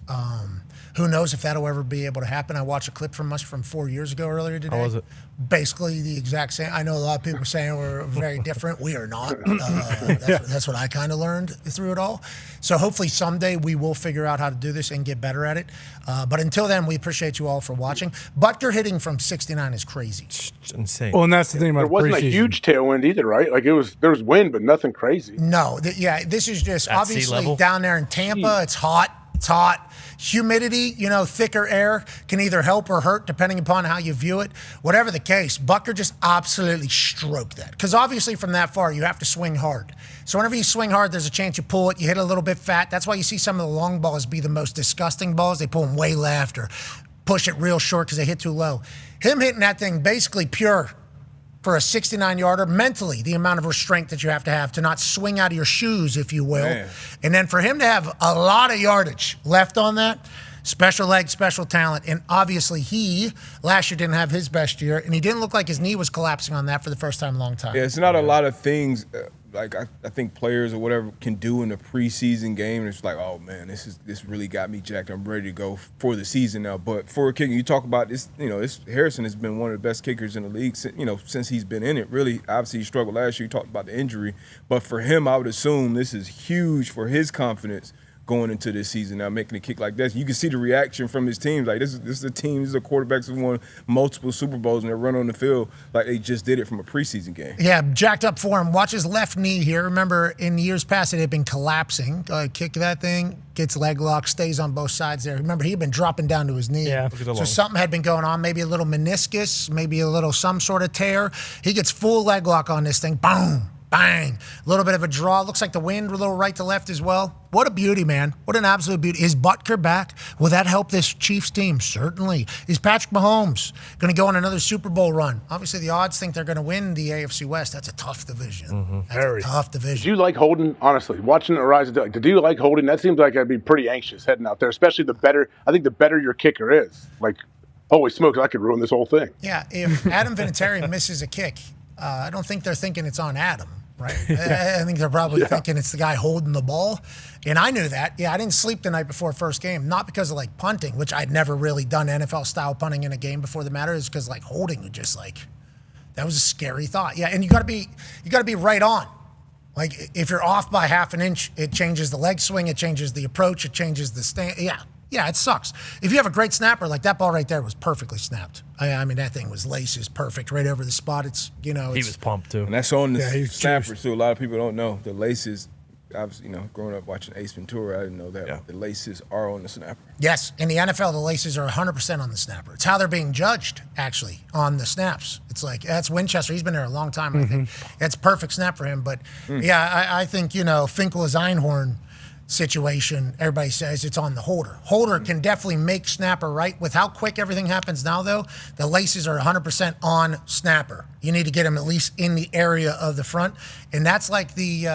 Who knows if that'll ever be able to happen? I watched a clip from us from 4 years ago earlier today. How was it? Basically the exact same. I know a lot of people saying we're very different. We are not. That's what I kind of learned through it all. So hopefully someday we will figure out how to do this and get better at it. But until then, we appreciate you all for watching. Butker hitting from 69 is crazy. It's insane. Well, and that's the thing about there wasn't preseason. a huge tailwind either, right? Like there was wind, but nothing crazy. No, this is just At sea obviously level? down there in Tampa. It's hot. It's hot. Humidity, thicker air can either help or hurt depending upon how you view it. Whatever the case, Butker just absolutely stroked that. Because obviously from that far, you have to swing hard. So whenever you swing hard, there's a chance you pull it, you hit it a little bit fat. That's why you see some of the long balls be the most disgusting balls. They pull them way left or push it real short because they hit too low. Him hitting that thing basically pure for a 69-yarder, mentally, the amount of restraint that you have to not swing out of your shoes, if you will. Man. And then for him to have a lot of yardage left on that, special leg, special talent. And obviously he, last year, didn't have his best year, and he didn't look like his knee was collapsing on that for the first time in a long time. Yeah, it's not a lot of things I think players or whatever can do in a preseason game. And it's like, oh man, this really got me jacked. I'm ready to go for the season now. But for a kicker, you talk about this. Harrison has been one of the best kickers in the league. Since he's been in it. Really, obviously he struggled last year. You talked about the injury, but for him, I would assume this is huge for his confidence going into this season now, making a kick like this. You can see the reaction from his team. Like, this is a team, these are quarterbacks who won multiple Super Bowls and they run on the field like they just did it from a preseason game. Yeah, jacked up for him. Watch his left knee here. Remember, in years past, it had been collapsing. Kick that thing, gets leg lock, stays on both sides there. Remember, he had been dropping down to his knee. Yeah. So something had been going on, maybe a little meniscus, maybe a little some sort of tear. He gets full leg lock on this thing. Boom. Bang. A little bit of a draw. Looks like the wind, a little right to left as well. What a beauty, man. What an absolute beauty. Is Butker back? Will that help this Chiefs team? Certainly. Is Patrick Mahomes going to go on another Super Bowl run? Obviously, the odds think they're going to win the AFC West. That's a tough division. That's a tough division. Did you like Holden, honestly, watching the rise of did you like Holden? That seems like I'd be pretty anxious heading out there, especially the better your kicker is. Like, holy smokes, I could ruin this whole thing. Yeah, if Adam Vinatieri misses a kick, I don't think they're thinking it's on Adam, right? I think they're probably thinking it's the guy holding the ball. And I knew that. Yeah, I didn't sleep the night before first game, not because of like punting, which I'd never really done NFL-style punting in a game before the matter, is because like holding was just like, that was a scary thought. Yeah, and you got to be right on. Like if you're off by half an inch, it changes the leg swing, it changes the approach, it changes the stand. Yeah, it sucks. If you have a great snapper, like that ball right there was perfably snapped. I mean, that thing was laces perfect right over the spot. He was pumped too. And that's on the snappers too. A lot of people don't know the laces. Obviously, growing up watching Ace Ventura, I didn't know that the laces are on the snapper. Yes, in the NFL, the laces are 100% on the snapper. It's how they're being judged, actually, on the snaps. It's like, that's Winchester. He's been there a long time, I think. It's perfect snap for him. But, I think, Finkel-Einhorn situation, everybody says it's on the holder. Holder can definitely make snapper right. With how quick everything happens now, though, the laces are 100% on snapper. You need to get them at least in the area of the front. And that's like the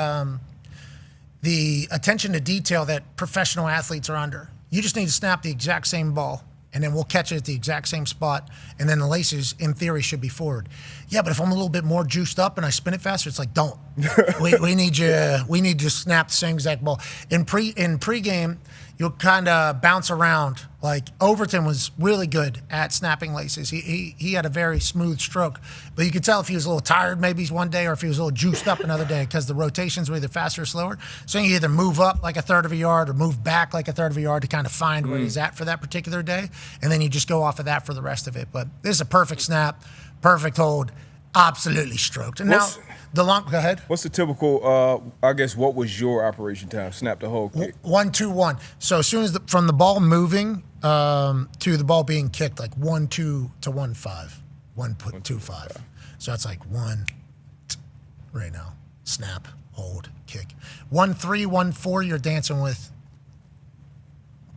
attention to detail that professional athletes are under. You just need to snap the exact same ball, and then we'll catch it at the exact same spot, and then the laces, in theory, should be forward. Yeah, but if I'm a little bit more juiced up and I spin it faster, it's like, don't. we need you to snap the same exact ball. In pregame, you'll kind of bounce around. Like Overton was really good at snapping laces. He had a very smooth stroke, but you could tell if he was a little tired maybe one day or if he was a little juiced up another day because the rotations were either faster or slower. So you either move up like a third of a yard or move back like a third of a yard to kind of find where he's at for that particular day, and then you just go off of that for the rest of it. But this is a perfect snap, perfect hold, absolutely stroked. And go ahead. What's the typical, what was your operation time? Snap the whole kick. 1-2-1. So as soon as from the ball moving to the ball being kicked, like 1-2 to 1-5. 1-2-5. So that's like 1 right now. Snap, hold, kick. 1-3, 1-4, you're dancing with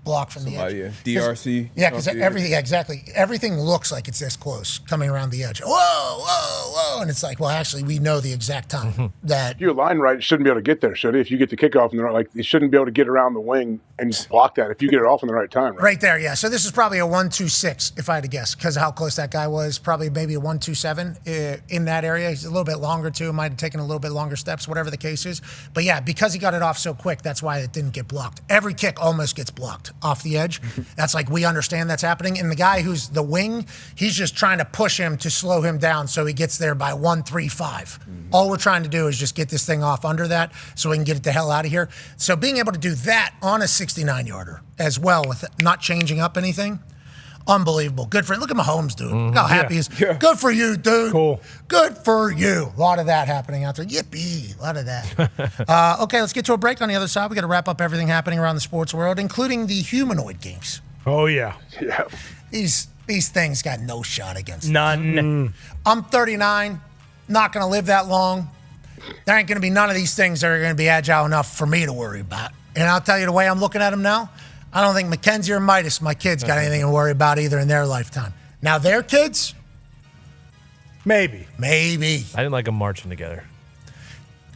block from the edge. DRC. Yeah, because everything looks like it's this close coming around the edge. Whoa, and it's like, well, actually, we know the exact time that. If you're line right, it shouldn't be able to get there, should it? If you get the kickoff in the right, like it shouldn't be able to get around the wing and block that if you get it off in the right time. Right there, yeah. So this is probably a 1-2-6 if I had to guess, because of how close that guy was. Probably maybe a 1-2-7 in that area. He's a little bit longer too. Might have taken a little bit longer steps, whatever the case is. But yeah, because he got it off so quick, that's why it didn't get blocked. Every kick almost gets blocked. off the edge. That's like, we understand that's happening. And the guy who's the wing, he's just trying to push him to slow him down so he gets there by 1:35. All we're trying to do is just get this thing off under that so we can get it the hell out of here. So being able to do that on a 69-yarder as well with not changing up anything, unbelievable. Good for him. Look at Mahomes, dude. Look how happy he is. Yeah. Good for you, dude. Cool. Good for you. A lot of that happening out there. Yippee. A lot of that. Okay, let's get to a break. On the other side, we got to wrap up everything happening around the sports world, including the humanoid games. Oh, yeah. Yeah. These things got no shot against None. I'm 39, not going to live that long. There ain't going to be none of these things that are going to be agile enough for me to worry about. And I'll tell you the way I'm looking at them now, I don't think Mackenzie or Midas, my kids, got anything to worry about either in their lifetime. Now, their kids? Maybe. Maybe. I didn't like them marching together.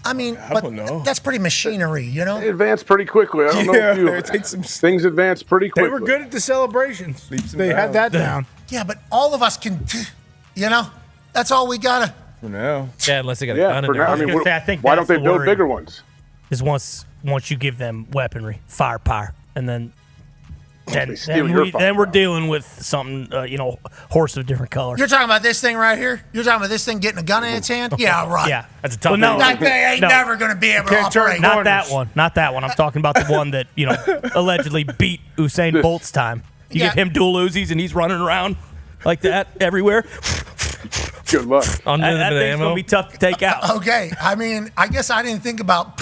I mean, I don't know. That's pretty machinery, you know? They advance pretty quickly. I don't know if you, it takes some things advance pretty They quickly. were good at the celebrations. Leaps and They had that down. Yeah, but all of us can, you know? That's all we got to. for now. Yeah, unless they got a Yeah, gun in for there. now. I was mean, gonna say, I think why that's don't they the build worry. bigger ones? Is once you give them weaponry, firepower, and then They steal your we're firepower. dealing with something, horse of different colors. You're talking about this thing right here? You're talking about this thing getting a gun in its hand? Yeah, right. Yeah, That's a tough Well, no, one. That thing ain't No. never going to be able to Can't turn operate. corners. Not that one. Not that one. I'm talking about the one that, allegedly beat Usain Bolt's time. You Yeah. give him dual Uzis and he's running around like that everywhere. Good luck. That Unlimited thing's ammo. going to be tough to take out. Okay, I mean, I guess I didn't think about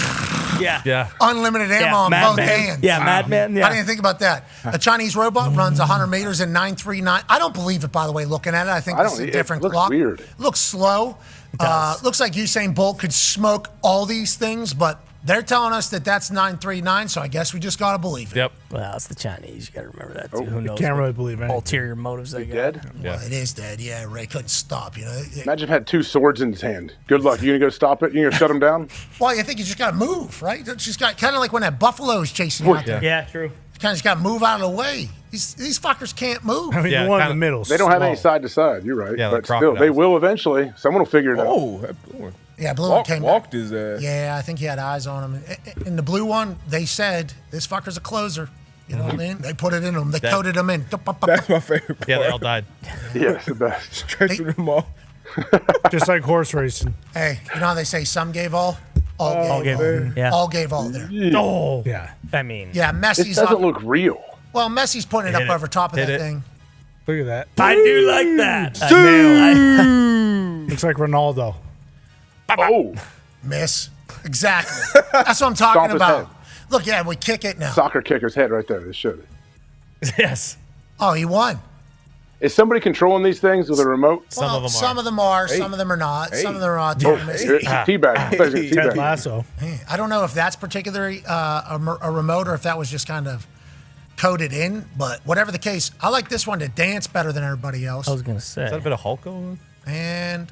Yeah. Yeah. unlimited ammo Yeah, on both Madman. hands. Yeah, Madman. Yeah. I didn't think about that. A Chinese robot runs 100 meters in 9:39. I don't believe it, by the way, looking at it. I think I this is don't- a it different looks clock. weird. Looks slow. Looks like Usain Bolt could smoke all these things, but they're telling us that that's 9:39, so I guess we just got to believe it. Yep. Well, it's the Chinese. You got to remember that, too. Oh, Who knows? Can't what really believe anything. ulterior motives they got. Dead? Yeah. Well, it is dead. Yeah, Ray couldn't stop, Imagine if he had two swords in his hand. Good luck. You gonna go stop it? You gonna shut him down? Well, you think you just got to move, right? You just got kind of like when that buffalo is chasing you out there. Yeah, true. You kind of just got to move out of the way. These fuckers can't move. I mean, Yeah, the one in kinda- the middle. They don't have any side to side. You're right. Yeah, but like still, crocodiles. they will eventually. Someone will figure it out. Oh, that blue one. Yeah, blue one came back. Walked his ass. Yeah, I think he had eyes on him. In the blue one, they said, this fucker's a closer. You know what I mean? They put it in him. They coded him in. That's my favorite part. Yeah, they all died. Yeah, it's the best. Stretching them all. Just like horse racing. Hey, you know how they say some gave all? All gave all. man. Yeah. All gave all there. Oh. Yeah. I mean, Yeah, This Messi's doesn't on. look real. Well, Messi's putting it up Hit it. over top of Hit that it. thing. Look at that. I do like that. Looks like Ronaldo. Oh, Miss. Exactly. That's what I'm talking Stomp his about. head. Look, yeah, we kick it now. soccer kicker's head right there. They showed it. Yes. Oh, he won. Is somebody controlling these things with a remote? Some of them Some are. of them are. Hey. Some of them are not. Some of them are not. Oh, Miss. here- teabag. I thought he was gonna Ted teabag. Lasso. I don't know if that's particularly a remote or if that was just kind of coded in, but whatever the case, I like this one to dance better than everybody else. I was going to say. Is that a bit of Hulk going on? And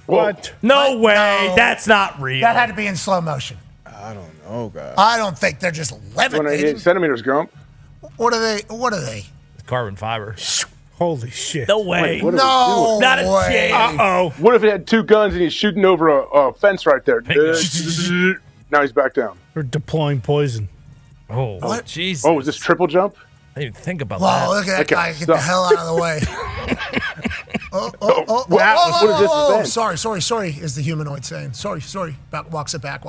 What? No way. No. That's not real. that had to be in slow motion. I don't know, guys. I don't think they're just 188 levitating. centimeters, Grump. What are they? What are they? It's carbon fiber. Holy shit. No way. What are No Not a way. chance. Uh-oh. What if he had two guns and he's shooting over a fence right there? Now he's back down. We're deploying poison. Oh, What? Jesus. Oh, is this triple jump? I didn't even think about Whoa, that. look at that Okay, guy. Get the stop. hell out of the way. What is this event? Sorry, is the humanoid saying. Sorry. Walks it back.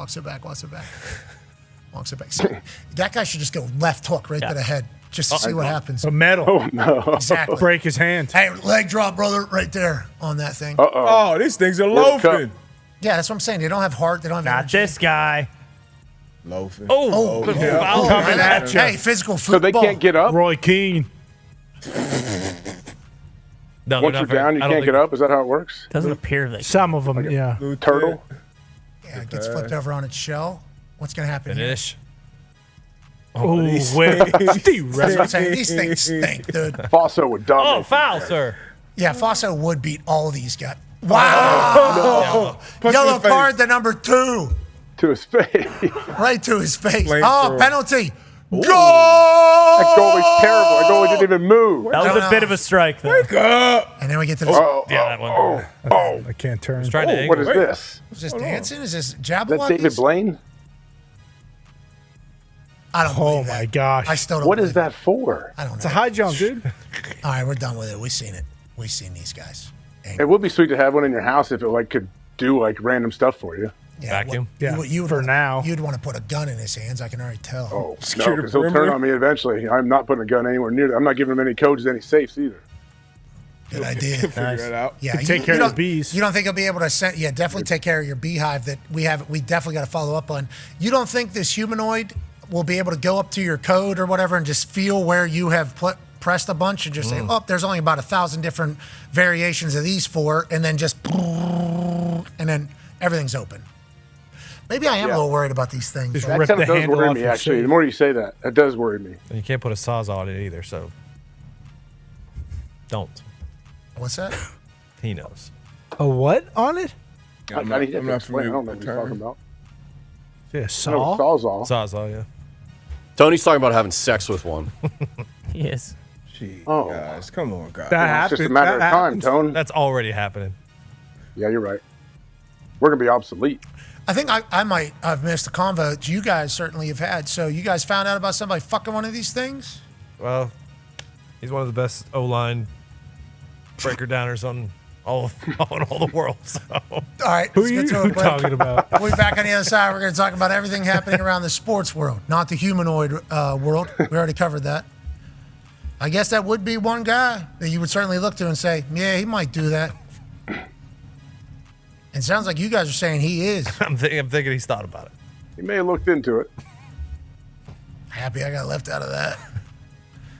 See, that guy should just go left hook right to the head just to see what happens. A medal. Oh, no. Exactly. Break his hand. Hey, leg drop, brother, right there on that thing. Uh-oh. Oh, these things are World Cup. loafing. Yeah, that's what I'm saying. They don't have heart. They don't have Not energy. this guy. Loafing. Oh, yeah. foul. Coming at you. Hey, physical So football. they can't get up? Roy Keane. No, Once you're down, you can't get up? Is that how it works? Doesn't appear that. Some of them, yeah. Blue Turtle? Yeah, it gets flipped over on its shell. What's going to happen here? Finish. Oh, these wait. That's what I'm saying. These things stink, dude. Fosso would dominate. Oh, foul, sir. Yeah, Fosso would beat all of these guys. Wow! Punch Yellow in the face. card to number 2. To his face. Right to his face. Flame Oh, thrower. penalty. Goal! That goalie's terrible. That goalie didn't even move. That was a bit of a strike, though. Wake up. And then we get to the. Yeah, that one. I can't turn. Trying to What is angle. this? Is this Hold on. dancing? Is this Is that Jabberwockies? David Blaine? I don't believe that. my gosh. I still don't What believe is that for? I don't know. It's a high jump, dude. All right, we're done with it. We've seen it. We've seen these guys. It would be sweet to have one in your house if it like could do like random stuff for you. Vacuum. You for now. You'd want to put a gun in his hands. I can already tell. Oh, no, because he'll turn on me eventually. I'm not putting a gun anywhere near that. I'm not giving him any codes, any safes either. Good idea. Figure it out. Yeah, take care of the bees. You don't think he'll be able to send? Yeah, definitely take care of your beehive that we have. We definitely got to follow up on. You don't think this humanoid will be able to go up to your code or whatever and just feel where you have pressed a bunch and just say, "Oh, there's only about 1,000 different variations of these 4," and then just, and then everything's open. Maybe I am a little worried about these things. That kind of does worry me, actually. The more you say that, that does worry me. And you can't put a Sawzall on it either, so don't. What's that? He knows. A what on it? I'm not familiar I don't know with what the you're talking term. about. Yeah, Saw? Sawzall. Sawzall, yeah. Tony's talking about having sex with one. Yes. Gee, Oh. guys, come on, guys. That It's just a happens. matter of That time, happens. Tone. That's already happening. Yeah, you're right. We're going to be obsolete. I think I might have missed a convo that you guys certainly have had. So you guys found out about somebody fucking one of these things? Well, he's one of the best O-line breaker downers on all the world. So. All right, Who let's are get you to it. talking about? We'll be back on the other side. We're going to talk about everything happening around the sports world, not the humanoid world. We already covered that. I guess that would be one guy that you would certainly look to and say, yeah, he might do that. It sounds like you guys are saying he is. I'm thinking he's thought about it. He may have looked into it. Happy I got left out of that.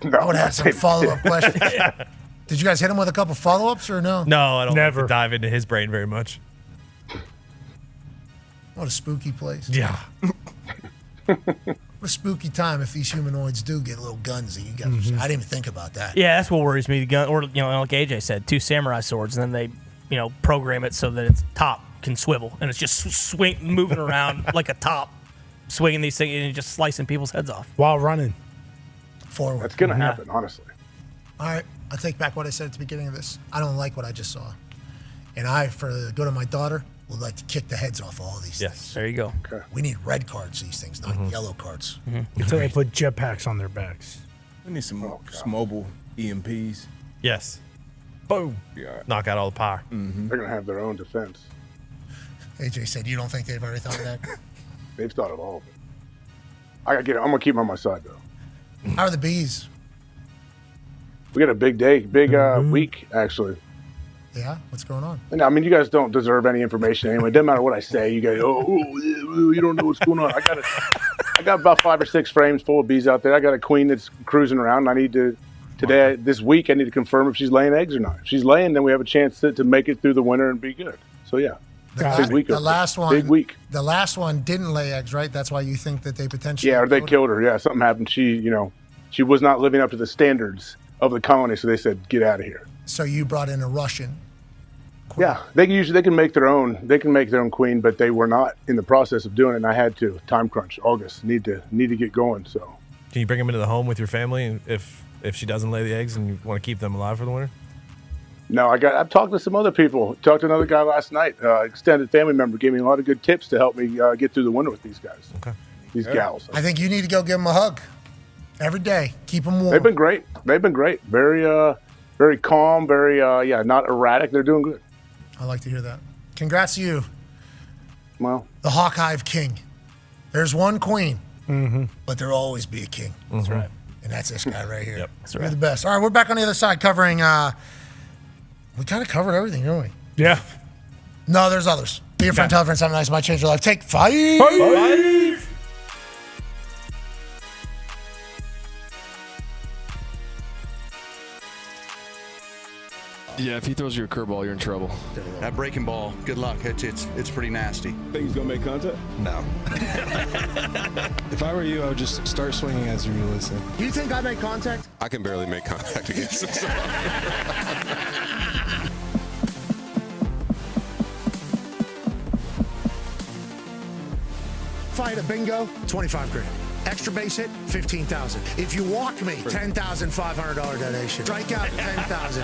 No, I would have some follow-up questions. Did you guys hit him with a couple follow-ups or no? No, I don't Never. like to dive into his brain very much. What a spooky place. Yeah. What a spooky time if these humanoids do get little guns that you guys are saying. I didn't even think about that. Yeah, that's what worries me. The gun, or like AJ said, 2 samurai swords, and then they, program it so that its top can swivel, and it's just moving around like a top, swinging these things and just slicing people's heads off while running forward. That's going to happen, honestly. All right, I'll take back what I said at the beginning of this. I don't like what I just saw, and I, for the good of my daughter, would like to kick the heads off all of these things. There you go. Okay. We need red cards, these things, not yellow cards. Until they put jetpacks on their backs. We need some mobile EMPs. Yes. Boom. Yeah. Knock out all the power. They're going to have their own defense. AJ said, you don't think they've already thought of that? They've thought of all of it. I gotta get it. I'm going to keep them on my side, though. How are the bees? We got a big day, big week, actually. Yeah? What's going on? And I mean, you guys don't deserve any information anyway. It doesn't matter what I say. You guys, you don't know what's going on. I got about 5 or 6 frames full of bees out there. I got a queen that's cruising around. I need to, this week, I need to confirm if she's laying eggs or not. If she's laying, then we have a chance to make it through the winter and be good. So, yeah. Big week. The last one. Big week. The last one didn't lay eggs, right? That's why you think that they potentially. Yeah, or they killed her. Yeah, something happened. She was not living up to the standards of the colony, so they said, get out of here. So you brought in a Russian queen. Yeah, they can make their own. They can make their own queen, but they were not in the process of doing it. And I had to. Time crunch. August. Need to get going. So. Can you bring them into the home with your family if she doesn't lay the eggs and you want to keep them alive for the winter? No, I've talked to some other people. Talked to another guy last night. Extended family member gave me a lot of good tips to help me get through the winter with these guys. Okay. These gals. I think you need to go give them a hug every day. Keep them warm. They've been great. Very, very calm. Very, not erratic. They're doing good. I like to hear that. Congrats to you. Well, the Hawk Hive King. There's one queen, but there'll always be a king. That's right. And that's this guy right here. Yep, that's You're right. the best. All right, we're back on the other side covering. We kind of covered everything, didn't we? Yeah. No, there's others. Be your friend, tell a friend, something nice might change your life. Take 5. 5. Yeah, if he throws you a curveball, you're in trouble. That breaking ball, good luck. It's pretty nasty. Think he's gonna make contact? No. If I were you, I would just start swinging as you listen. Do you think I make contact? I can barely make contact against him. Fight a bingo, 25 grand. Extra base hit, 15,000. If you walk me, $10,500 donation. Strike out, 10,000.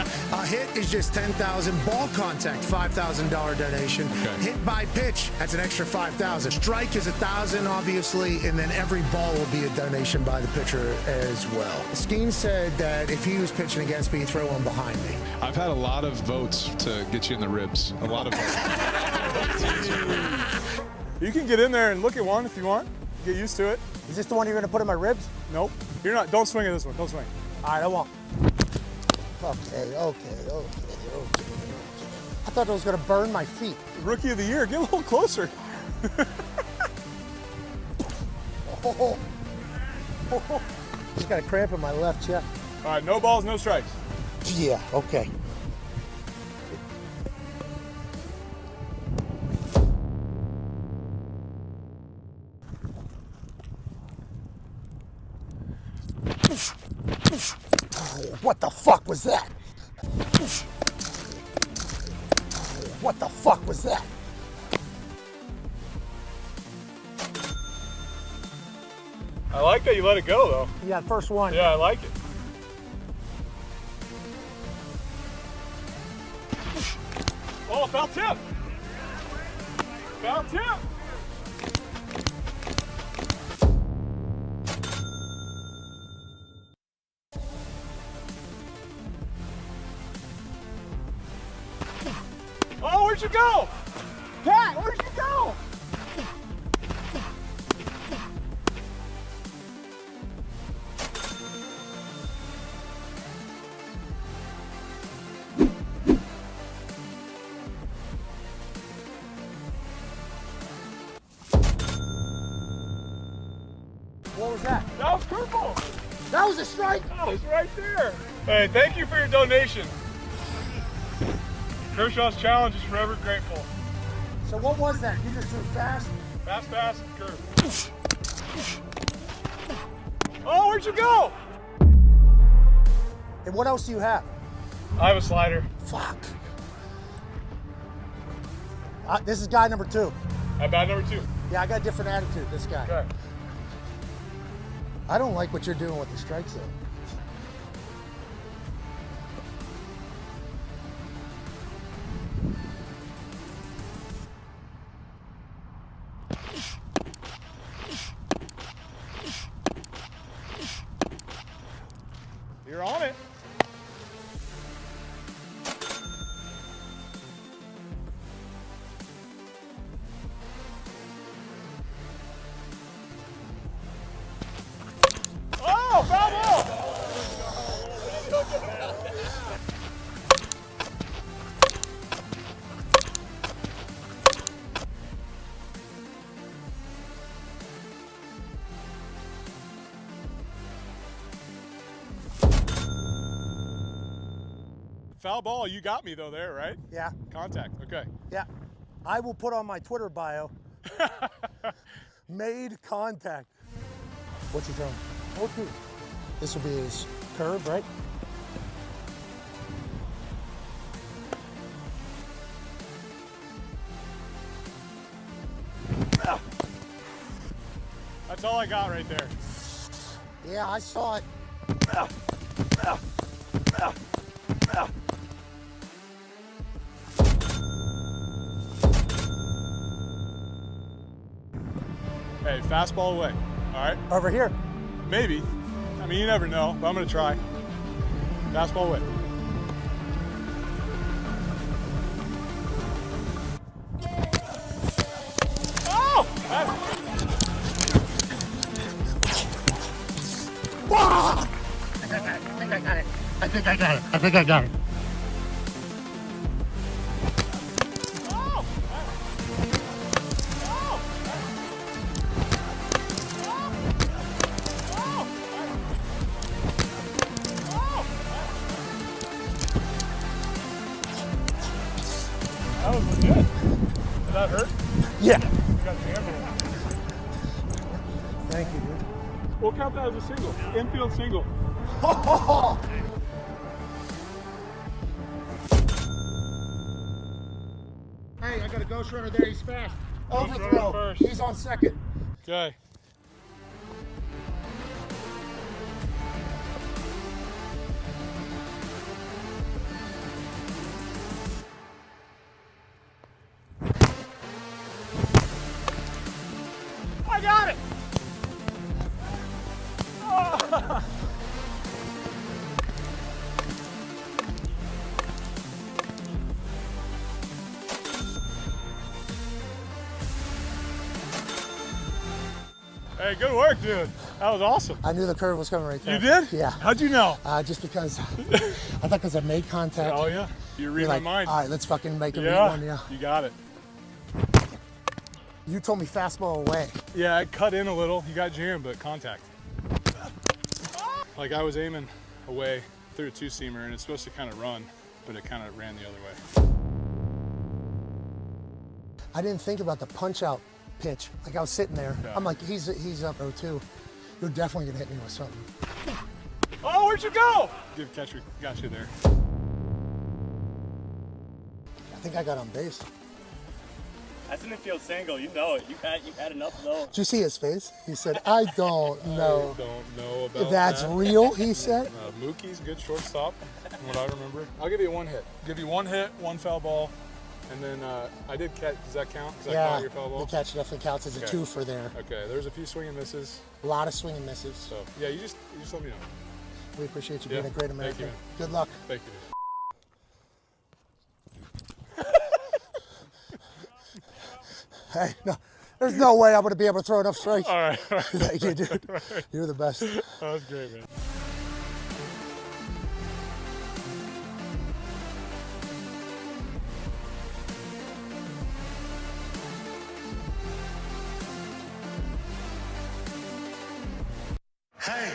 hit is just $10,000. Ball contact, $5,000 donation. Okay. Hit by pitch, that's an extra $5,000. Strike is $1,000, obviously, and then every ball will be a donation by the pitcher as well. Skeen said that if he was pitching against me, he'd throw one behind me. I've had a lot of votes to get you in the ribs. A lot of votes. You can get in there and look at one if you want. Get used to it. Is this the one you're going to put in my ribs? Nope. You're not. Don't swing at this one. Don't swing. All right, I won't. Okay. I thought it was going to burn my feet. Rookie of the year. Get a little closer. Just got a cramp in my left chest. All right, no balls, no strikes. Yeah, okay. What the fuck was that? What the fuck was that? I like that you let it go, though. Yeah, first one. Yeah, I like it. Oh, foul tip. Foul tip. Oh, where'd you go? Pat, where'd you go? What was that? That was purple. That was a strike. That was right there. Hey, thank you for your donation. Kershaw's challenge is forever grateful. So what was that? You just threw fast? Fast, curve. Oh, where'd you go? And what else do you have? I have a slider. Fuck. This is guy number 2. I'm bad number 2. Yeah, I got a different attitude, this guy. Okay. I don't like what you're doing with the strike zone. You're on it. Oh, foul ball! Foul ball, you got me though there, right? Yeah. Contact, okay. Yeah. I will put on my Twitter bio. Made contact. What's he throwing? Okay. This will be his curve, right? That's all I got right there. Yeah, I saw it. Hey, fastball away. All right? Over here. Maybe. I mean, you never know, but I'm going to try. Fastball away. Oh! I think I got it. That was legit. Did that hurt? Yeah. You got jammed. Thank you, dude. We'll count that as a single. Infield single. Hey, I got a ghost runner there. He's fast. Ghost Overthrow. runner first. He's on second. Okay. Hey, good work, dude. That was awesome. I knew the curve was coming right there. You did? Yeah. How'd you know? Just because I thought because I made contact. Oh, yeah. You read You're my like, mind. all right, let's fucking make a Yeah, one. Yeah. you got it. You told me fastball away. Yeah, I cut in a little. You got jammed, but contact. Like I was aiming away through a two-seamer, and it's supposed to kind of run, but it kind of ran the other way. I didn't think about the punch-out pitch. Like I was sitting there. Yeah. I'm like, he's up 0-2. You're definitely gonna hit me with something. Oh, where'd you go? Good catcher, got you there. I think I got on base. That's an infield single. You know it. You've had enough of those. Did you see his face? He said, I don't know. I don't know about If that's that. real, he said. Mookie's a good shortstop, from what I remember. I'll give you one hit. Give you one hit, one foul ball, and then I did catch. Does that count? Because I caught your foul ball? The catch definitely counts as a Okay. 2 for there. Okay, there's a few swing and misses. A lot of swing and misses. So yeah, you just let me know. We appreciate you Yeah, being a great thank American. you, man. Good luck. Thank you. Hey, no, there's no way I'm going to be able to throw enough strikes. All right. Thank you, dude. You're the best. That was great, man. Hey,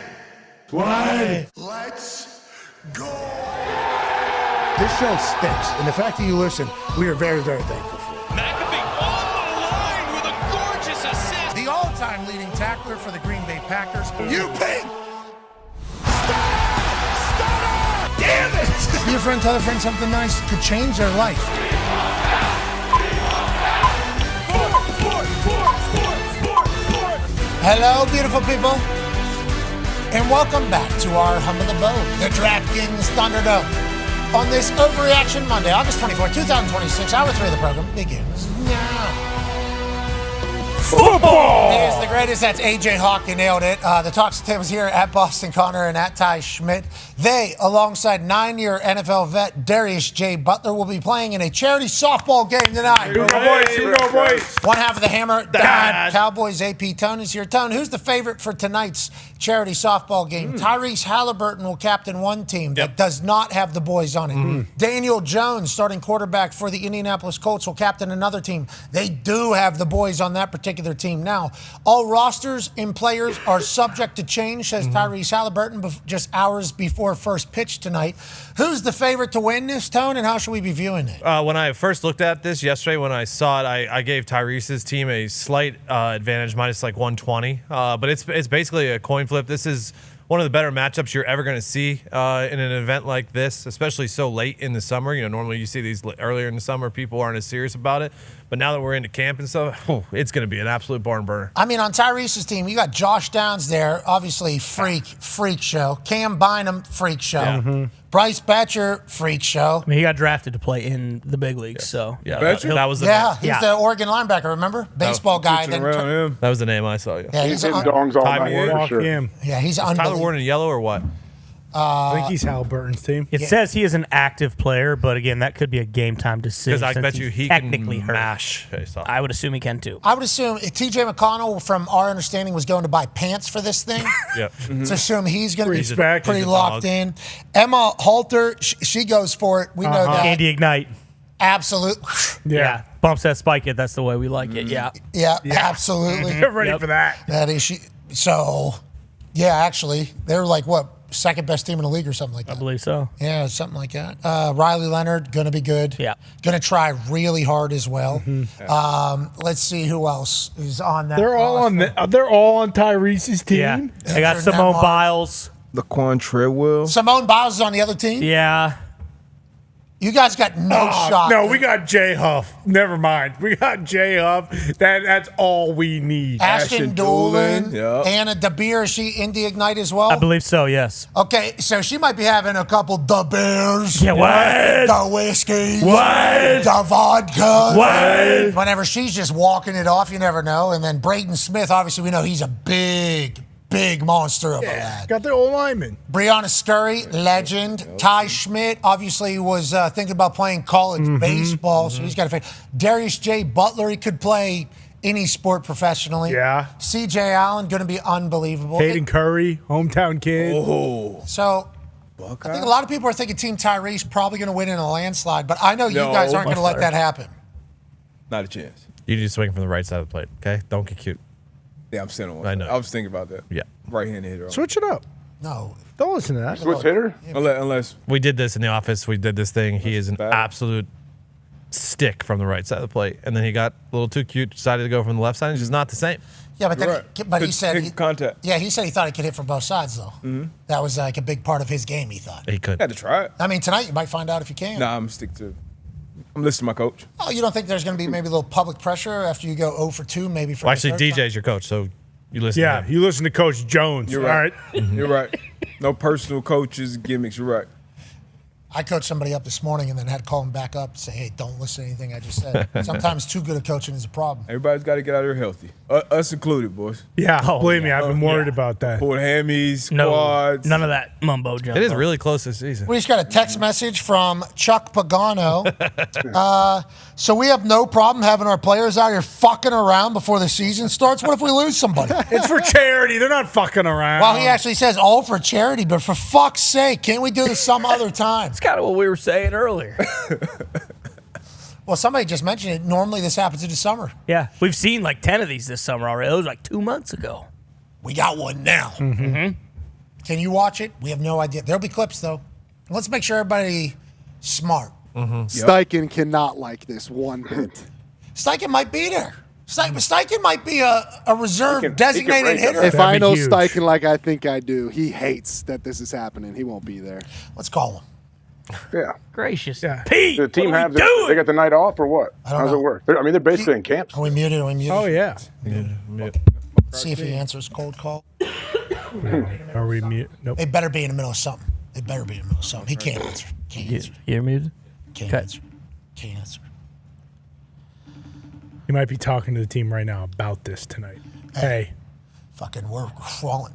Why? let's go. This show stinks, and the fact that you listen, we are very, very thankful for. McAfee on the line with a gorgeous assist. The all-time leading tackler for the Green Bay Packers. You ping! Damn it! Your friend tell a friend something nice could change their life. Hello, beautiful people, and welcome back to our hum of the bow, the DraftKings Thunderdome. On this Overreaction Monday, August 24, 2026, hour 3 of the program begins now. Football! It is the greatest. That's AJ Hawk. You nailed it. The Talks Tim's here at Boston Connor and at Ty Schmidt. They, alongside 9-year NFL vet Darius J. Butler, will be playing in a charity softball game tonight. Here we go, boys. Here we go, boys. One half of the hammer, Dahn. Cowboys AP Tone is here. Tone, who's the favorite for tonight's charity softball game? Tyrese Halliburton will captain one team that does not have the boys on it. Daniel Jones, starting quarterback for the Indianapolis Colts, will captain another team. They do have the boys on that particular team. Now, all rosters and players are subject to change, says Tyrese Halliburton, just hours before first pitch tonight. Who's the favorite to win this, Tone, and how should we be viewing it? When I first looked at this yesterday, when I saw it, I gave Tyrese's team a slight advantage, minus like 120. But it's basically a coin flip. This is one of the better matchups you're ever going to see in an event like this, especially so late in the summer. You know, normally you see these earlier in the summer, people aren't as serious about it. But now that we're into camp and stuff, it's going to be an absolute barn burner. I mean, on Tyrese's team, you got Josh Downs there, obviously freak show. Cam Bynum, freak show. Yeah. Bryce Batcher, freak show. I mean, he got drafted to play in the big leagues, so yeah, that was the he's the Oregon linebacker. Remember, baseball guy. Then that was the name I saw. Yeah, he's hitting dongs all Tyler night Warren for sure. Yeah, he's Is Tyler unbelievable. Warren in yellow or what? I think he's Halliburton's team. It says he is an active player, but again, that could be a game time decision. Because I bet since you he's he technically can hurt. mash. I would assume he can too. I would assume T.J. McConnell, from our understanding, was going to buy pants for this thing. Yep. Let's assume he's going to be Respect. pretty He's a locked dog. in. Emma Halter, she goes for it. We know that. Andy Ignite. Absolute. Yeah. Bumps that spike it. That's the way we like it. Yeah. Yeah, absolutely. Get ready for that. That is she. So, yeah, actually, they're like, what, second best team in the league or something like that? I believe so. Yeah, something like that. Riley Leonard, going to be good. Yeah. Going to try really hard as well. Let's see who else is on that. They're all on. They're all on Tyrese's team. Yeah. They got They're Simone not- Biles. Laquan Treadwell. Simone Biles is on the other team? Yeah. You guys got no shot. No, we got Jay Huff. Never mind. We got Jay Huff. That's all we need. Ashton Doolin, Yep. Anna DeBeer, is she in the Ignite as well? I believe so, yes. Okay, so she might be having a couple the beers. Yeah, what? The whiskey. What? The vodka. What? Whenever she's just walking it off, you never know. And then Braden Smith, obviously we know he's a big monster of a lad. Got the old lineman. Brianna Scurry, legend. Ty Schmidt, obviously was thinking about playing college baseball, so he's got to fit. Darius J. Butler, he could play any sport professionally. Yeah. C.J. Allen going to be unbelievable. Caden Curry, hometown kid. So I think a lot of people are thinking Team Tyrese probably going to win in a landslide, but I know you guys aren't going to let that happen. Not a chance. You need to swing from the right side of the plate, okay? Don't get cute. Yeah, I'm sitting on one. I know. I was thinking about that. Yeah. Right-handed hitter. Switch it up. No. Don't listen to that. Switch hitter? Unless we did this in the office. We did this thing. He is an absolute stick from the right side of the plate. And then he got a little too cute, decided to go from the left side. It's just not the same. Yeah, but then he said contact. Yeah, he said he thought he could hit from both sides though. Mm-hmm. That was like a big part of his game. He thought. He could. Had to try it. I mean, tonight you might find out if you can. Nah, I'm listening to my coach. Oh, you don't think there's going to be maybe a little public pressure after you go 0 for 2, maybe for Well, actually, the third time? DJ's your coach, so you listen Yeah, to him. you listen to Coach Jones. You're All right. right. You're right. No personal coaches, gimmicks. You're right. I coached somebody up this morning and then had to call him back up and say, hey, don't listen to anything I just said. Sometimes too good at coaching is a problem. Everybody's got to get out here healthy. Us included, boys. Yeah, believe me, I've been worried about that. Pulled hammies, quads. None of that mumbo jumbo. It is really close this season. We just got a text message from Chuck Pagano. So we have no problem having our players out here fucking around before the season starts. What if we lose somebody? It's for charity. They're not fucking around. Well, he actually says all for charity, but for fuck's sake, can't we do this some other time? It's kind of what we were saying earlier. Well, somebody just mentioned it. Normally this happens in the summer. Yeah, we've seen like 10 of these this summer already. It was like 2 months ago. We got one now. Mm-hmm. Can you watch it? We have no idea. There'll be clips, though. Let's make sure everybody smart. Steichen cannot like this one bit. Steichen might be there. Steichen might be a reserve designated hitter. If I know Steichen like I think I do, he hates that this is happening. He won't be there. Let's call him. Yeah. Gracious. Pete, the team have they got the night off or what? I don't How's know. it work? I mean, they're basically in camp. Are we muted? Oh, yeah. See if he answers cold call. Are we mute? Nope. They better be in the middle of something. They better be in the middle of something. He can't answer. Can't answer. You're muted? Can't answer. Can't answer. You might be talking to the team right now about this tonight. Hey. Fucking, we're crawling.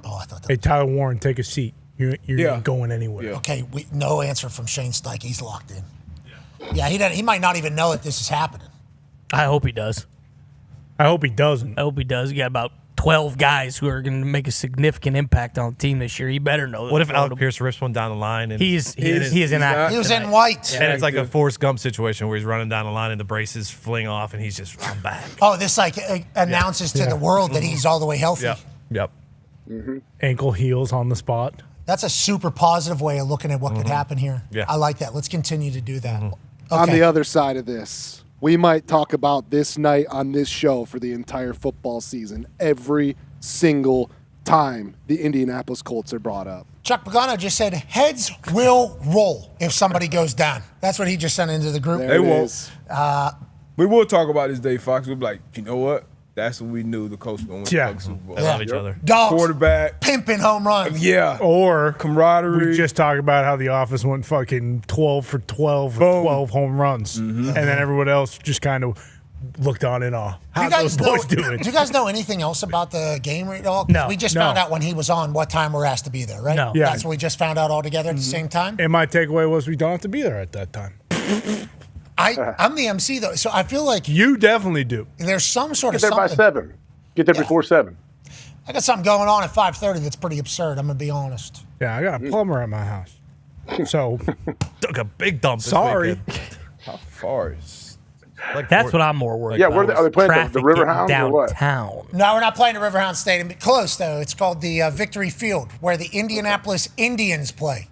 Oh, I thought that. Hey, Tyler Warren, take a seat. You're not going anywhere. Okay, no answer from Shane Steichen. He's locked in. Yeah, he might not even know that this is happening. I hope he does. I hope he doesn't. I hope he does. You got about 12 guys who are going to make a significant impact on the team this year. He better know that. What if Alec Pierce rips one down the line? And he is inactive. He was in white. And it's like a Forrest Gump situation where he's running down the line and the braces fling off and he's just I'm back. Oh, this announces to the world that he's all the way healthy. Yep. Ankle heals on the spot. That's a super positive way of looking at what could happen here. Yeah. I like that. Let's continue to do that. On the other side of this, we might talk about this night on this show for the entire football season every single time the Indianapolis Colts are brought up. Chuck Pagano just said heads will roll if somebody goes down. That's what he just sent into the group. They won't. We will talk about this, Dave Fox. We'll be like, you know what? That's when we knew the coach was going to win the Super Bowl. They love each other. Dogs. Quarterback. Pimping home runs. Yeah. Or camaraderie. We just talk about how the office went fucking 12 for 12 with 12 home runs. And then everyone else just kind of looked on in awe. How's those boys doing? Do you guys know anything else about the game at all? No. We just No. found out when he was on what time we're asked to be there, right? No. Yeah. That's what we just found out all together at the same time? And my takeaway was we don't have to be there at that time. I'm the MC, though, so I feel like You definitely do. there's some sort Get of there by something. 7. Get there before 7. I got something going on at 5:30 that's pretty absurd. I'm going to be honest. Yeah, I got a plumber at my house. So took a big dump. This Sorry. weekend. How far is That's what I'm more worried Yeah, about. where are they playing? The Traffic Riverhounds getting or what? downtown. No, we're not playing at Riverhound Stadium. Close, though. It's called the Victory Field, where the Indianapolis Indians play.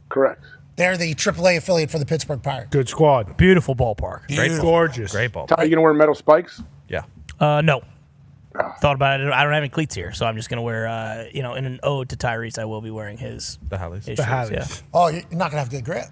Correct. They're the AAA affiliate for the Pittsburgh Pirates. good squad. Beautiful ballpark. Beautiful. Gorgeous. Great ball. Ty, you going to wear metal spikes? Yeah. No. Thought about it. I don't have any cleats here, so I'm just going to wear, in an ode to Tyrese, I will be wearing his Halleys. shoes, The Halleys. Yeah. Oh, you're not going to have good grip.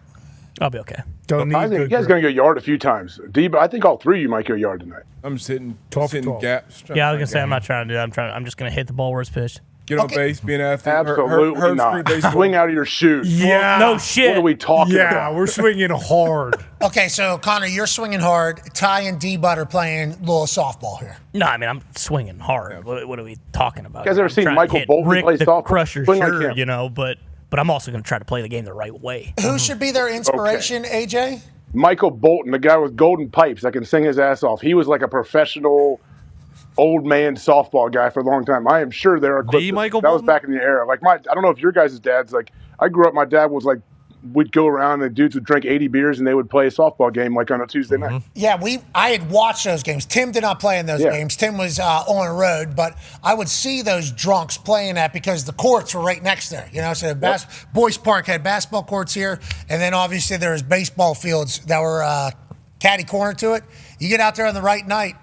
I'll be okay. Don't I need think good you guys grip. going to go yard a few times. Debo, I think all three of you might go yard tonight. I'm just hitting 12 for 12. gaps. Yeah, I was going to say, I'm not trying to do that. I'm just going to hit the ball where it's pitched. Get on base, be an athlete. Absolutely Herb not. Street baseball. Swing out of your shoes. Yeah. No shit. What are we talking Yeah, about? we're swinging hard. Okay, so, Connor, you're swinging hard. Ty and D-Bud are playing little softball here. No, I mean, I'm swinging hard. What are we talking about? You guys ever I'm seen trying to Michael hit Bolton Rick play the softball? Crusher, Swing like sure, him. but I'm also going to try to play the game the right way. Who should be their inspiration, AJ? Michael Bolton, the guy with golden pipes that can sing his ass off. He was like a professional old man softball guy for a long time. I am sure there are clips. Michael that was Bolton? back in the era. Like I don't know if your guys' dads, like I grew up, my dad was like, we'd go around and dudes would drink 80 beers and they would play a softball game like on a Tuesday night. Yeah, I had watched those games. Tim did not play in those games. Tim was on the road, but I would see those drunks playing that because the courts were right next there. So Boyce Park had basketball courts here, and then obviously there was baseball fields that were catty corner to it. You get out there on the right night,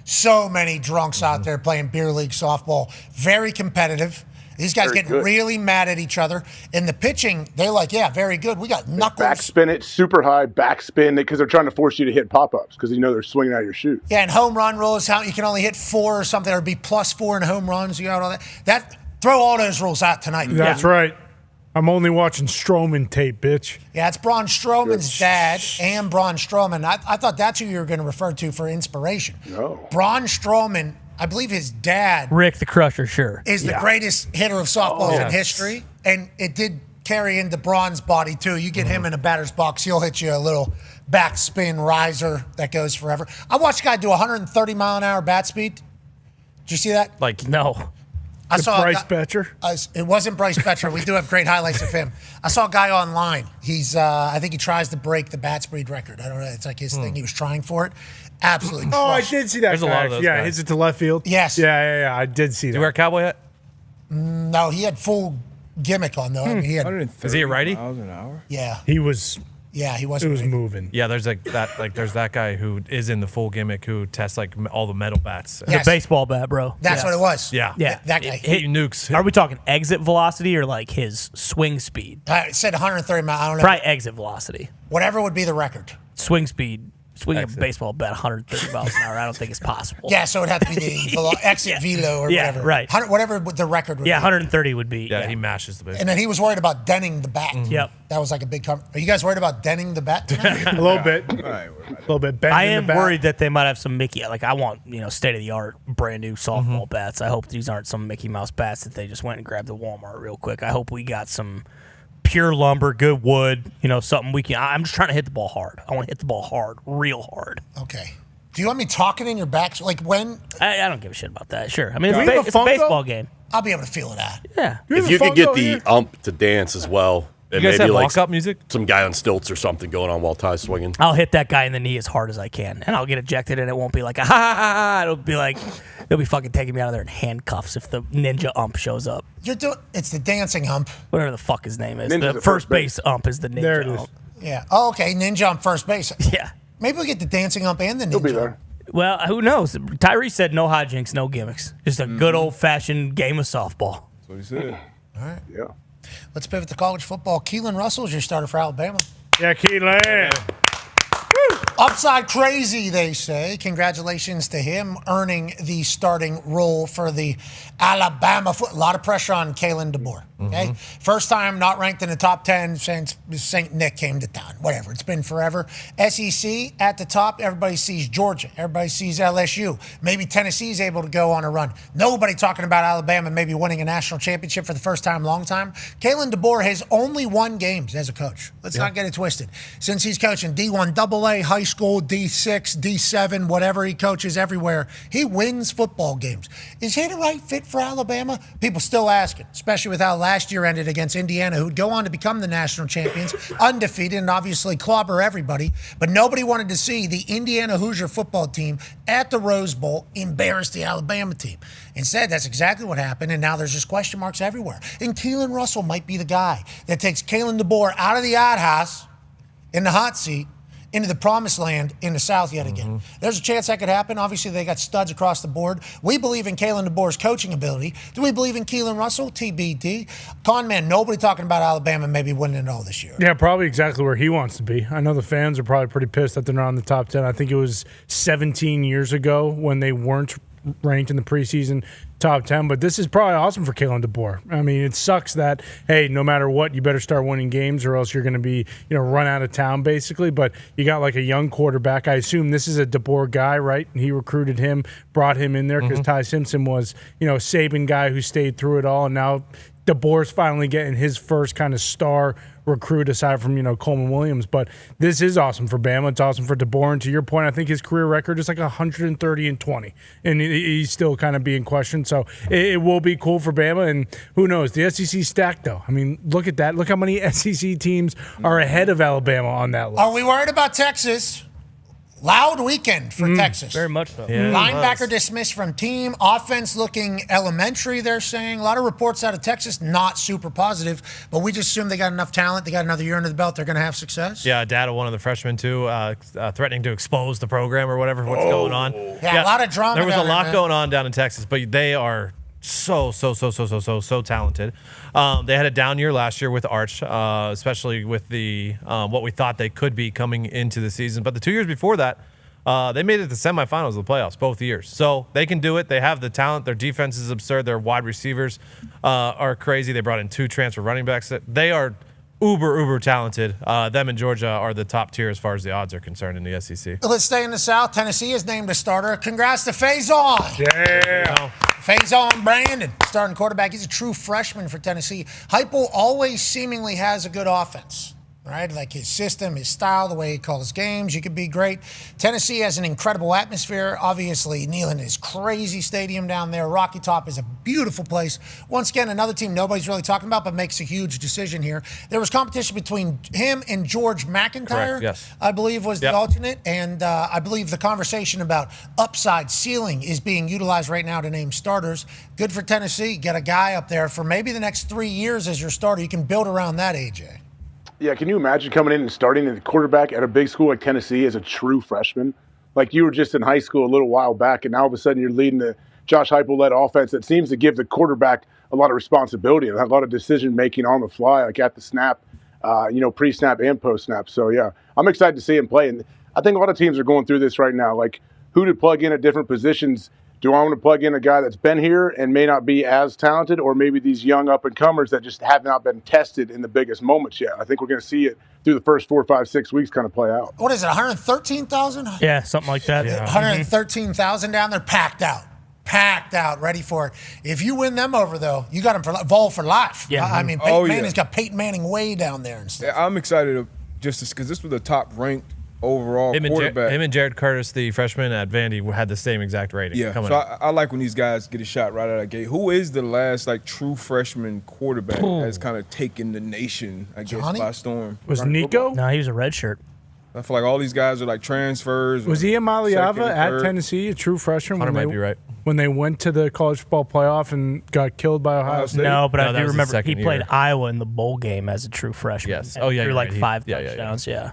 so many drunks out there playing beer league softball. Very competitive. These guys getting really mad at each other. In the pitching, they're like, very good. We got knuckles. Backspin it, super high, backspin it, because they're trying to force you to hit pop-ups because they're swinging out your shoes. Yeah, and home run rules, how you can only hit 4 or something, or be +4 in home runs. You got all that. Throw all those rules out tonight. That's right. I'm only watching Stroman tape, bitch. Yeah, it's Braun Strowman's dad and Braun Strowman. I thought that's who you were going to refer to for inspiration. No. Braun Strowman, I believe his dad Rick the Crusher, sure. is the greatest hitter of softballs in history. And it did carry into Braun's body, too. You get him in a batter's box, he'll hit you a little backspin riser that goes forever. I watched a guy do 130-mile-an-hour bat speed. Did you see that? No. I saw Bryce Betcher? It wasn't Bryce Betcher. We do have great highlights of him. I saw a guy online. He's, I think he tries to break the bat speed record. I don't know. It's like his thing. He was trying for it. Absolutely. Oh, I did see that. There's a lot of those Yeah, guys. hits it to left field. Yes. Yeah. I did see that. Do you wear a cowboy hat? No, he had full gimmick on though. I mean, he had. Is he a righty? Miles an hour? Yeah. He was. Yeah, he was. It was moving. Yeah, there's there's that guy who is in the full gimmick who tests all the metal bats. Yes. The baseball bat, bro. That's what it was. Yeah. That guy. He nukes. Are we talking exit velocity or like his swing speed? It said 130 miles. I don't know. Probably exit velocity. Whatever would be the record. Swing speed. Swinging a baseball bat 130 miles an hour, I don't think it's possible. Yeah, so it'd have to be the exit velo or Yeah, whatever. right. Whatever the record would be. 130 would be. Yeah, he mashes the baseball. And then he was worried about denning the bat. Yep. That was like a big cover. Are you guys worried about denning the bat tonight? A little bit. A little bit. I am worried that they might have some Mickey. Like I want, state of the art, brand new softball bats. I hope these aren't some Mickey Mouse bats that they just went and grabbed at Walmart real quick. I hope we got some pure lumber, good wood. Something we can. I'm just trying to hit the ball hard. I want to hit the ball hard, real hard. Okay. Do you want me talking in your back? Like when? I don't give a shit about that. Sure. I mean, Do you have a it's a Funko? baseball game. I'll be able to feel it out. Yeah. If you could get the ump to dance as well, and You guys maybe have like walk-up music? some guy on stilts or something going on while Ty's swinging. I'll hit that guy in the knee as hard as I can, and I'll get ejected, and it won't be like, ha, ha, ha, ha. It'll be like, they'll be fucking taking me out of there in handcuffs if the ninja ump shows up. It's the dancing ump. Whatever the fuck his name is. Ninja's The at first base ump is the ninja There it is. ump. Yeah. Oh, okay. Ninja on first base. Yeah. Maybe we'll get the dancing ump and the ninja. He'll be there. Well, who knows? Tyree said no hijinks, no gimmicks. Just a good old-fashioned game of softball. That's what he said. All right. Yeah. Let's pivot to college football. Keelan Russell's your starter for Alabama. Yeah, Keelan. Upside crazy, they say. Congratulations to him earning the starting role for the Alabama. A lot of pressure on Kalen DeBoer. Okay, first time not ranked in the top 10 since St. Nick came to town. Whatever, it's been forever. SEC at the top. Everybody sees Georgia. Everybody sees LSU. Maybe Tennessee's able to go on a run. Nobody talking about Alabama maybe winning a national championship for the first time, long time. Kalen DeBoer has only won games as a coach. Let's not get it twisted. Since he's coaching D1 AA, high school, D6, D7, whatever he coaches everywhere, he wins football games. Is he the right fit for Alabama? People still asking, especially with how last year ended against Indiana, who'd go on to become the national champions, undefeated, and obviously clobber everybody. But nobody wanted to see the Indiana Hoosier football team at the Rose Bowl embarrass the Alabama team. Instead, that's exactly what happened, and now there's just question marks everywhere. And Keelan Russell might be the guy that takes Kalen DeBoer out of the outhouse in the hot seat into the promised land in the South yet again. There's a chance that could happen. Obviously, they got studs across the board. We believe in Kalen DeBoer's coaching ability. Do we believe in Keelan Russell? TBD. Con man, nobody talking about Alabama maybe winning it all this year. Yeah, probably exactly where he wants to be. I know the fans are probably pretty pissed that they're not in the top 10. I think it was 17 years ago when they weren't ranked in the preseason top 10, but this is probably awesome for Kalen DeBoer. I mean, it sucks that, hey, no matter what, you better start winning games or else you're going to be, run out of town basically, but you got like a young quarterback. I assume this is a DeBoer guy, right? And he recruited him, brought him in there because Ty Simpson was, a Saban guy who stayed through it all, and now DeBoer's finally getting his first kind of star recruit aside from, Coleman Williams. But this is awesome for Bama. It's awesome for DeBoer. And to your point, I think his career record is like 130-20. And he's still kind of being questioned. So it will be cool for Bama. And who knows? The SEC stacked, though. I mean, look at that. Look how many SEC teams are ahead of Alabama on that list. Are we worried about Texas? Loud weekend for Texas. Very much so. Yeah, Linebacker dismissed from team. Offense looking elementary, they're saying. A lot of reports out of Texas, not super positive, but we just assume they got enough talent. They got another year under the belt. They're going to have success. Yeah, data one of the freshmen, too, threatening to expose the program or whatever. What's going on? Yeah, a lot of drama. There was a lot going on down in Texas, but they are so talented. They had a down year last year with Arch, especially with the what we thought they could be coming into the season. But the 2 years before that, they made it to the semifinals of the playoffs both years. So they can do it. They have the talent. Their defense is absurd. Their wide receivers are crazy. They brought in 2 transfer running backs. They are uber talented. Them and Georgia are the top tier as far as the odds are concerned in the SEC. Let's stay in the South. Tennessee has named a starter. Congrats to Faison. Yeah. Faison Brandon, starting quarterback. He's a true freshman for Tennessee. Heupel always seemingly has a good offense, right? Like his system, his style, the way he calls games. You could be great. Tennessee has an incredible atmosphere. Obviously, Neyland is crazy stadium down there. Rocky Top is a beautiful place. Once again, another team nobody's really talking about, but makes a huge decision here. There was competition between him and George McIntyre, Correct, yes. I believe was the alternate. And I believe the conversation about upside ceiling is being utilized right now to name starters. Good for Tennessee. Get a guy up there for maybe the next 3 years as your starter. You can build around that, AJ. Yeah, can you imagine coming in and starting as a quarterback at a big school like Tennessee as a true freshman? Like you were just in high school a little while back, and now all of a sudden you're leading the Josh Heupel-led offense that seems to give the quarterback a lot of responsibility and a lot of decision-making on the fly, like at the snap, pre-snap and post-snap. So, yeah, I'm excited to see him play. And I think a lot of teams are going through this right now, like who to plug in at different positions. Do I want to plug in a guy that's been here and may not be as talented, or maybe these young up-and-comers that just have not been tested in the biggest moments yet? I think we're going to see it through the first 4, 5, 6 weeks kind of play out. What is it, 113,000? Yeah, something like that. Yeah. 113,000 down there, packed out, ready for it. If you win them over, though, you got them for Vol for life. Yeah. I mean, Peyton Manning's got Peyton Manning way down there and stuff. Yeah, I'm excited just because this was the top-ranked overall quarterback. Him and Jared Curtis, the freshman at Vandy, had the same exact rating. Yeah, so I like when these guys get a shot right out of the gate. Who is the last true freshman quarterback that's kind of taken the nation, I guess, by storm? Was Nico? No, he was a redshirt. I feel like all these guys are like transfers. Was he Maliava at Tennessee, a true freshman? Hunter might be right. When they went to the college football playoff and got killed by Ohio State? No, but I do was remember his he second played year. Iowa in the bowl game as a true freshman. Yes. Oh, yeah, Threw you're like right. 5 Yeah. touchdowns, yeah.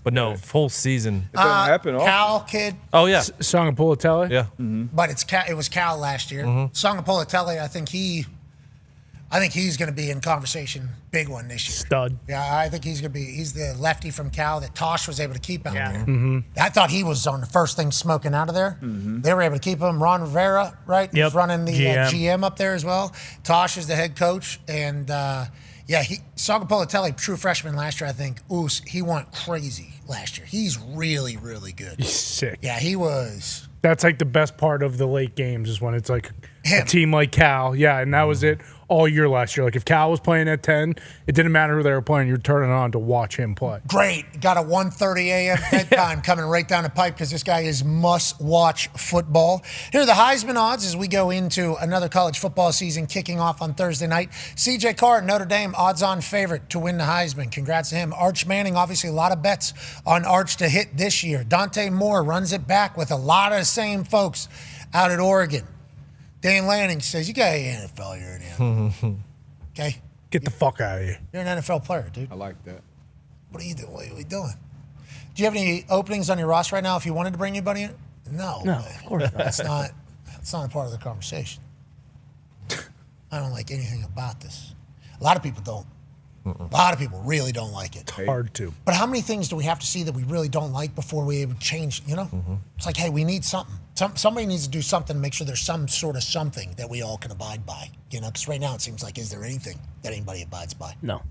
But no, full season. It doesn't happen often. Cal kid, Oh, yeah. Songapulatelli? Yeah. but it was Cal last year. Songapulatelli, I think he's going to be in conversation, big one this year. Stud. Yeah, I think he's the lefty from Cal that Tosh was able to keep out there. Mm-hmm. I thought he was on the first thing smoking out of there. They were able to keep him. Ron Rivera, right? Yep. He's running the GM. GM up there as well. Tosh is the head coach. And, Songapulatelli, true freshman last year, I think. He went crazy last year. He's really, really good. He's sick. Yeah, he was. That's like the best part of the late games is when it's like Him. a team like Cal. Yeah, and that was it all year last year. Like if Cal was playing at 10, it didn't matter who they were playing. You're turning on to watch him play. Great. Got a 1:30 a.m. bedtime coming right down the pipe because this guy is must-watch football. Here are the Heisman odds as we go into another college football season kicking off on Thursday night. C.J. Carr, Notre Dame, odds-on favorite to win the Heisman. Congrats to him. Arch Manning, obviously a lot of bets on Arch to hit this year. Dante Moore runs it back with a lot of the same folks out at Oregon. Dan Lanning says, you got an NFL, you're an NFL. Okay? Get the fuck out of here. You're an NFL player, dude. I like that. What are you doing? What are we doing? Do you have any openings on your roster right now if you wanted to bring anybody in? No. No, of course not. That's not a part of the conversation. I don't like anything about this. A lot of people don't. A lot of people really don't like it. Hard to. But how many things do we have to see that we really don't like before we would change, It's like, hey, we need something. Somebody needs to do something to make sure there's some sort of something that we all can abide by, because right now it seems like, is there anything that anybody abides by? No.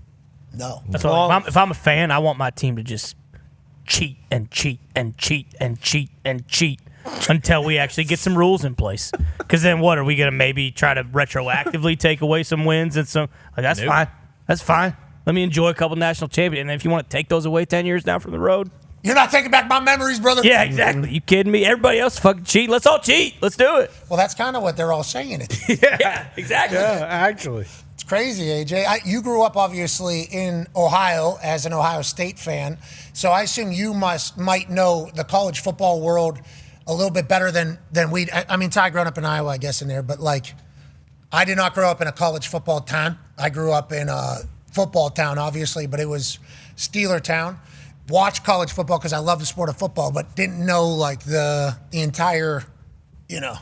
No. That's all. If I'm a fan, I want my team to just cheat and cheat and cheat and cheat and cheat until we actually get some rules in place. Because then what, are we going to maybe try to retroactively take away some wins and some? That's Nope. fine. That's fine. Let me enjoy a couple national champions. And then if you want to take those away 10 years down from the road. You're not taking back my memories, brother. Yeah, exactly. You kidding me? Everybody else fucking cheat. Let's all cheat. Let's do it. Well, that's kind of what they're all saying. Yeah, exactly. Yeah, actually. It's crazy, AJ. You grew up, obviously, in Ohio as an Ohio State fan, so I assume you might know the college football world a little bit better than we. I mean, Ty growing up in Iowa, I guess, in there, but, like, I did not grow up in a college football town. I grew up in a football town, obviously, but it was Steeler town. Watched college football because I love the sport of football, but didn't know, like, the entire, the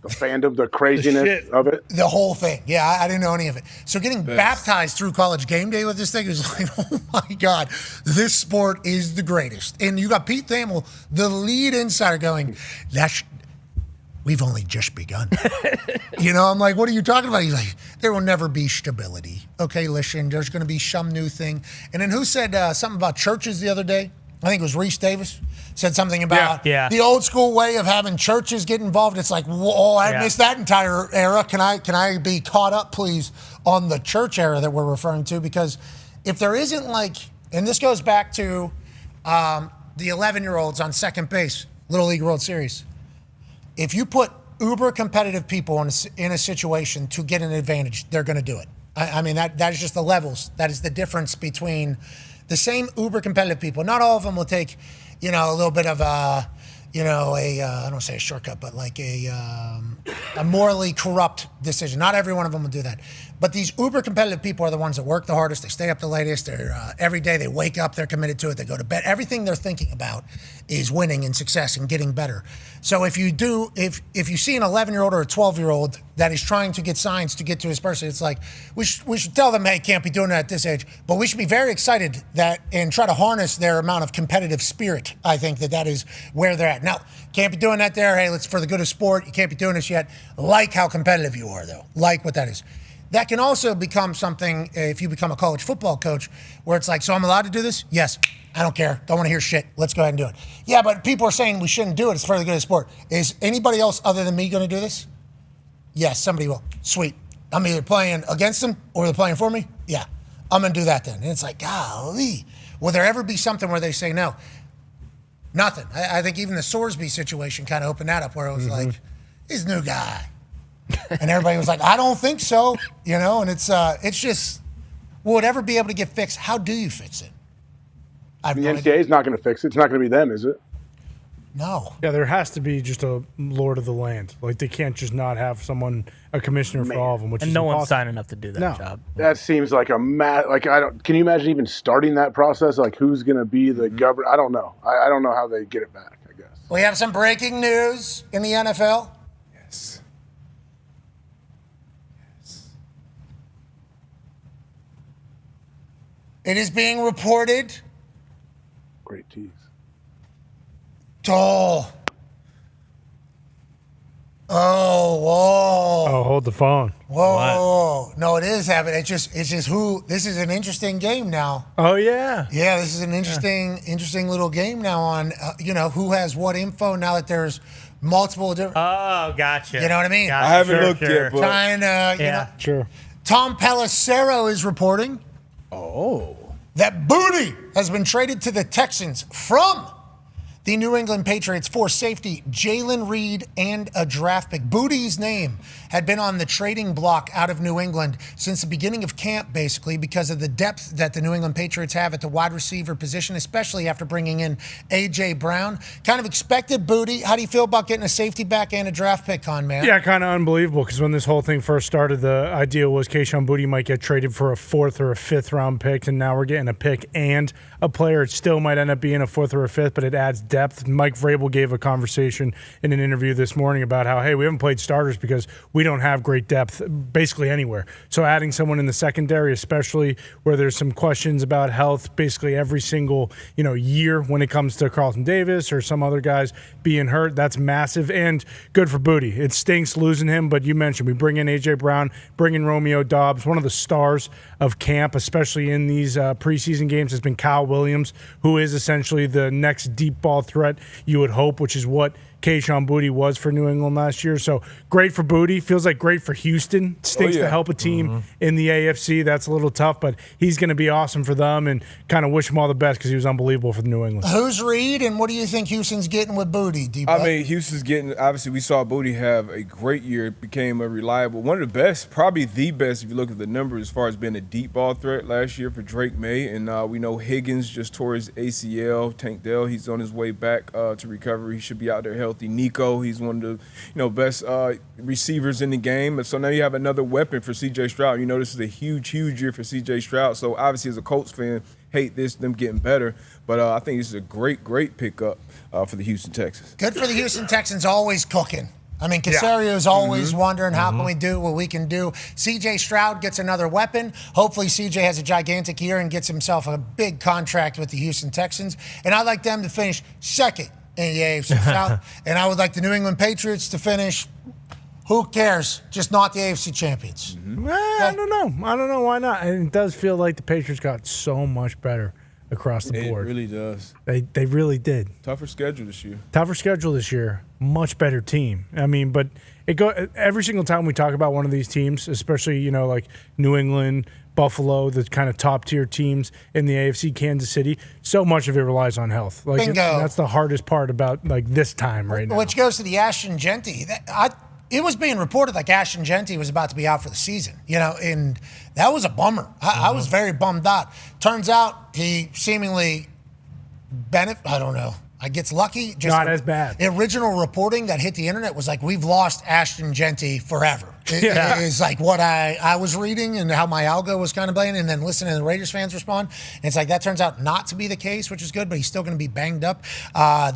fandom, the craziness of it. The whole thing. Yeah, I didn't know any of it. So getting baptized through College Game Day with this thing is like, oh my God, this sport is the greatest. And you got Pete Thamel, the lead insider, going, we've only just begun. I'm like, what are you talking about? He's like, there will never be stability. Okay, listen, there's going to be some new thing. And then who said something about churches the other day? I think it was Reese Davis. Said something about the old school way of having churches get involved. It's like, I missed that entire era. Can I be caught up, please, on the church era that we're referring to? Because if there isn't and this goes back to the 11-year-olds on second base, Little League World Series. If you put uber competitive people in a situation to get an advantage, they're going to do it. I mean, that is just the levels. That is the difference between the same uber competitive people. Not all of them will take, a little bit of I don't want to say a shortcut, but like a morally corrupt decision. Not every one of them will do that. But these uber competitive people are the ones that work the hardest. They stay up the latest. They're every day they wake up, they're committed to it. They go to bed. Everything they're thinking about is winning and success and getting better. So if you see an 11-year-old or a 12-year-old that is trying to get signs to get to his person, it's like we should tell them, hey, can't be doing that at this age. But we should be very excited and try to harness their amount of competitive spirit. I think that is where they're at. Now, can't be doing that there. Hey, let's for the good of sport. You can't be doing this yet. Like how competitive you are, though. Like what that is. That can also become something if you become a college football coach where it's like, so I'm allowed to do this? Yes. I don't care. Don't want to hear shit. Let's go ahead and do it. Yeah, but people are saying we shouldn't do it. It's for the good of the sport. Is anybody else other than me going to do this? Yes, somebody will. Sweet. I'm either playing against them or they're playing for me? Yeah. I'm going to do that then. And it's like, golly. Will there ever be something where they say no? Nothing. I think even the Sorsby situation kind of opened that up where it was like, this new guy. And everybody was like, I don't think so, and it's just, will it ever be able to get fixed? How do you fix it? The NCAA is not going to fix it. It's not going to be them, is it? No. Yeah, there has to be just a lord of the land. Like, they can't just not have a commissioner for all of them, which is no one's impossible. signing up to do that job. That seems like can you imagine even starting that process? Like, who's going to be the governor? I don't know. I don't know how they get it back, I guess. We have some breaking news in the NFL. Yes. It is being reported. Great tease. Oh, whoa. Oh, hold the phone. Whoa. No, it is happening. It's just this is an interesting game now. Oh, yeah. Yeah, this is an interesting little game now on, who has what info now that there's multiple different. Oh, gotcha. You know what I mean? I haven't looked yet, but. Trying to, Sure. Tom Pelissero is reporting. That Booty has been traded to the Texans from the New England Patriots for safety Jalen Reed and a draft pick. Booty's name had been on the trading block out of New England since the beginning of camp, basically, because of the depth that the New England Patriots have at the wide receiver position, especially after bringing in A.J. Brown. Kind of expected Booty. How do you feel about getting a safety back and a draft pick, Con, man? Yeah, kind of unbelievable, because when this whole thing first started, the idea was Kayshon Boutte might get traded for a 4th or a 5th round pick, and now we're getting a pick and a player. It still might end up being a 4th or a 5th, but it adds depth. Mike Vrabel gave a conversation in an interview this morning about how, hey, we haven't played starters because we don't have great depth basically anywhere. So adding someone in the secondary, especially where there's some questions about health basically every single year when it comes to Carlton Davis or some other guys being hurt, that's massive and good for Boutte. It stinks losing him, but you mentioned we bring in A.J. Brown, bring in Romeo Doubs. One of the stars of camp, especially in these preseason games, has been Kyle Williams, who is essentially the next deep ball threat you would hope, which is what Kayshon Boutte was for New England last year. So great for Boutte. Feels like great for Houston. Stinks to help a team in the AFC. That's a little tough, but he's going to be awesome for them, and kind of wish him all the best because he was unbelievable for the New England. Who's Reed, and what do you think Houston's getting with Boutte, D-Buck? I mean, Houston's getting, obviously, we saw Boutte have a great year. It became a reliable, one of the best, probably the best if you look at the numbers as far as being a deep ball threat last year for Drake May. And we know Higgins just tore his ACL. Tank Dell, he's on his way back to recovery. He should be out there healthy. Nico, he's one of the best receivers in the game. And so now you have another weapon for C.J. Stroud. You know, this is a huge, huge year for C.J. Stroud. So obviously, as a Colts fan, hate them getting better. But I think this is a great, great pickup for the Houston Texans. Good for the Houston Texans, always cooking. I mean, Casario's always wondering how can we do what we can do. C.J. Stroud gets another weapon. Hopefully C.J. has a gigantic year and gets himself a big contract with the Houston Texans. And I'd like them to finish second in the AFC South. And I would like the New England Patriots to finish, who cares, just not the AFC champions. I don't know why not. And it does feel like the Patriots got so much better across the board. It really does. They really did. Tougher schedule this year. Much better team. I mean, but every single time we talk about one of these teams, especially, like New England, Buffalo, the kind of top tier teams in the AFC, Kansas City, so much of it relies on health. Bingo. That's the hardest part about this time right now. Which goes to the Ashton Genty. It was being reported like Ashton Genty was about to be out for the season, and that was a bummer. I was very bummed out. Turns out he seemingly I don't know. I gets lucky. Just not as bad. The original reporting that hit the internet was like, we've lost Ashton Genty forever. It is like what I was reading and how my algo was kind of playing, and then listening to the Raiders fans respond. And it's like that turns out not to be the case, which is good, but he's still going to be banged up.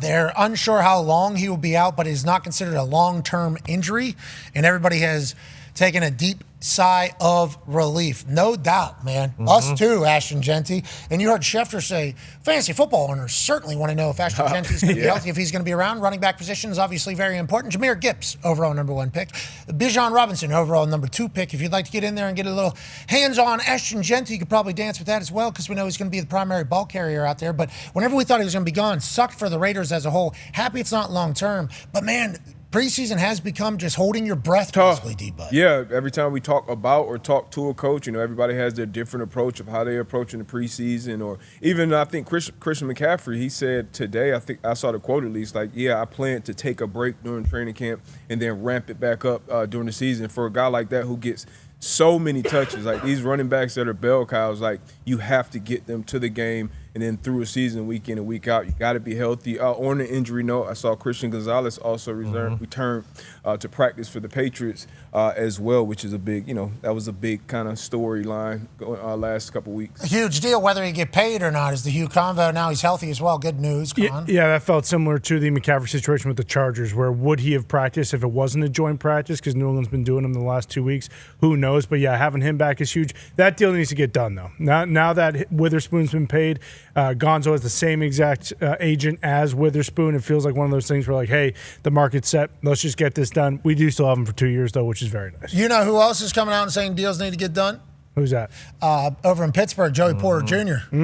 They're unsure how long he will be out, but it is not considered a long-term injury. And everybody has taken a deep sigh of relief. No doubt, man. Us too, Ashton Genty. And you heard Schefter say, fantasy football owners certainly want to know if Ashton Genty's going to be healthy, if he's going to be around. Running back position is obviously very important. Jahmyr Gibbs, overall number 1 pick. Bijan Robinson, overall number 2 pick. If you'd like to get in there and get a little hands-on Ashton Genty, you could probably dance with that as well, because we know he's going to be the primary ball carrier out there. But whenever we thought he was going to be gone, sucked for the Raiders as a whole. Happy it's not long-term. But, man, preseason has become just holding your breath, basically, D-Bud. Yeah, every time we talk about or talk to a coach, everybody has their different approach of how they're approaching the preseason. Or even, I think, Christian McCaffrey, he said today, I think I saw the quote at least, like, I plan to take a break during training camp and then ramp it back up during the season. For a guy like that who gets so many touches, like these running backs that are bell cows, like you have to get them to the game and then through a season, week in and week out. You got to be healthy. On the injury note, I saw Christian Gonzalez also return to practice for the Patriots as well, which is a big, that was a big kind of storyline last couple weeks. A huge deal, whether he get paid or not, is the Hugh Convo. Now he's healthy as well. Good news, Con. Yeah, that felt similar to the McCaffrey situation with the Chargers, where would he have practiced if it wasn't a joint practice, because New England's been doing him the last 2 weeks. Who knows? But, yeah, having him back is huge. That deal needs to get done, though. Now that Witherspoon's been paid, Gonzo has the same exact agent as Witherspoon. It feels like one of those things where, like, hey, the market's set. Let's just get this done. We do still have him for 2 years, though, which is very nice. You know who else is coming out and saying deals need to get done? Who's that? Over in Pittsburgh, Joey Porter Jr.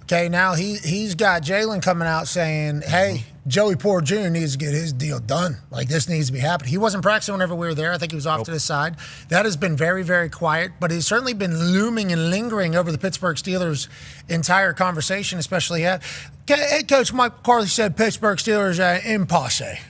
Okay, now he's got Jalen coming out saying, hey, Joey Porter Jr. needs to get his deal done. Like, this needs to be happening. He wasn't practicing whenever we were there. I think he was off to the side. That has been very, very quiet, but it's certainly been looming and lingering over the Pittsburgh Steelers' entire conversation, especially head coach Mike McCarthy said Pittsburgh Steelers in posse.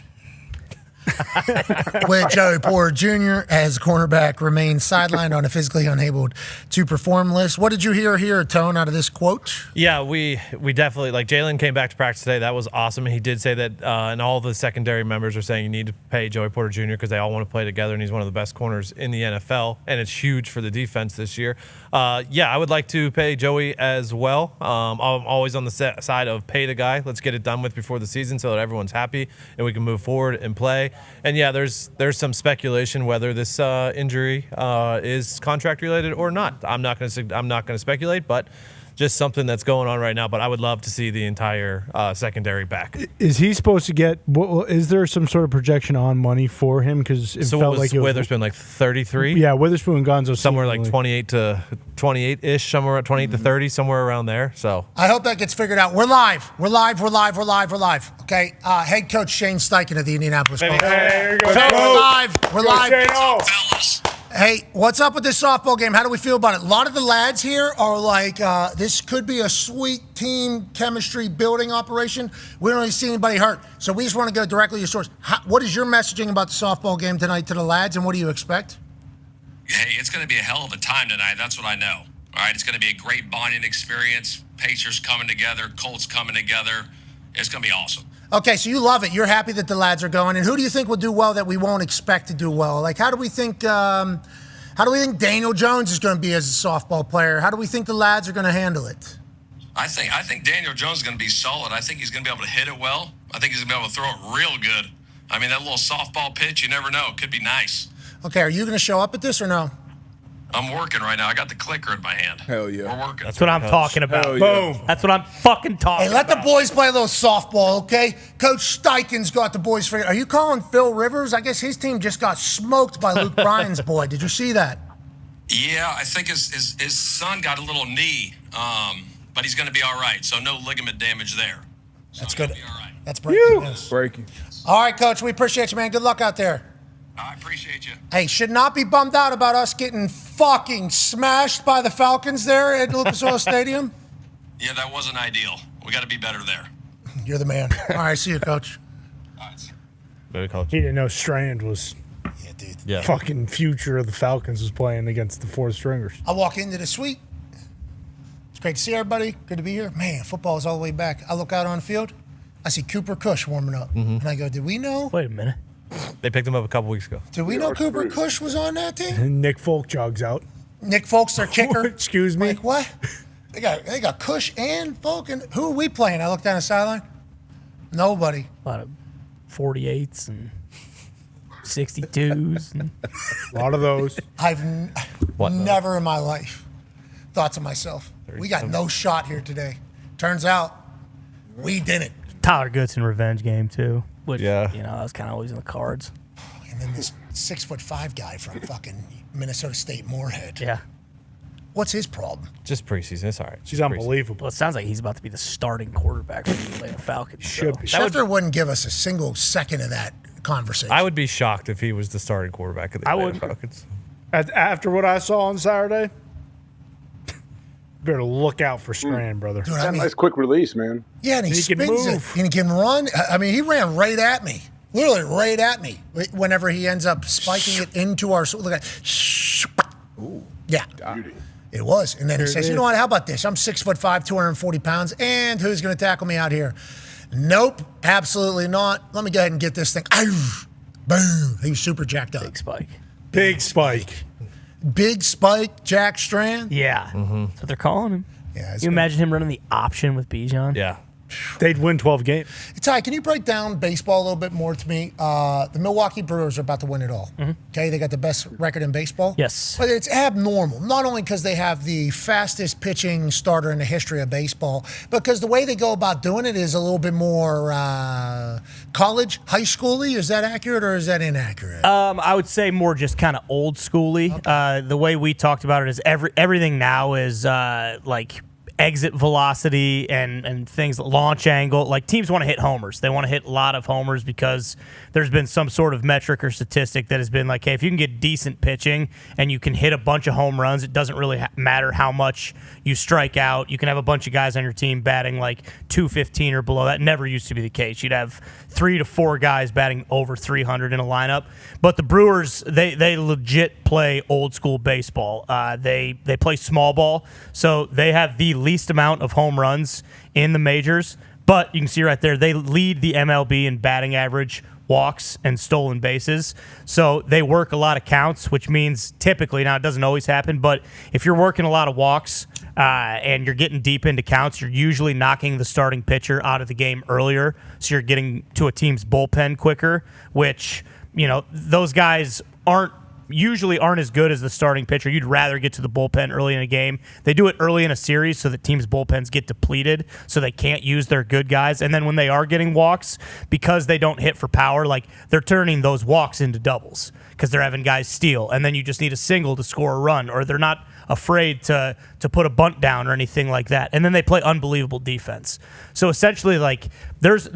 With Joey Porter Jr. as cornerback remains sidelined on a physically unable to perform list. What did you hear, Tone, out of this quote? Yeah, we definitely, like, Jalen came back to practice today. That was awesome. He did say that, and all the secondary members are saying you need to pay Joey Porter Jr. because they all want to play together, and he's one of the best corners in the NFL, and it's huge for the defense this year. I would like to pay Joey as well. I'm always on the side of pay the guy. Let's get it done with before the season so that everyone's happy and we can move forward and play. And yeah, there's some speculation whether this injury is contract related or not. I'm not going to speculate, but just something that's going on right now. But I would love to see the entire secondary back. Is he supposed to get? Is there some sort of projection on money for him? Because it felt like Witherspoon like 33. Yeah, Witherspoon and Gonzo somewhere like 28 ish, somewhere at 28 to 30, somewhere around there. So I hope that gets figured out. We're live. Okay, head coach Shane Steichen of the Indianapolis Colts. Hey, We're live. Hey, what's up with this softball game? How do we feel about it? A lot of the lads here are like, this could be a sweet team chemistry building operation. We don't really see anybody hurt. So we just want to go directly to your source. What is your messaging about the softball game tonight to the lads, and what do you expect? Hey, it's going to be a hell of a time tonight. That's what I know. All right, it's going to be a great bonding experience. Pacers coming together, Colts coming together. It's going to be awesome. Okay, so you love it. You're happy that the lads are going. And who do you think will do well that we won't expect to do well? Like, how do we think Daniel Jones is going to be as a softball player? How do we think the lads are going to handle it? I think Daniel Jones is going to be solid. I think he's going to be able to hit it well. I think he's going to be able to throw it real good. I mean, that little softball pitch, you never know. It could be nice. Okay, are you going to show up at this or no? I'm working right now. I got the clicker in my hand. Hell yeah. We're working. That's what I'm talking about. Hell Boom. yeah. That's what I'm fucking talking Hey, let about. the boys play a little softball, okay? Coach Steichen's got the boys figured. Are you calling Phil Rivers? I guess his team just got smoked by Luke Bryan's boy. Did you see that? Yeah, I think his son got a little knee, but he's going to be all right. So no ligament damage there. That's good. That's breaking news. Breaking. All right, Coach. We appreciate you, man. Good luck out there. I appreciate you. Hey, should not be bummed out about us getting fucking smashed by the Falcons there at Lucas Oil Stadium. Yeah, that wasn't ideal. We got to be better there. You're the man. All right, see you, Coach. Very coach. He didn't know Strand was fucking future of the Falcons was playing against the fourth stringers. I walk into the suite. It's great to see everybody. Good to be here. Man, football is all the way back. I look out on the field. I see Cooper Kush warming up. And I go, did we know? Wait a minute. They picked him up a couple weeks ago. Did we know Cooper Kush was on that team? And Nick Folk jogs out. Nick Folk's their kicker. Excuse me. Like, what? They got Kush and Folk. And who are we playing? I looked down the sideline. Nobody. A lot of 48s and 62s. And a lot of those. I've never in my life thought to myself, we got no shot here today. Turns out we didn't. Tyler Goodson revenge game, too. Which, yeah. that was kind of always in the cards. And then this 6'5" guy from fucking Minnesota State Moorhead. Yeah. What's his problem? Just preseason. It's all right. She's unbelievable. Well, it sounds like he's about to be the starting quarterback for the Atlanta Falcons. Should be. Schefter wouldn't give us a single second of that conversation. I would be shocked if he was the starting quarterback of the Atlanta Falcons. After what I saw on Saturday, better look out for Strand, brother. Dude, That's a nice quick release, man. Yeah, and he can spins move. it. And he can run. I mean, he ran right at me. Literally right at me. Whenever he ends up spiking it into our... Look at... Yeah. It was. And then he says, you know what, how about this? I'm 6'5", 240 pounds, and who's going to tackle me out here? Nope, absolutely not. Let me go ahead and get this thing. Boom. He was super jacked up. Big spike. Big spike. Big Spike, Jack Strand. Yeah. That's what they're calling him. Yeah, you imagine him running the option with Bijan? Yeah. They'd win 12 games. Ty, can you break down baseball a little bit more to me? The Milwaukee Brewers are about to win it all. Okay, they got the best record in baseball. Yes. But it's abnormal, not only because they have the fastest pitching starter in the history of baseball, but because the way they go about doing it is a little bit more college, high schooly. Is that accurate or is that inaccurate? I would say more just kind of old schooly. Okay. The way we talked about it is everything now is like exit velocity and things, launch angle. Like, teams want to hit homers. They want to hit a lot of homers because there's been some sort of metric or statistic that has been like, hey, if you can get decent pitching and you can hit a bunch of home runs, it doesn't really matter how much you strike out. You can have a bunch of guys on your team batting like 215 or below. That never used to be the case. You'd have 3 to 4 guys batting over 300 in a lineup. But the Brewers, they legit play old school baseball. They play small ball, so they have the least amount of home runs in the majors. But you can see right there, they lead the MLB in batting average, walks, and stolen bases. So they work a lot of counts, which means typically, now it doesn't always happen, but if you're working a lot of walks and you're getting deep into counts, you're usually knocking the starting pitcher out of the game earlier. So you're getting to a team's bullpen quicker, which, those guys aren't usually aren't as good as the starting pitcher. You'd rather get to the bullpen early in a game. They do it early in a series so that teams' bullpens get depleted so they can't use their good guys. And then when they are getting walks, because they don't hit for power, like they're turning those walks into doubles because they're having guys steal. And then you just need a single to score a run, or they're not afraid to put a bunt down or anything like that. And then they play unbelievable defense. So essentially, like there's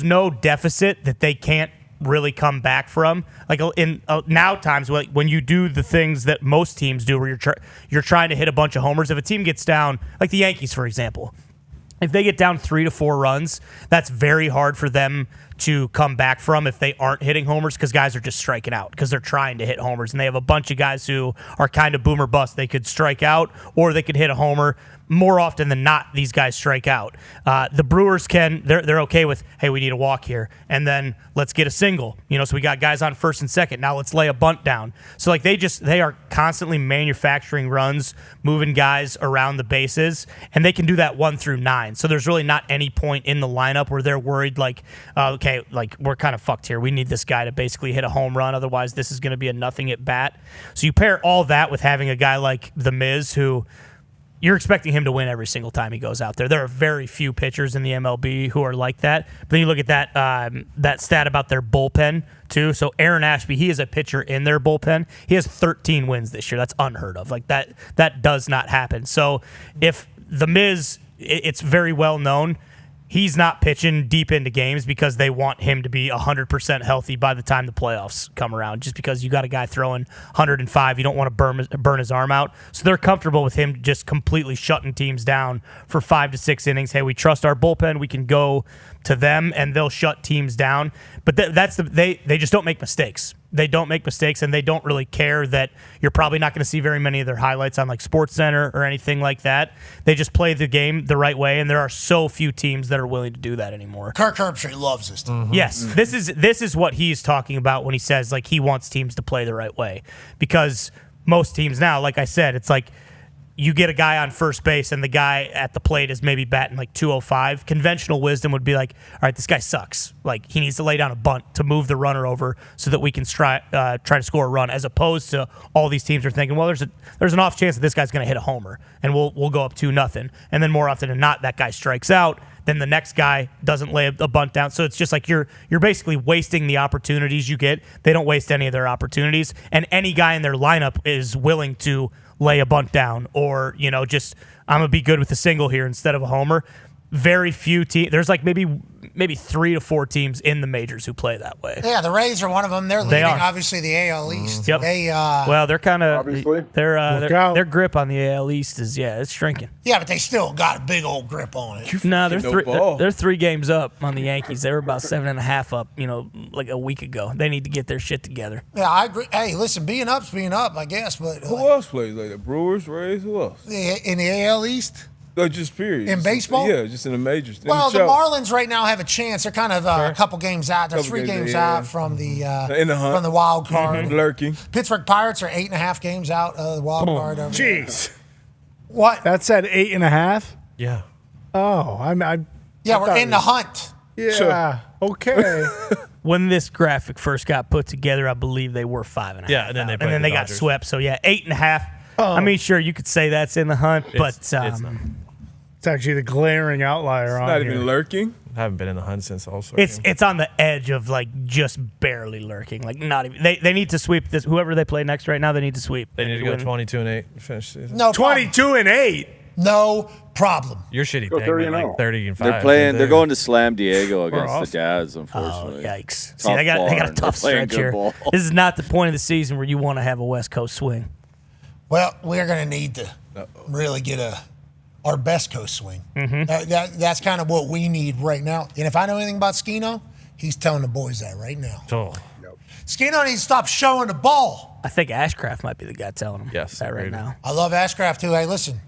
no deficit that they can't really come back from. Like in now times when you do the things that most teams do, where you're trying to hit a bunch of homers. If a team gets down, like the Yankees, for example, if they get down 3 to 4 runs, that's very hard for them to come back from if they aren't hitting homers, because guys are just striking out because they're trying to hit homers, and they have a bunch of guys who are kind of boomer bust. They could strike out or they could hit a homer. More often than not, these guys strike out. The Brewers they're okay with, hey, we need a walk here, and then let's get a single. So we got guys on first and second. Now let's lay a bunt down. So like they are constantly manufacturing runs, moving guys around the bases, and they can do that 1 through 9. So there's really not any point in the lineup where they're worried like, okay, like we're kind of fucked here. We need this guy to basically hit a home run, otherwise this is going to be a nothing at bat. So you pair all that with having a guy like The Miz, who you're expecting him to win every single time he goes out there. There are very few pitchers in the MLB who are like that. But then you look at that stat about their bullpen, too. So Aaron Ashby, he is a pitcher in their bullpen. He has 13 wins this year. That's unheard of. Like that does not happen. So if The Miz, it's very well known, he's not pitching deep into games because they want him to be 100% healthy by the time the playoffs come around. Just because you got a guy throwing 105, you don't want to burn his arm out. So they're comfortable with him just completely shutting teams down for 5 to 6 innings. Hey, we trust our bullpen. We can go to them, and they'll shut teams down. But they just don't make mistakes. They don't make mistakes, and they don't really care that you're probably not going to see very many of their highlights on like SportsCenter or anything like that. They just play the game the right way, and there are so few teams that are willing to do that anymore. Kirk Herbstreit loves this team. Mm-hmm. Yes, this is what he's talking about when he says like he wants teams to play the right way, because most teams now, like I said, it's like you get a guy on first base and the guy at the plate is maybe batting like 205. Conventional wisdom would be like, all right, this guy sucks. Like he needs to lay down a bunt to move the runner over so that we can try to score a run, as opposed to all these teams are thinking, well, there's an off chance that this guy's going to hit a homer and we'll go up 2-0. And then more often than not, that guy strikes out. Then the next guy doesn't lay a bunt down. So it's just like you're basically wasting the opportunities you get. They don't waste any of their opportunities. And any guy in their lineup is willing to lay a bunt down, or just I'm gonna be good with a single here instead of a homer. Very few teams. There's like maybe 3 to 4 teams in the majors who play that way. Yeah, the Rays are one of them. They're leading, obviously, the AL East. Yep. Well, they're kind of their grip on the AL East is it's shrinking. Yeah, but they still got a big old grip on it. No, they're 3 games up on the Yankees. They were about 7.5 up, like a week ago. They need to get their shit together. Yeah, I agree. Hey, listen, being up's being up, I guess. But who else plays like that? Brewers, Rays, who else? In the AL East? Just period. In baseball? Yeah, just in the majors. Well, the Marlins right now have a chance. They're kind of a couple games out. They're 3 games out from the from the wild card. Mm-hmm. Lurking. Pittsburgh Pirates are 8.5 games out of the wild card. Jeez. What? That's at 8.5? Yeah. Oh, we're in the hunt. Yeah. Sure. Okay. When this graphic first got put together, I believe they were 5.5. Yeah, and then they got swept. So 8.5. Oh. I mean, sure, you could say that's in the hunt, but it's actually the glaring outlier on not here. even lurking. I haven't been in the hunt since also. It's on the edge of like just barely lurking. Like not even. They need to sweep this. Whoever they play next right now, they need to sweep. They need to go 22-8 finish the season. No, 22-8. No problem. You're shitty. Go 30-0. Like 30-5. They're playing. They're going to Slam Diego against the Jazz. Unfortunately. Oh, yikes! See, they got a tough stretch here. This is not the point of the season where you want to have a West Coast swing. Well, we're going to need to really get our best coast swing. Mm-hmm. That's kind of what we need right now. And if I know anything about Skino, he's telling the boys that right now. Oh. Skino needs to stop showing the ball. I think Ashcraft might be the guy telling him that right now. I love Ashcraft, too. Hey, listen,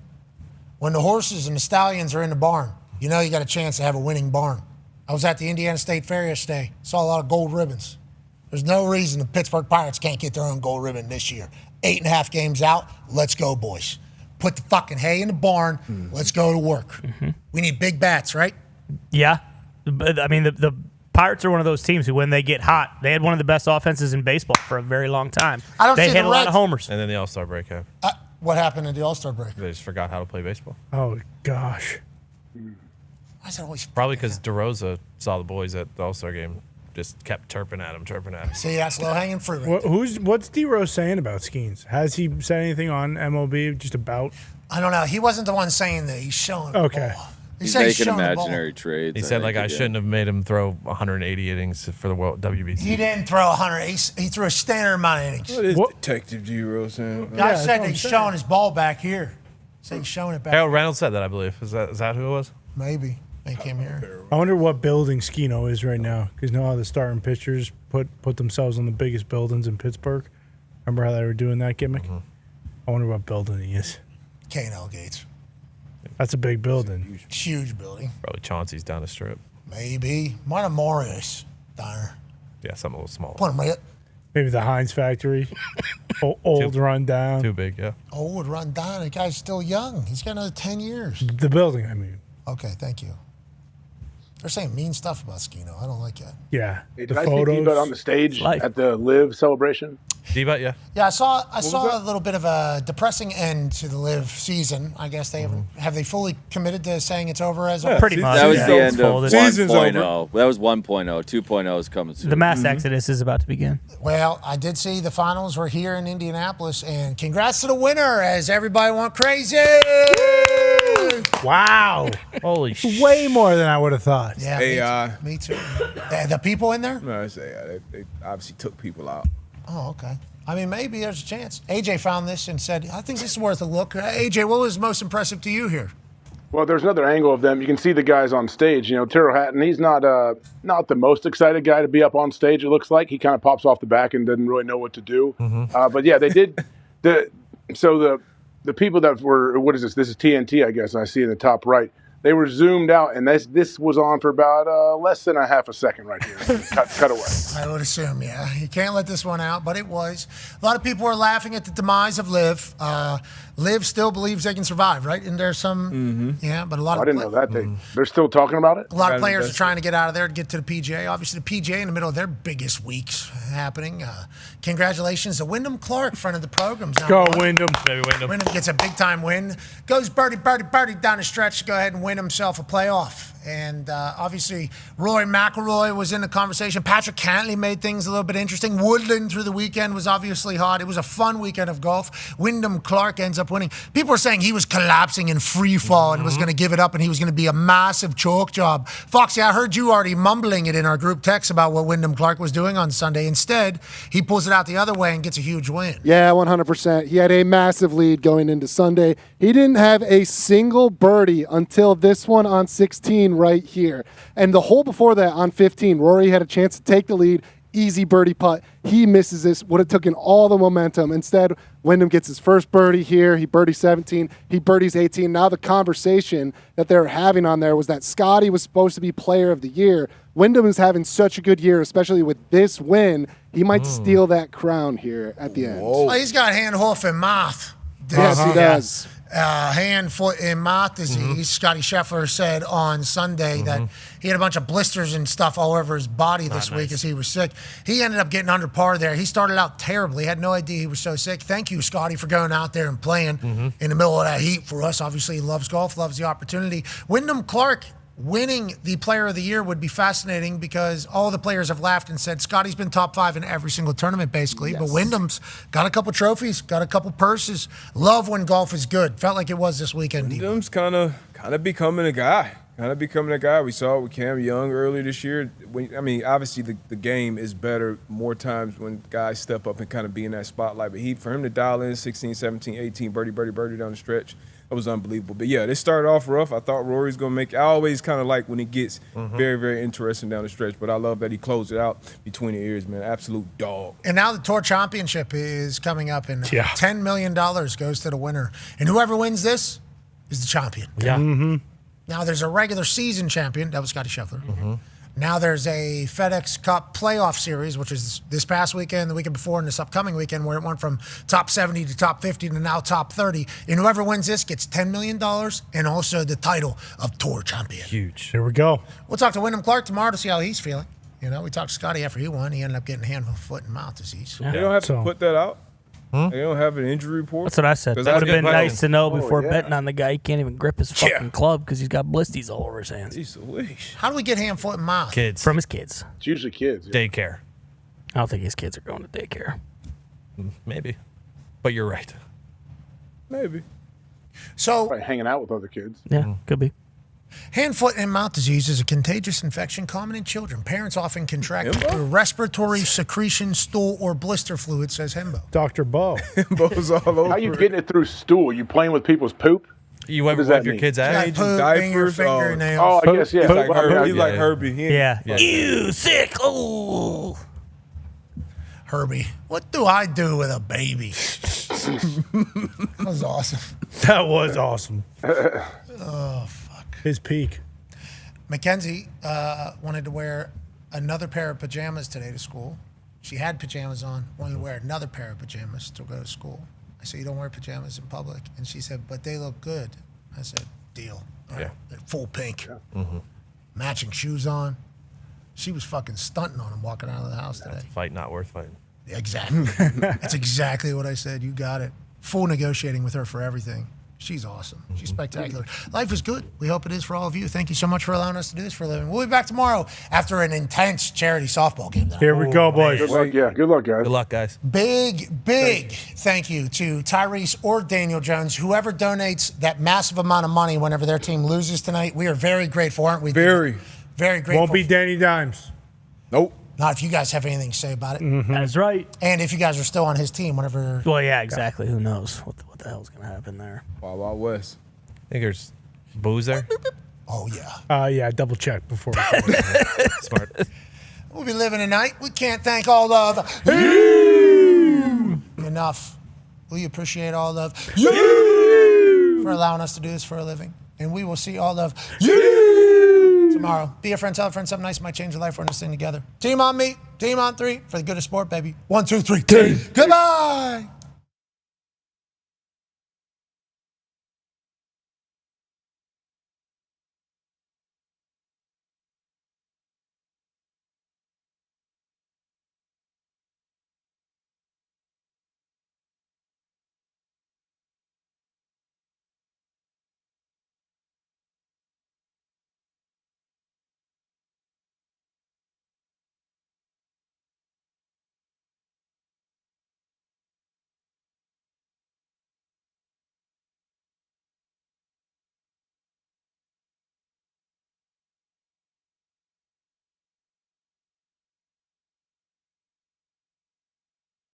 when the horses and the stallions are in the barn, you got a chance to have a winning barn. I was at the Indiana State Fair yesterday. Saw a lot of gold ribbons. There's no reason the Pittsburgh Pirates can't get their own gold ribbon this year. 8.5 games out. Let's go, boys. Put the fucking hay in the barn. Let's go to work. Mm-hmm. We need big bats, right? Yeah. I mean, Pirates are one of those teams who, when they get hot, they had one of the best offenses in baseball for a very long time. I don't they see hit the a lot Reds- of homers. And then the All-Star break happened. What happened in the All-Star break? They just forgot how to play baseball. Oh, gosh. Why is it always Probably because DeRosa saw the boys at the All-Star game, just kept chirping at him. See, that's low-hanging fruit. Right What's D-Rose saying about Skeens? Has he said anything on MLB just about? I don't know. He wasn't the one saying that. He's showing. Okay. He He's said he's making showing the ball. imaginary trades. He said, like, I shouldn't have made him throw 180 innings for the WBC. He didn't throw 100. He threw a standard amount of innings. What is Detective D-Rose saying? Guy said that he's showing his ball back here. Said he's showing it back. Harold Reynolds said that, I believe. Is that who it was? Maybe. They came here. I wonder what building Skino is right now. Because you know how the starting pitchers put themselves on the biggest buildings in Pittsburgh? Remember how they were doing that gimmick? I wonder what building he is. K&L Gates. That's a big building. Huge building. Probably Chauncey's down the strip. Maybe. Might have Morris down there. Yeah, something a little smaller. Put him right. Maybe the Heinz factory. Old run down. Too big, yeah. Old run down. The guy's still young. He's got another 10 years. The building, I mean. Okay, thank you. They're saying mean stuff about Skino. I don't like that. Yeah. Hey, did I see D-Bud on the stage at the Live celebration? D-Bud, yeah. Yeah, I saw a little bit of a depressing end to the Live season. I guess they have they fully committed to saying it's over as of pretty much. That was the end of 1.0. over. That was 1.0. 2.0 is coming soon. The mass exodus is about to begin. Well, I did see the finals were here in Indianapolis, and congrats to the winner as everybody went crazy. Wow. Holy shit. Way more than I would have thought. Yeah, AI. me too. The people in there? No, it's AI. They obviously took people out. Oh, okay. I mean, maybe there's a chance. AJ found this and said, I think this is worth a look. AJ, what was most impressive to you here? Well, there's another angle of them. You can see the guys on stage. You know, Tyrrell Hatton, he's not the most excited guy to be up on stage, it looks like. He kind of pops off the back and doesn't really know what to do. But, yeah, they did. The people that were, what is this? This is TNT, I guess, I see in the top right. They were zoomed out, and this was on for about less than a half a second right here. Cut away. I would assume, yeah. You can't let this one out, but it was. A lot of people are laughing at the demise of Liv. Liv still believes they can survive, right? And there's some, yeah, but a lot of I didn't know that. They're still talking about it? A lot of players are trying to get out of there to get to the PGA. Obviously, the PGA in the middle of their biggest weeks happening. Congratulations to Wyndham Clark, friend of the program. Go, Wyndham. Baby Wyndham. Wyndham gets a big-time win. Goes birdie down the stretch to go ahead and win himself a playoff. And obviously, Rory McIlroy was in the conversation. Patrick Cantley made things a little bit interesting. Woodland through the weekend was obviously hot. It was a fun weekend of golf. Wyndham Clark ends up winning. People were saying he was collapsing in free fall and was going to give it up and he was going to be a massive choke job. Foxy, I heard you already mumbling it in our group text about what Wyndham Clark was doing on Sunday. Instead, he pulls it out the other way and gets a huge win. Yeah, 100%. He had a massive lead going into Sunday. He didn't have a single birdie until this one on 16 right here. And the hole before that on 15, Rory had a chance to take the lead. Easy birdie putt. He misses this. Would have taken all the momentum. Instead, Wyndham gets his first birdie here. He birdies 17. He birdies 18. Now the conversation that they're having on there was that Scotty was supposed to be player of the year. Wyndham is having such a good year, especially with this win. He might steal that crown here at the end. Oh, he's got hand, hoof, and mouth. Yes, he does. Hand, foot, and mouth disease. Scotty Scheffler said on Sunday that he had a bunch of blisters and stuff all over his body this week as he was sick. He ended up getting under par there. He started out terribly. Had no idea he was so sick. Thank you, Scotty, for going out there and playing in the middle of that heat for us. Obviously, he loves golf, loves the opportunity. Wyndham Clark winning the Player of the Year would be fascinating because all the players have laughed and said Scotty's been top 5 in every single tournament, basically. But Wyndham's got a couple trophies, got a couple purses. Love when golf is good. Felt like it was this weekend. Wyndham's kind of becoming a guy. We saw it with Cam Young earlier this year. Obviously the game is better more times when guys step up and kind of be in that spotlight. But for him to dial in 16, 17, 18, birdie down the stretch, that was unbelievable. But, yeah, they started off rough. I thought Rory's going to make it. I always kind of like when it gets very, very interesting down the stretch. But I love that he closed it out between the ears, man. Absolute dog. And now the Tour Championship is coming up, and $10 million goes to the winner. And whoever wins this is the champion. Yeah. Now there's a regular season champion. That was Scotty Scheffler. Now there's a FedEx Cup playoff series, which is this past weekend, the weekend before, and this upcoming weekend, where it went from top 70 to top 50 to now top 30. And whoever wins this gets $10 million and also the title of Tour Champion. Huge. Here we go. We'll talk to Wyndham Clark tomorrow to see how he's feeling. You know, we talked to Scotty after he won. He ended up getting hand, foot, and mouth disease. They don't have to put that out. They don't have an injury report. That's what I said. 'Cause That would have been nice to know Oh, before yeah. betting on the guy. He can't even grip his fucking club because he's got blisties all over his hands. How do we get hand, foot, and mouth? Kids. From his kids. It's usually kids. Daycare. I don't think his kids are going to daycare. Maybe. But you're right. Maybe. So Probably hanging out with other kids. Yeah, could be. Hand, foot, and mouth disease is a contagious infection common in children. Parents often contract it through respiratory secretion, stool, or blister fluid, says Hembo. Dr. Bo. Hembo's all over. How you getting it through stool? You playing with people's poop? You What ever does that wipe your mean? kids' ass? Poop in your fingernails. Oh, I guess, yeah. He's like Well, Herbie. He's yeah, like yeah. Herbie. He ain't- Yeah. Ew, sick. Oh. Herbie, what do I do with a baby? That was awesome. That was awesome. Oh, fuck. His peak. Mackenzie wanted to wear another pair of pajamas today to school. She had pajamas on, wanted to wear another pair of pajamas to go to school. I said, you don't wear pajamas in public. And she said, but they look good. I said, deal. All right. They're full pink. Matching shoes on. She was fucking stunting on him walking out of the house today. Fight not worth fighting. Exactly. That's exactly what I said. You got it. Full negotiating with her for everything. She's awesome. She's spectacular. Life is good. We hope it is for all of you. Thank you so much for allowing us to do this for a living. We'll be back tomorrow after an intense charity softball game. Here we go, boys. Good luck, yeah. Good luck, guys. Good luck, guys. Big thank you to Tyrese or Daniel Jones, whoever donates that massive amount of money whenever their team loses tonight. We are very grateful, aren't we? Very grateful. Won't be Danny Dimes. Nope. Not if you guys have anything to say about it. That's right. And if you guys are still on his team whenever. Well, yeah, exactly. Who knows what the hell's going to happen there? Wild Wild West. I think there's booze there. Oh, yeah. Yeah, double check before. Smart. We'll be living tonight. We can't thank all of you enough. We appreciate all of you for allowing us to do this for a living. And we will see all of you tomorrow. Be a friend, tell a friend something nice might change your life. We're in this thing together. Team on me, team on three for the good of sport, baby. 1, 2, 3, team. Goodbye.